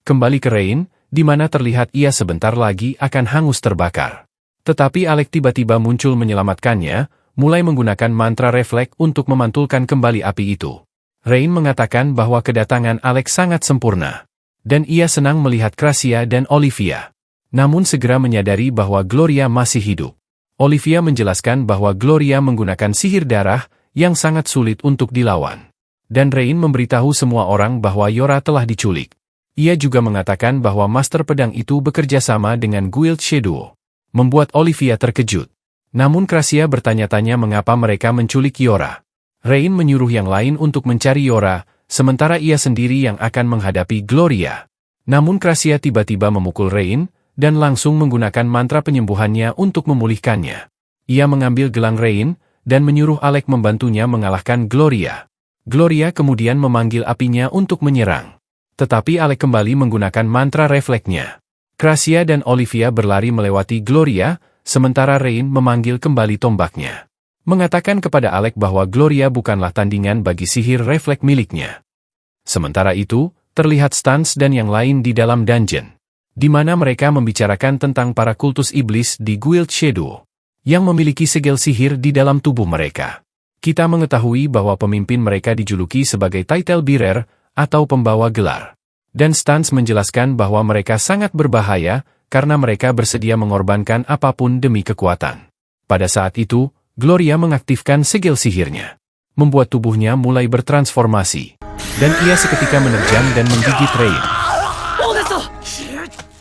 Kembali ke Rain, di mana terlihat ia sebentar lagi akan hangus terbakar. Tetapi Alec tiba-tiba muncul menyelamatkannya, mulai menggunakan mantra refleks untuk memantulkan kembali api itu. Rain mengatakan bahwa kedatangan Alec sangat sempurna. Dan ia senang melihat Krasia dan Olivia. Namun segera menyadari bahwa Gloria masih hidup. Olivia menjelaskan bahwa Gloria menggunakan sihir darah yang sangat sulit untuk dilawan. Dan Rain memberitahu semua orang bahwa Yora telah diculik. Ia juga mengatakan bahwa Master Pedang itu bekerja sama dengan Guild Shadow. Membuat Olivia terkejut. Namun Krasia bertanya-tanya mengapa mereka menculik Yora. Rain menyuruh yang lain untuk mencari Yora, sementara ia sendiri yang akan menghadapi Gloria. Namun Krasia tiba-tiba memukul Rain, dan langsung menggunakan mantra penyembuhannya untuk memulihkannya. Ia mengambil gelang Rain, dan menyuruh Alec membantunya mengalahkan Gloria. Gloria kemudian memanggil apinya untuk menyerang. Tetapi Alec kembali menggunakan mantra refleksnya. Krasia dan Olivia berlari melewati Gloria, sementara Rain memanggil kembali tombaknya. Mengatakan kepada Alec bahwa Gloria bukanlah tandingan bagi sihir refleks miliknya. Sementara itu, terlihat Stans dan yang lain di dalam dungeon. Di mana mereka membicarakan tentang para kultus iblis di Guild Shadow. Yang memiliki segel sihir di dalam tubuh mereka. Kita mengetahui bahwa pemimpin mereka dijuluki sebagai title bearer, atau pembawa gelar. Dan Stans menjelaskan bahwa mereka sangat berbahaya, karena mereka bersedia mengorbankan apapun demi kekuatan. Pada saat itu, Gloria mengaktifkan segel sihirnya. Membuat tubuhnya mulai bertransformasi. Dan ia seketika menerjang dan menggigit Rain.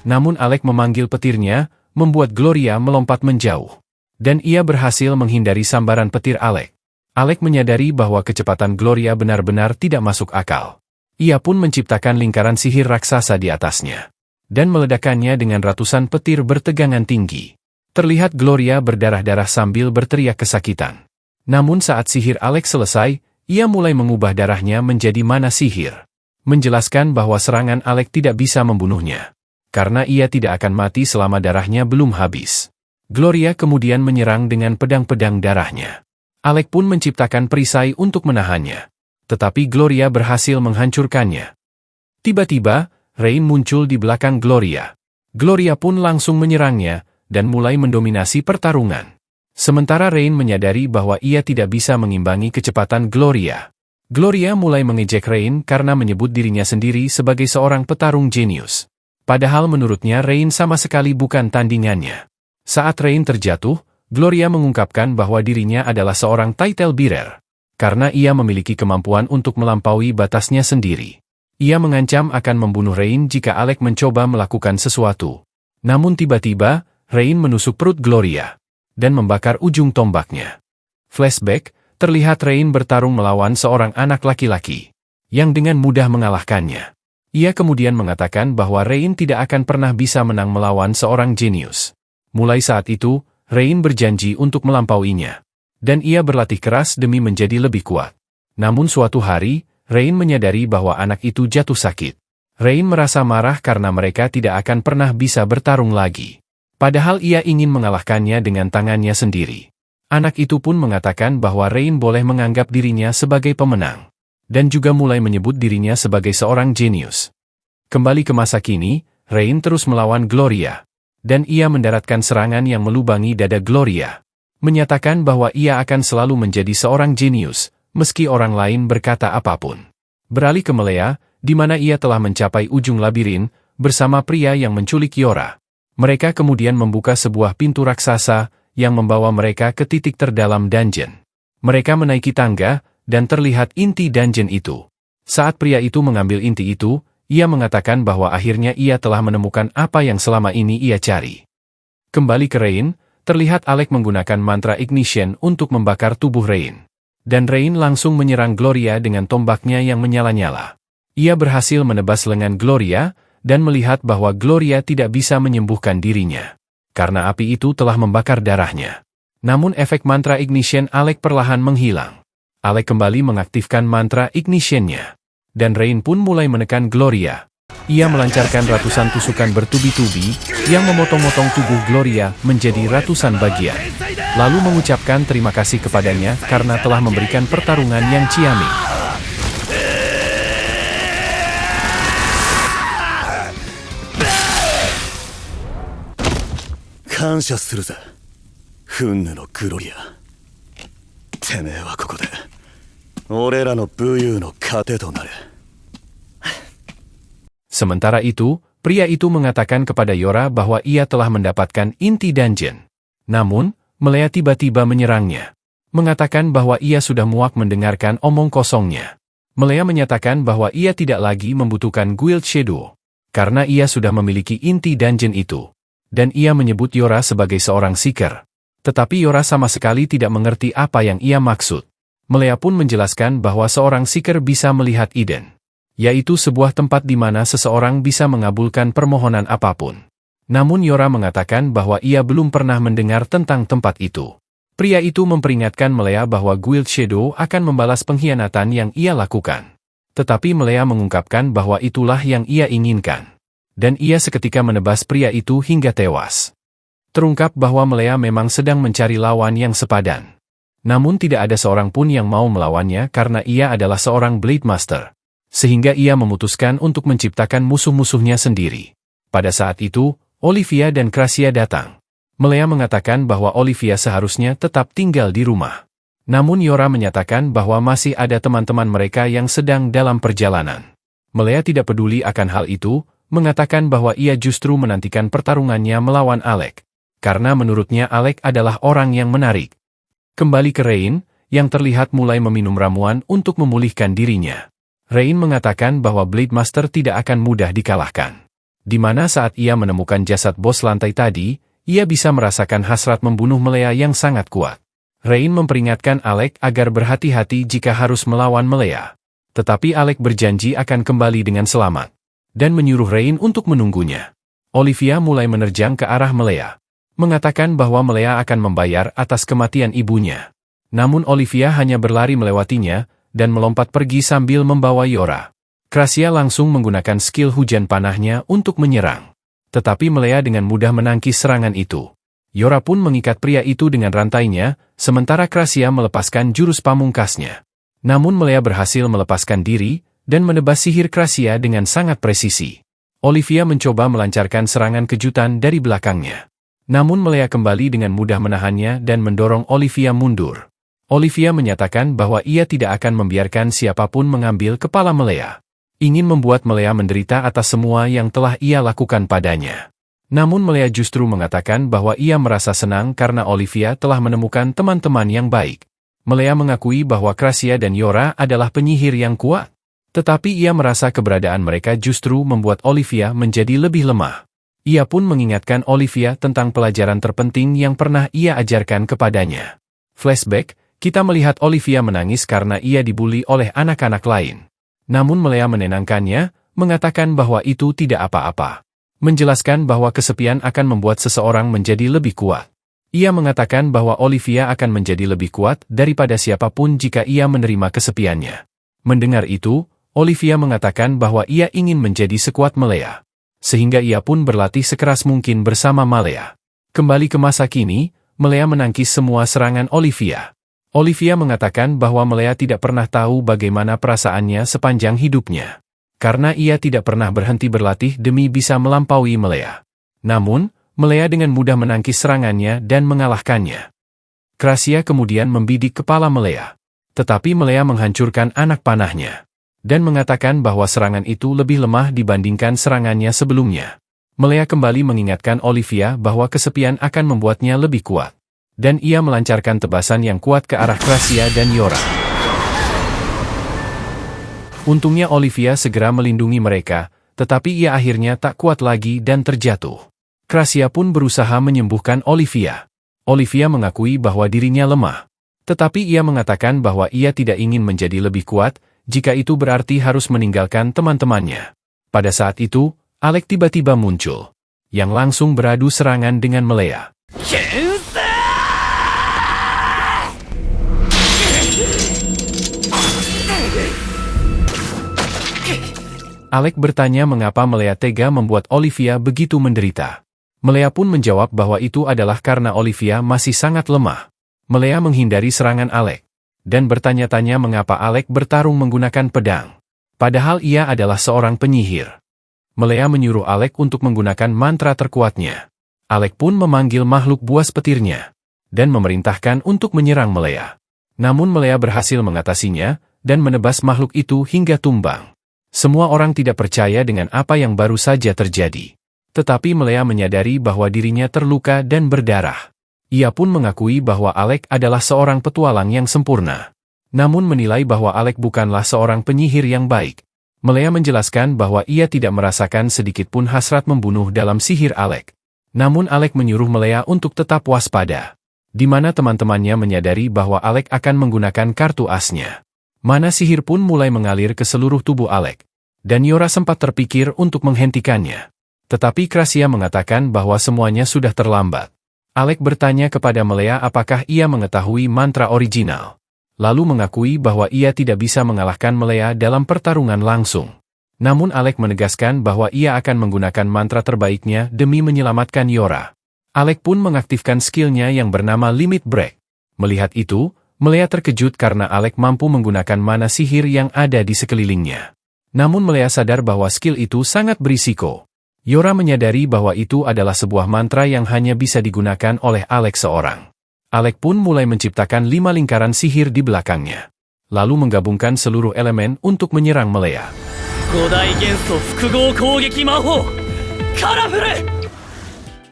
Namun Alec memanggil petirnya, membuat Gloria melompat menjauh. Dan ia berhasil menghindari sambaran petir Alec. Alec menyadari bahwa kecepatan Gloria benar-benar tidak masuk akal. Ia pun menciptakan lingkaran sihir raksasa di atasnya. Dan meledakannya dengan ratusan petir bertegangan tinggi. Terlihat Gloria berdarah-darah sambil berteriak kesakitan. Namun saat sihir Alec selesai, ia mulai mengubah darahnya menjadi mana sihir. Menjelaskan bahwa serangan Alec tidak bisa membunuhnya. Karena ia tidak akan mati selama darahnya belum habis. Gloria kemudian menyerang dengan pedang-pedang darahnya. Alec pun menciptakan perisai untuk menahannya. Tetapi Gloria berhasil menghancurkannya. Tiba-tiba, Rain muncul di belakang Gloria. Gloria pun langsung menyerangnya, dan mulai mendominasi pertarungan. Sementara Rain menyadari bahwa ia tidak bisa mengimbangi kecepatan Gloria. Gloria mulai mengejek Rain karena menyebut dirinya sendiri sebagai seorang petarung jenius. Padahal menurutnya Rain sama sekali bukan tandingannya. Saat Rain terjatuh, Gloria mengungkapkan bahwa dirinya adalah seorang title bearer. Karena ia memiliki kemampuan untuk melampaui batasnya sendiri. Ia mengancam akan membunuh Rain jika Alec mencoba melakukan sesuatu. Namun tiba-tiba, Rain menusuk perut Gloria. Dan membakar ujung tombaknya. Flashback, terlihat Rain bertarung melawan seorang anak laki-laki. Yang dengan mudah mengalahkannya. Ia kemudian mengatakan bahwa Rain tidak akan pernah bisa menang melawan seorang jenius. Mulai saat itu, Rain berjanji untuk melampauinya. Dan ia berlatih keras demi menjadi lebih kuat. Namun suatu hari, Rain menyadari bahwa anak itu jatuh sakit. Rain merasa marah karena mereka tidak akan pernah bisa bertarung lagi. Padahal ia ingin mengalahkannya dengan tangannya sendiri. Anak itu pun mengatakan bahwa Rain boleh menganggap dirinya sebagai pemenang. Dan juga mulai menyebut dirinya sebagai seorang jenius. Kembali ke masa kini, Rain terus melawan Gloria. Dan ia mendaratkan serangan yang melubangi dada Gloria. Menyatakan bahwa ia akan selalu menjadi seorang jenius. Meski orang lain berkata apapun. Beralih ke Melea, di mana ia telah mencapai ujung labirin, bersama pria yang menculik Yora. Mereka kemudian membuka sebuah pintu raksasa, yang membawa mereka ke titik terdalam dungeon. Mereka menaiki tangga, dan terlihat inti dungeon itu. Saat pria itu mengambil inti itu, ia mengatakan bahwa akhirnya ia telah menemukan apa yang selama ini ia cari. Kembali ke Rain, terlihat Alec menggunakan mantra ignition untuk membakar tubuh Rain. Dan Rain langsung menyerang Gloria dengan tombaknya yang menyala-nyala. Ia berhasil menebas lengan Gloria, dan melihat bahwa Gloria tidak bisa menyembuhkan dirinya. karena api itu telah membakar darahnya. Namun efek mantra ignition Alec perlahan menghilang. Alec kembali mengaktifkan mantra ignition-nya. Dan Rain pun mulai menekan Gloria. Ia melancarkan ratusan tusukan bertubi-tubi yang memotong-motong tubuh Gloria menjadi ratusan bagian. Lalu mengucapkan terima kasih kepadanya karena telah memberikan pertarungan yang ciamik. Kansha suruぜ, Hunnu no Gloria. てめえはここで俺らの武勇の糧となれ. Sementara itu, pria itu mengatakan kepada Yora bahwa ia telah mendapatkan inti dungeon. Namun, Melea tiba-tiba menyerangnya. Mengatakan bahwa ia sudah muak mendengarkan omong kosongnya. Melea menyatakan bahwa ia tidak lagi membutuhkan Guild Shadow. Karena ia sudah memiliki inti dungeon itu. Dan ia menyebut Yora sebagai seorang seeker. Tetapi Yora sama sekali tidak mengerti apa yang ia maksud. Melea pun menjelaskan bahwa seorang seeker bisa melihat Eden. Yaitu sebuah tempat di mana seseorang bisa mengabulkan permohonan apapun. Namun Yora mengatakan bahwa ia belum pernah mendengar tentang tempat itu. Pria itu memperingatkan Melea bahwa Guild Shadow akan membalas pengkhianatan yang ia lakukan. Tetapi Melea mengungkapkan bahwa itulah yang ia inginkan. Dan ia seketika menebas pria itu hingga tewas. Terungkap bahwa Melea memang sedang mencari lawan yang sepadan. Namun tidak ada seorang pun yang mau melawannya karena ia adalah seorang Blade Master. Sehingga ia memutuskan untuk menciptakan musuh-musuhnya sendiri. Pada saat itu, Olivia dan Krasia datang. Melea mengatakan bahwa Olivia seharusnya tetap tinggal di rumah. Namun Yora menyatakan bahwa masih ada teman-teman mereka yang sedang dalam perjalanan. Melea tidak peduli akan hal itu, mengatakan bahwa ia justru menantikan pertarungannya melawan Alec. Karena menurutnya Alec adalah orang yang menarik. Kembali ke Rain, yang terlihat mulai meminum ramuan untuk memulihkan dirinya. Rain mengatakan bahwa Blade Master tidak akan mudah dikalahkan. Di mana saat ia menemukan jasad bos lantai tadi, ia bisa merasakan hasrat membunuh Melea yang sangat kuat. Rain memperingatkan Alec agar berhati-hati jika harus melawan Melea. Tetapi Alec berjanji akan kembali dengan selamat. Dan menyuruh Rain untuk menunggunya. Olivia mulai menerjang ke arah Melea. Mengatakan bahwa Melea akan membayar atas kematian ibunya. Namun Olivia hanya berlari melewatinya, dan melompat pergi sambil membawa Yora. Krasia langsung menggunakan skill hujan panahnya untuk menyerang. Tetapi Melea dengan mudah menangkis serangan itu. Yora pun mengikat pria itu dengan rantainya, sementara Krasia melepaskan jurus pamungkasnya. Namun Melea berhasil melepaskan diri, dan menebas sihir Krasia dengan sangat presisi. Olivia mencoba melancarkan serangan kejutan dari belakangnya. Namun Melea kembali dengan mudah menahannya dan mendorong Olivia mundur. Olivia menyatakan bahwa ia tidak akan membiarkan siapapun mengambil kepala Melea. Ingin membuat Melea menderita atas semua yang telah ia lakukan padanya. Namun Melea justru mengatakan bahwa ia merasa senang karena Olivia telah menemukan teman-teman yang baik. Melea mengakui bahwa Krasia dan Yora adalah penyihir yang kuat. Tetapi ia merasa keberadaan mereka justru membuat Olivia menjadi lebih lemah. Ia pun mengingatkan Olivia tentang pelajaran terpenting yang pernah ia ajarkan kepadanya. Flashback. Kita melihat Olivia menangis karena ia dibuli oleh anak-anak lain. Namun Melea menenangkannya, mengatakan bahwa itu tidak apa-apa. Menjelaskan bahwa kesepian akan membuat seseorang menjadi lebih kuat. Ia mengatakan bahwa Olivia akan menjadi lebih kuat daripada siapapun jika ia menerima kesepiannya. Mendengar itu, Olivia mengatakan bahwa ia ingin menjadi sekuat Melea. Sehingga ia pun berlatih sekeras mungkin bersama Melea. Kembali ke masa kini, Melea menangkis semua serangan Olivia. Olivia mengatakan bahwa Melea tidak pernah tahu bagaimana perasaannya sepanjang hidupnya. Karena ia tidak pernah berhenti berlatih demi bisa melampaui Melea. Namun, Melea dengan mudah menangkis serangannya dan mengalahkannya. Krasia kemudian membidik kepala Melea. Tetapi Melea menghancurkan anak panahnya. Dan mengatakan bahwa serangan itu lebih lemah dibandingkan serangannya sebelumnya. Melea kembali mengingatkan Olivia bahwa kesepian akan membuatnya lebih kuat. Dan ia melancarkan tebasan yang kuat ke arah Krasia dan Yora. Untungnya Olivia segera melindungi mereka, tetapi ia akhirnya tak kuat lagi dan terjatuh. Krasia pun berusaha menyembuhkan Olivia. Olivia mengakui bahwa dirinya lemah. Tetapi ia mengatakan bahwa ia tidak ingin menjadi lebih kuat, jika itu berarti harus meninggalkan teman-temannya. Pada saat itu, Alec tiba-tiba muncul. yang langsung beradu serangan dengan Melea. Alec bertanya mengapa Melea tega membuat Olivia begitu menderita. Melea pun menjawab bahwa itu adalah karena Olivia masih sangat lemah. Melea menghindari serangan Alec dan bertanya-tanya mengapa Alec bertarung menggunakan pedang. Padahal ia adalah seorang penyihir. Melea menyuruh Alec untuk menggunakan mantra terkuatnya. Alec pun memanggil makhluk buas petirnya dan memerintahkan untuk menyerang Melea. Namun Melea berhasil mengatasinya dan menebas makhluk itu hingga tumbang. Semua orang tidak percaya dengan apa yang baru saja terjadi. Tetapi Melea menyadari bahwa dirinya terluka dan berdarah. Ia pun mengakui bahwa Alec adalah seorang petualang yang sempurna. Namun menilai bahwa Alec bukanlah seorang penyihir yang baik. Melea menjelaskan bahwa ia tidak merasakan sedikit pun hasrat membunuh dalam sihir Alec. Namun Alec menyuruh Melea untuk tetap waspada. Di mana teman-temannya menyadari bahwa Alec akan menggunakan kartu asnya. Mana sihir pun mulai mengalir ke seluruh tubuh Alec. Dan Yora sempat terpikir untuk menghentikannya. Tetapi Krasia mengatakan bahwa semuanya sudah terlambat. Alec bertanya kepada Melea apakah ia mengetahui mantra original. Lalu mengakui bahwa ia tidak bisa mengalahkan Melea dalam pertarungan langsung. Namun Alec menegaskan bahwa ia akan menggunakan mantra terbaiknya demi menyelamatkan Yora. Alec pun mengaktifkan skillnya yang bernama Limit Break. Melihat itu, Melea terkejut karena Alec mampu menggunakan mana sihir yang ada di sekelilingnya. Namun Melea sadar bahwa skill itu sangat berisiko. Yora menyadari bahwa itu adalah sebuah mantra yang hanya bisa digunakan oleh Alec seorang. Alec pun mulai menciptakan 5 lingkaran sihir di belakangnya. Lalu menggabungkan seluruh elemen untuk menyerang Melea.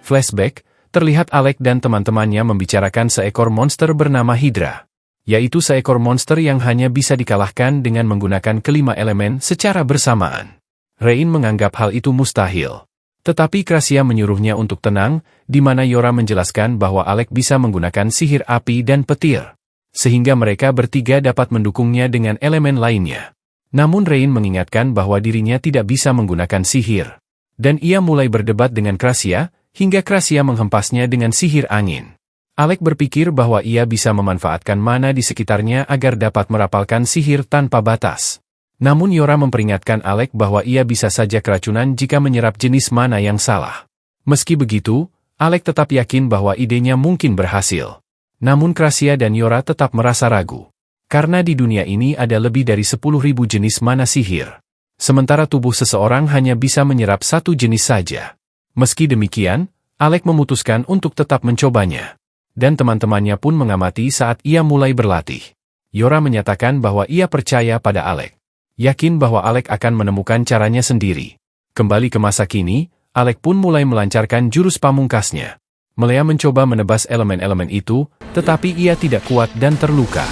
Flashback, terlihat Alec dan teman-temannya membicarakan seekor monster bernama Hydra. Yaitu seekor monster yang hanya bisa dikalahkan dengan menggunakan kelima elemen secara bersamaan. Rain menganggap hal itu mustahil. Tetapi Krasia menyuruhnya untuk tenang, di mana Yora menjelaskan bahwa Alec bisa menggunakan sihir api dan petir. Sehingga mereka bertiga dapat mendukungnya dengan elemen lainnya. Namun Rain mengingatkan bahwa dirinya tidak bisa menggunakan sihir. Dan ia mulai berdebat dengan Krasia, hingga Krasia menghempasnya dengan sihir angin. Alec berpikir bahwa ia bisa memanfaatkan mana di sekitarnya agar dapat merapalkan sihir tanpa batas. Namun Yora memperingatkan Alec bahwa ia bisa saja keracunan jika menyerap jenis mana yang salah. Meski begitu, Alec tetap yakin bahwa idenya mungkin berhasil. Namun Krasia dan Yora tetap merasa ragu. Karena di dunia ini ada lebih dari 10.000 jenis mana sihir. Sementara tubuh seseorang hanya bisa menyerap satu jenis saja. Meski demikian, Alec memutuskan untuk tetap mencobanya. Dan teman-temannya pun mengamati saat ia mulai berlatih. Yora menyatakan bahwa ia percaya pada Alec. Yakin bahwa Alec akan menemukan caranya sendiri. Kembali ke masa kini, Alec pun mulai melancarkan jurus pamungkasnya. Melea mencoba menebas elemen-elemen itu, tetapi ia tidak kuat dan terluka.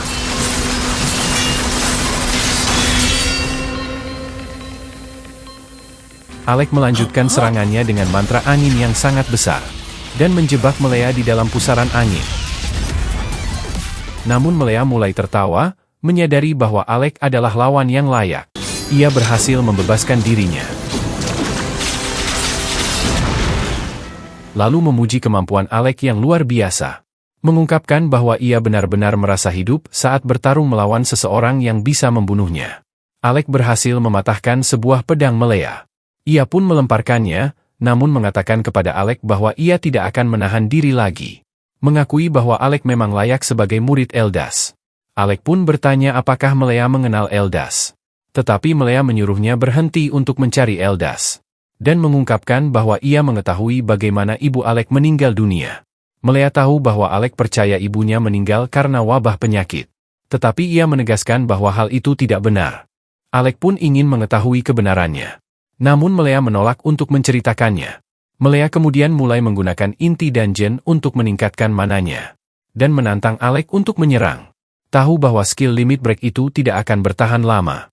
Alec melanjutkan serangannya dengan mantra angin yang sangat besar. Dan menjebak Melea di dalam pusaran angin. Namun Melea mulai tertawa, menyadari bahwa Alec adalah lawan yang layak. Ia berhasil membebaskan dirinya. Lalu memuji kemampuan Alec yang luar biasa. Mengungkapkan bahwa ia benar-benar merasa hidup saat bertarung melawan seseorang yang bisa membunuhnya. Alec berhasil mematahkan sebuah pedang Melea. Ia pun melemparkannya, namun mengatakan kepada Alec bahwa ia tidak akan menahan diri lagi. Mengakui bahwa Alec memang layak sebagai murid Eldas. Alec pun bertanya apakah Melea mengenal Eldas. Tetapi Melea menyuruhnya berhenti untuk mencari Eldas. Dan mengungkapkan bahwa ia mengetahui bagaimana ibu Alec meninggal dunia. Melea tahu bahwa Alec percaya ibunya meninggal karena wabah penyakit. Tetapi ia menegaskan bahwa hal itu tidak benar. Alec pun ingin mengetahui kebenarannya. Namun Melea menolak untuk menceritakannya. Melea kemudian mulai menggunakan inti dungeon untuk meningkatkan mananya. Dan menantang Alec untuk menyerang. Tahu bahwa skill limit break itu tidak akan bertahan lama.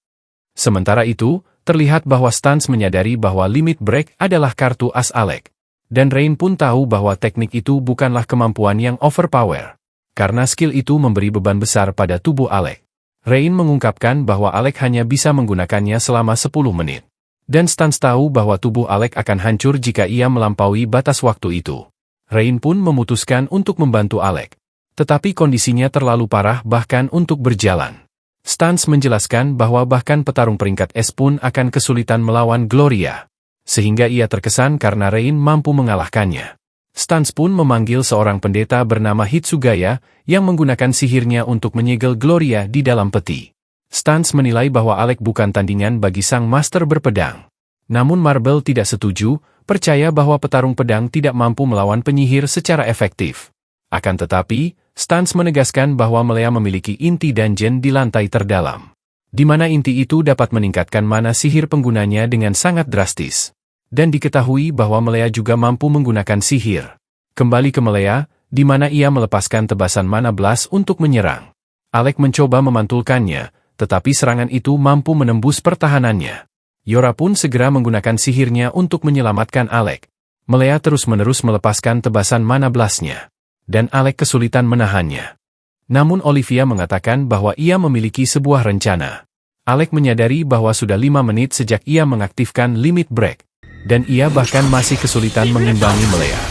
Sementara itu, terlihat bahwa Stans menyadari bahwa limit break adalah kartu as Alec. Dan Rain pun tahu bahwa teknik itu bukanlah kemampuan yang overpower. Karena skill itu memberi beban besar pada tubuh Alec. Rain mengungkapkan bahwa Alec hanya bisa menggunakannya selama 10 menit. Dan Stans tahu bahwa tubuh Alec akan hancur jika ia melampaui batas waktu itu. Rain pun memutuskan untuk membantu Alec. Tetapi kondisinya terlalu parah bahkan untuk berjalan. Stans menjelaskan bahwa bahkan petarung peringkat S pun akan kesulitan melawan Gloria. Sehingga ia terkesan karena Rain mampu mengalahkannya. Stans pun memanggil seorang pendeta bernama Hitsugaya yang menggunakan sihirnya untuk menyegel Gloria di dalam peti. Stans menilai bahwa Alec bukan tandingan bagi sang master berpedang. Namun Marble tidak setuju, percaya bahwa petarung pedang tidak mampu melawan penyihir secara efektif. Akan tetapi, Stans menegaskan bahwa Melea memiliki inti dungeon di lantai terdalam, di mana inti itu dapat meningkatkan mana sihir penggunanya dengan sangat drastis. Dan diketahui bahwa Melea juga mampu menggunakan sihir. Kembali ke Melea, di mana ia melepaskan tebasan mana blast untuk menyerang. Alec mencoba memantulkannya, tetapi serangan itu mampu menembus pertahanannya. Yora pun segera menggunakan sihirnya untuk menyelamatkan Alec. Melea terus-menerus melepaskan tebasan mana blastnya, dan Alec kesulitan menahannya. Namun Olivia mengatakan bahwa ia memiliki sebuah rencana. Alec menyadari bahwa sudah 5 menit sejak ia mengaktifkan limit break, dan ia bahkan masih kesulitan mengimbangi Melea.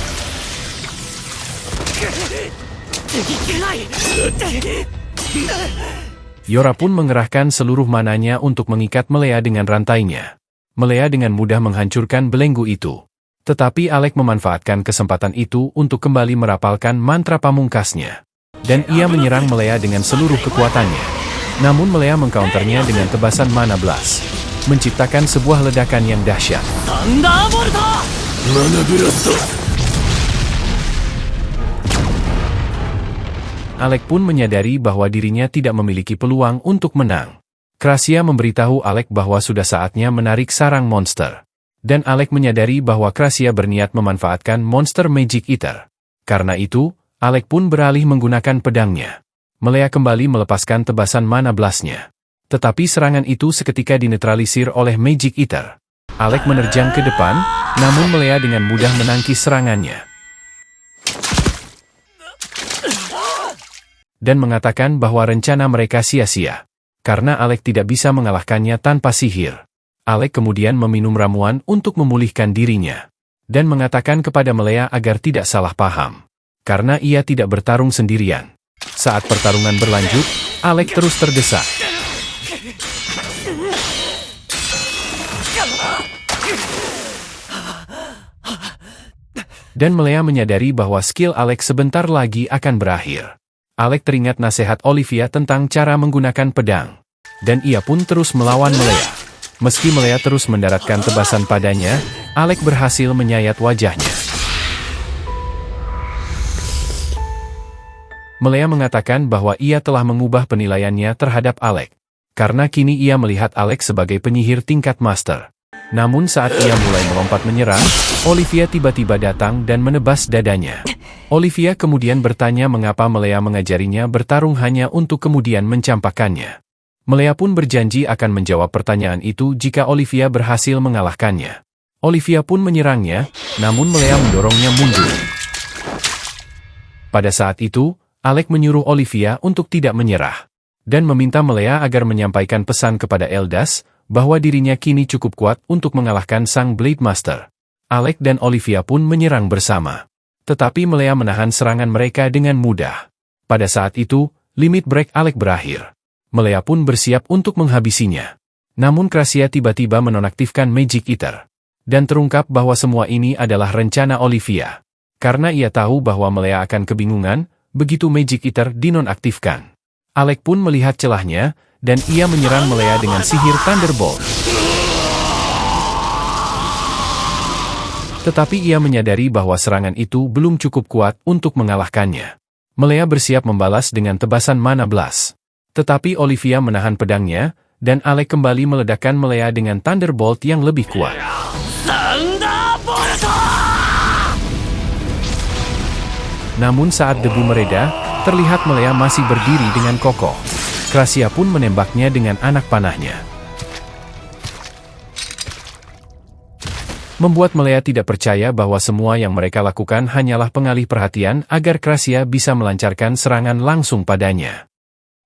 Yora pun mengerahkan seluruh mananya untuk mengikat Melea dengan rantainya. Melea dengan mudah menghancurkan belenggu itu. Tetapi Alec memanfaatkan kesempatan itu untuk kembali merapalkan mantra pamungkasnya. Dan ia menyerang Melea dengan seluruh kekuatannya. Namun Melea mengcounternya dengan tebasan mana blast, menciptakan sebuah ledakan yang dahsyat. Mana Blast! Alec pun menyadari bahwa dirinya tidak memiliki peluang untuk menang. Krasia memberitahu Alec bahwa sudah saatnya menarik sarang monster. Dan Alec menyadari bahwa Krasia berniat memanfaatkan monster Magic Eater. Karena itu, Alec pun beralih menggunakan pedangnya. Melea kembali melepaskan tebasan mana blastnya. Tetapi serangan itu seketika dinetralisir oleh Magic Eater. Alec menerjang ke depan, namun Melea dengan mudah menangkis serangannya. Dan mengatakan bahwa rencana mereka sia-sia. Karena Alec tidak bisa mengalahkannya tanpa sihir. Alec kemudian meminum ramuan untuk memulihkan dirinya. Dan mengatakan kepada Melea agar tidak salah paham. Karena ia tidak bertarung sendirian. Saat pertarungan berlanjut, Alec terus terdesak. Dan Melea menyadari bahwa skill Alec sebentar lagi akan berakhir. Alec teringat nasihat Olivia tentang cara menggunakan pedang. Dan ia pun terus melawan Melea. Meski Melea terus mendaratkan tebasan padanya, Alec berhasil menyayat wajahnya. Melea mengatakan bahwa ia telah mengubah penilaiannya terhadap Alec. Karena kini ia melihat Alec sebagai penyihir tingkat master. Namun saat ia mulai melompat menyerang, Olivia tiba-tiba datang dan menebas dadanya. Olivia kemudian bertanya mengapa Melea mengajarinya bertarung hanya untuk kemudian mencampakkannya. Melea pun berjanji akan menjawab pertanyaan itu jika Olivia berhasil mengalahkannya. Olivia pun menyerangnya, namun Melea mendorongnya mundur. Pada saat itu, Alec menyuruh Olivia untuk tidak menyerah. Dan meminta Melea agar menyampaikan pesan kepada Eldas, bahwa dirinya kini cukup kuat untuk mengalahkan sang Blade Master. Alec dan Olivia pun menyerang bersama. Tetapi Melea menahan serangan mereka dengan mudah. Pada saat itu, limit break Alec berakhir. Melea pun bersiap untuk menghabisinya. Namun Krasia tiba-tiba menonaktifkan Magic Eater. Dan terungkap bahwa semua ini adalah rencana Olivia. Karena ia tahu bahwa Melea akan kebingungan, begitu Magic Eater dinonaktifkan. Alec pun melihat celahnya, dan ia menyerang Melea dengan sihir Thunderbolt. Tetapi ia menyadari bahwa serangan itu belum cukup kuat untuk mengalahkannya. Melea bersiap membalas dengan tebasan mana blast. Tetapi Olivia menahan pedangnya, dan Alec kembali meledakkan Melea dengan Thunderbolt yang lebih kuat. Namun saat debu mereda, terlihat Melea masih berdiri dengan kokoh. Krasia pun menembaknya dengan anak panahnya. Membuat Melea tidak percaya bahwa semua yang mereka lakukan hanyalah pengalih perhatian agar Krasia bisa melancarkan serangan langsung padanya.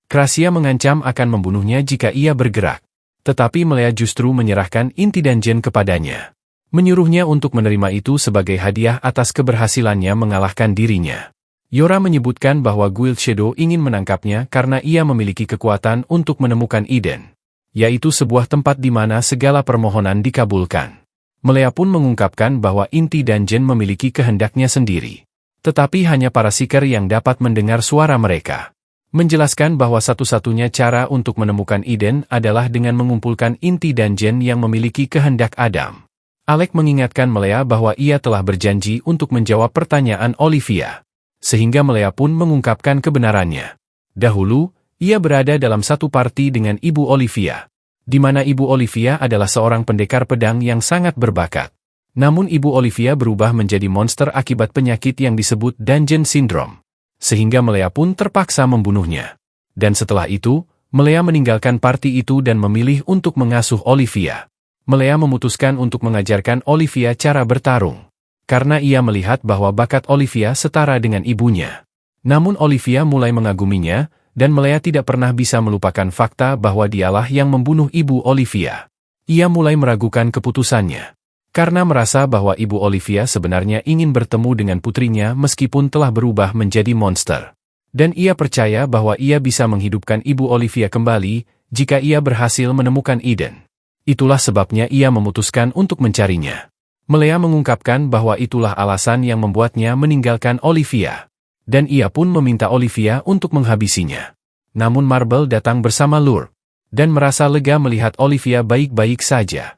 Krasia mengancam akan membunuhnya jika ia bergerak. Tetapi Melea justru menyerahkan inti dungeon kepadanya. Menyuruhnya untuk menerima itu sebagai hadiah atas keberhasilannya mengalahkan dirinya. Yora menyebutkan bahwa Guild Shadow ingin menangkapnya karena ia memiliki kekuatan untuk menemukan Eden, yaitu sebuah tempat di mana segala permohonan dikabulkan. Melea pun mengungkapkan bahwa inti dungeon memiliki kehendaknya sendiri. Tetapi hanya para seeker yang dapat mendengar suara mereka. Menjelaskan bahwa satu-satunya cara untuk menemukan Eden adalah dengan mengumpulkan inti dungeon yang memiliki kehendak Adam. Alec mengingatkan Melea bahwa ia telah berjanji untuk menjawab pertanyaan Olivia. Sehingga Melea pun mengungkapkan kebenarannya. Dahulu, ia berada dalam satu parti dengan Ibu Olivia, di mana Ibu Olivia adalah seorang pendekar pedang yang sangat berbakat. Namun Ibu Olivia berubah menjadi monster akibat penyakit yang disebut Dungeon Syndrome. Sehingga Melea pun terpaksa membunuhnya. Dan setelah itu, Melea meninggalkan parti itu dan memilih untuk mengasuh Olivia. Melea memutuskan untuk mengajarkan Olivia cara bertarung. Karena ia melihat bahwa bakat Olivia setara dengan ibunya. Namun Olivia mulai mengaguminya, dan Melea tidak pernah bisa melupakan fakta bahwa dialah yang membunuh Ibu Olivia. Ia mulai meragukan keputusannya. Karena merasa bahwa Ibu Olivia sebenarnya ingin bertemu dengan putrinya meskipun telah berubah menjadi monster. Dan ia percaya bahwa ia bisa menghidupkan Ibu Olivia kembali jika ia berhasil menemukan Eden. Itulah sebabnya ia memutuskan untuk mencarinya. Melea mengungkapkan bahwa itulah alasan yang membuatnya meninggalkan Olivia. Dan ia pun meminta Olivia untuk menghabisinya. Namun Marble datang bersama Lurk, dan merasa lega melihat Olivia baik-baik saja.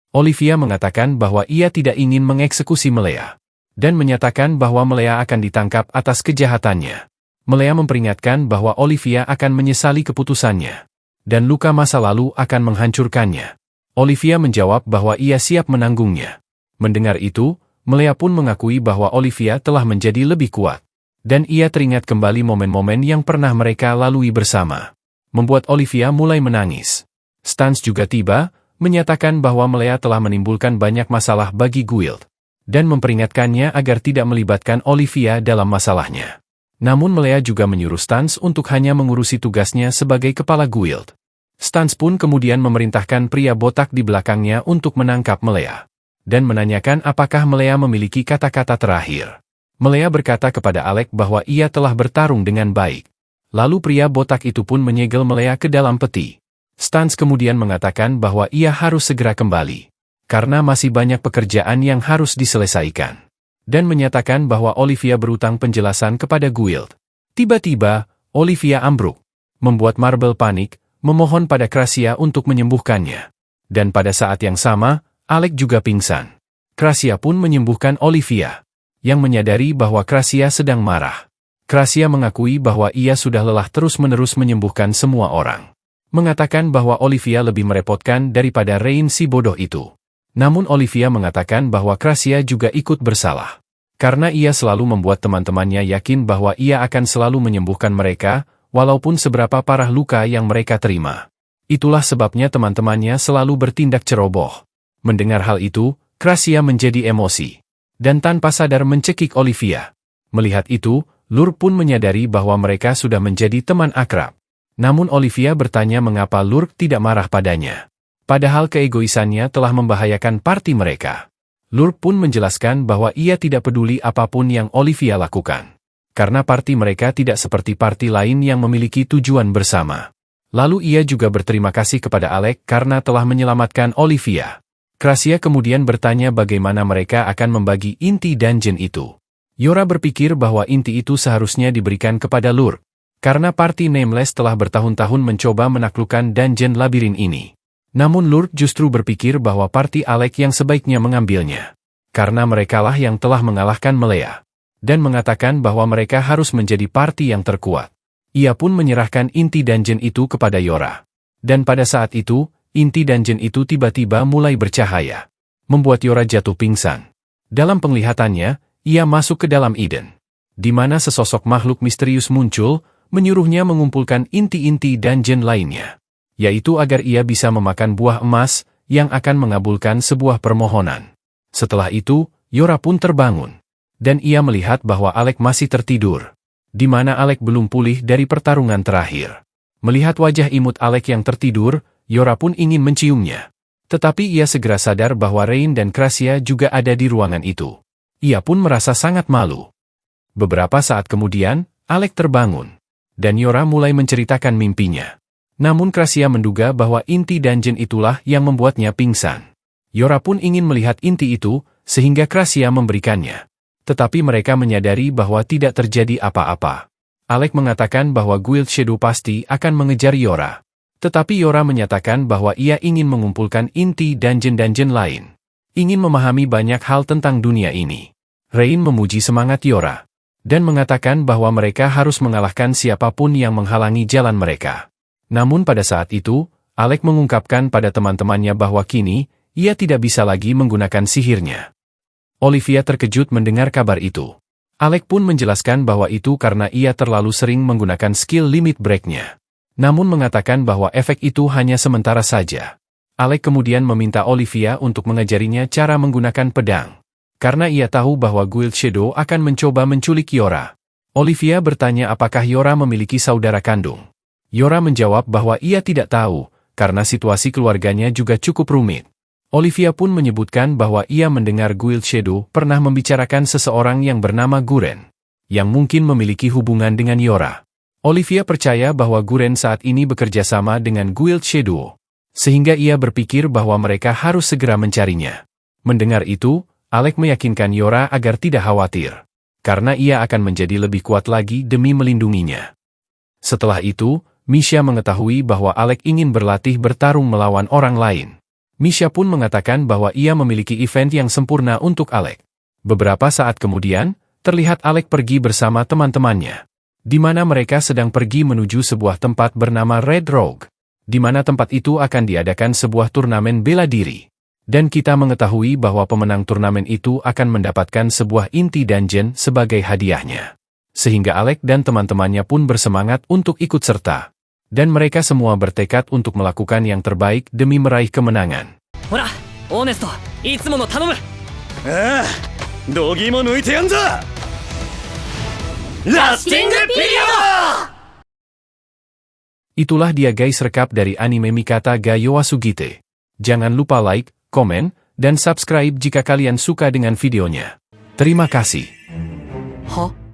Olivia mengatakan bahwa ia tidak ingin mengeksekusi Melea, dan menyatakan bahwa Melea akan ditangkap atas kejahatannya. Melea memperingatkan bahwa Olivia akan menyesali keputusannya, dan luka masa lalu akan menghancurkannya. Olivia menjawab bahwa ia siap menanggungnya. Mendengar itu, Melea pun mengakui bahwa Olivia telah menjadi lebih kuat. Dan ia teringat kembali momen-momen yang pernah mereka lalui bersama. Membuat Olivia mulai menangis. Stans juga tiba, menyatakan bahwa Melea telah menimbulkan banyak masalah bagi Guild. Dan memperingatkannya agar tidak melibatkan Olivia dalam masalahnya. Namun Melea juga menyuruh Stans untuk hanya mengurusi tugasnya sebagai kepala Guild. Stans pun kemudian memerintahkan pria botak di belakangnya untuk menangkap Melea. Dan menanyakan apakah Melea memiliki kata-kata terakhir. Melea berkata kepada Alec bahwa ia telah bertarung dengan baik. Lalu pria botak itu pun menyegel Melea ke dalam peti. Stans kemudian mengatakan bahwa ia harus segera kembali. Karena masih banyak pekerjaan yang harus diselesaikan. Dan menyatakan bahwa Olivia berutang penjelasan kepada Guild. Tiba-tiba, Olivia ambruk. Membuat Marble panik, memohon pada Krasia untuk menyembuhkannya. Dan pada saat yang sama, Alec juga pingsan. Krasia pun menyembuhkan Olivia, yang menyadari bahwa Krasia sedang marah. Krasia mengakui bahwa ia sudah lelah terus-menerus menyembuhkan semua orang. Mengatakan bahwa Olivia lebih merepotkan daripada Rain si bodoh itu. Namun Olivia mengatakan bahwa Krasia juga ikut bersalah. Karena ia selalu membuat teman-temannya yakin bahwa ia akan selalu menyembuhkan mereka, walaupun seberapa parah luka yang mereka terima. Itulah sebabnya teman-temannya selalu bertindak ceroboh. Mendengar hal itu, Krasia menjadi emosi. Dan tanpa sadar mencekik Olivia. Melihat itu, Lurk pun menyadari bahwa mereka sudah menjadi teman akrab. Namun Olivia bertanya mengapa Lurk tidak marah padanya. Padahal keegoisannya telah membahayakan parti mereka. Lurk pun menjelaskan bahwa ia tidak peduli apapun yang Olivia lakukan. Karena parti mereka tidak seperti parti lain yang memiliki tujuan bersama. Lalu ia juga berterima kasih kepada Alec karena telah menyelamatkan Olivia. Krasia kemudian bertanya bagaimana mereka akan membagi inti dungeon itu. Yora berpikir bahwa inti itu seharusnya diberikan kepada Lurk. Karena parti Nameless telah bertahun-tahun mencoba menaklukkan dungeon labirin ini. Namun Lurk justru berpikir bahwa parti Alec yang sebaiknya mengambilnya. Karena merekalah yang telah mengalahkan Melea. Dan mengatakan bahwa mereka harus menjadi parti yang terkuat. Ia pun menyerahkan inti dungeon itu kepada Yora. Dan pada saat itu, inti dungeon itu tiba-tiba mulai bercahaya. Membuat Yora jatuh pingsan. Dalam penglihatannya, ia masuk ke dalam Eden. Di mana sesosok makhluk misterius muncul, menyuruhnya mengumpulkan inti-inti dungeon lainnya. Yaitu agar ia bisa memakan buah emas, yang akan mengabulkan sebuah permohonan. Setelah itu, Yora pun terbangun. Dan ia melihat bahwa Alec masih tertidur. Di mana Alec belum pulih dari pertarungan terakhir. Melihat wajah imut Alec yang tertidur, Yora pun ingin menciumnya. Tetapi ia segera sadar bahwa Rain dan Krasia juga ada di ruangan itu. Ia pun merasa sangat malu. Beberapa saat kemudian, Alec terbangun. Dan Yora mulai menceritakan mimpinya. Namun Krasia menduga bahwa inti dungeon itulah yang membuatnya pingsan. Yora pun ingin melihat inti itu, sehingga Krasia memberikannya. Tetapi mereka menyadari bahwa tidak terjadi apa-apa. Alec mengatakan bahwa Guild Shadow pasti akan mengejar Yora. Tetapi Yora menyatakan bahwa ia ingin mengumpulkan inti dungeon-dungeon lain. Ingin memahami banyak hal tentang dunia ini. Rain memuji semangat Yora. Dan mengatakan bahwa mereka harus mengalahkan siapapun yang menghalangi jalan mereka. Namun pada saat itu, Alec mengungkapkan pada teman-temannya bahwa kini, ia tidak bisa lagi menggunakan sihirnya. Olivia terkejut mendengar kabar itu. Alec pun menjelaskan bahwa itu karena ia terlalu sering menggunakan skill limit break-nya. Namun mengatakan bahwa efek itu hanya sementara saja. Alec kemudian meminta Olivia untuk mengajarinya cara menggunakan pedang. Karena ia tahu bahwa Guild Shadow akan mencoba menculik Yora. Olivia bertanya apakah Yora memiliki saudara kandung. Yora menjawab bahwa ia tidak tahu, karena situasi keluarganya juga cukup rumit. Olivia pun menyebutkan bahwa ia mendengar Guild Shadow pernah membicarakan seseorang yang bernama Guren, yang mungkin memiliki hubungan dengan Yora. Olivia percaya bahwa Guren saat ini bekerja sama dengan Guild Shadow, sehingga ia berpikir bahwa mereka harus segera mencarinya. Mendengar itu, Alec meyakinkan Yora agar tidak khawatir, karena ia akan menjadi lebih kuat lagi demi melindunginya. Setelah itu, Misha mengetahui bahwa Alec ingin berlatih bertarung melawan orang lain. Misha pun mengatakan bahwa ia memiliki event yang sempurna untuk Alec. Beberapa saat kemudian, terlihat Alec pergi bersama teman-temannya, di mana mereka sedang pergi menuju sebuah tempat bernama Red Rogue, di mana tempat itu akan diadakan sebuah turnamen bela diri. Dan kita mengetahui bahwa pemenang turnamen itu akan mendapatkan sebuah inti dungeon sebagai hadiahnya. Sehingga Alec dan teman-temannya pun bersemangat untuk ikut serta. Dan mereka semua bertekad untuk melakukan yang terbaik demi meraih kemenangan. Hora, Honest, itsumo no tanomu. Dogi mo nuite yanzu. Lasting period. Itulah dia guys rekap dari anime Mikata ga Yowasugite. Jangan lupa like, komen, dan subscribe jika kalian suka dengan videonya. Terima kasih. Ha?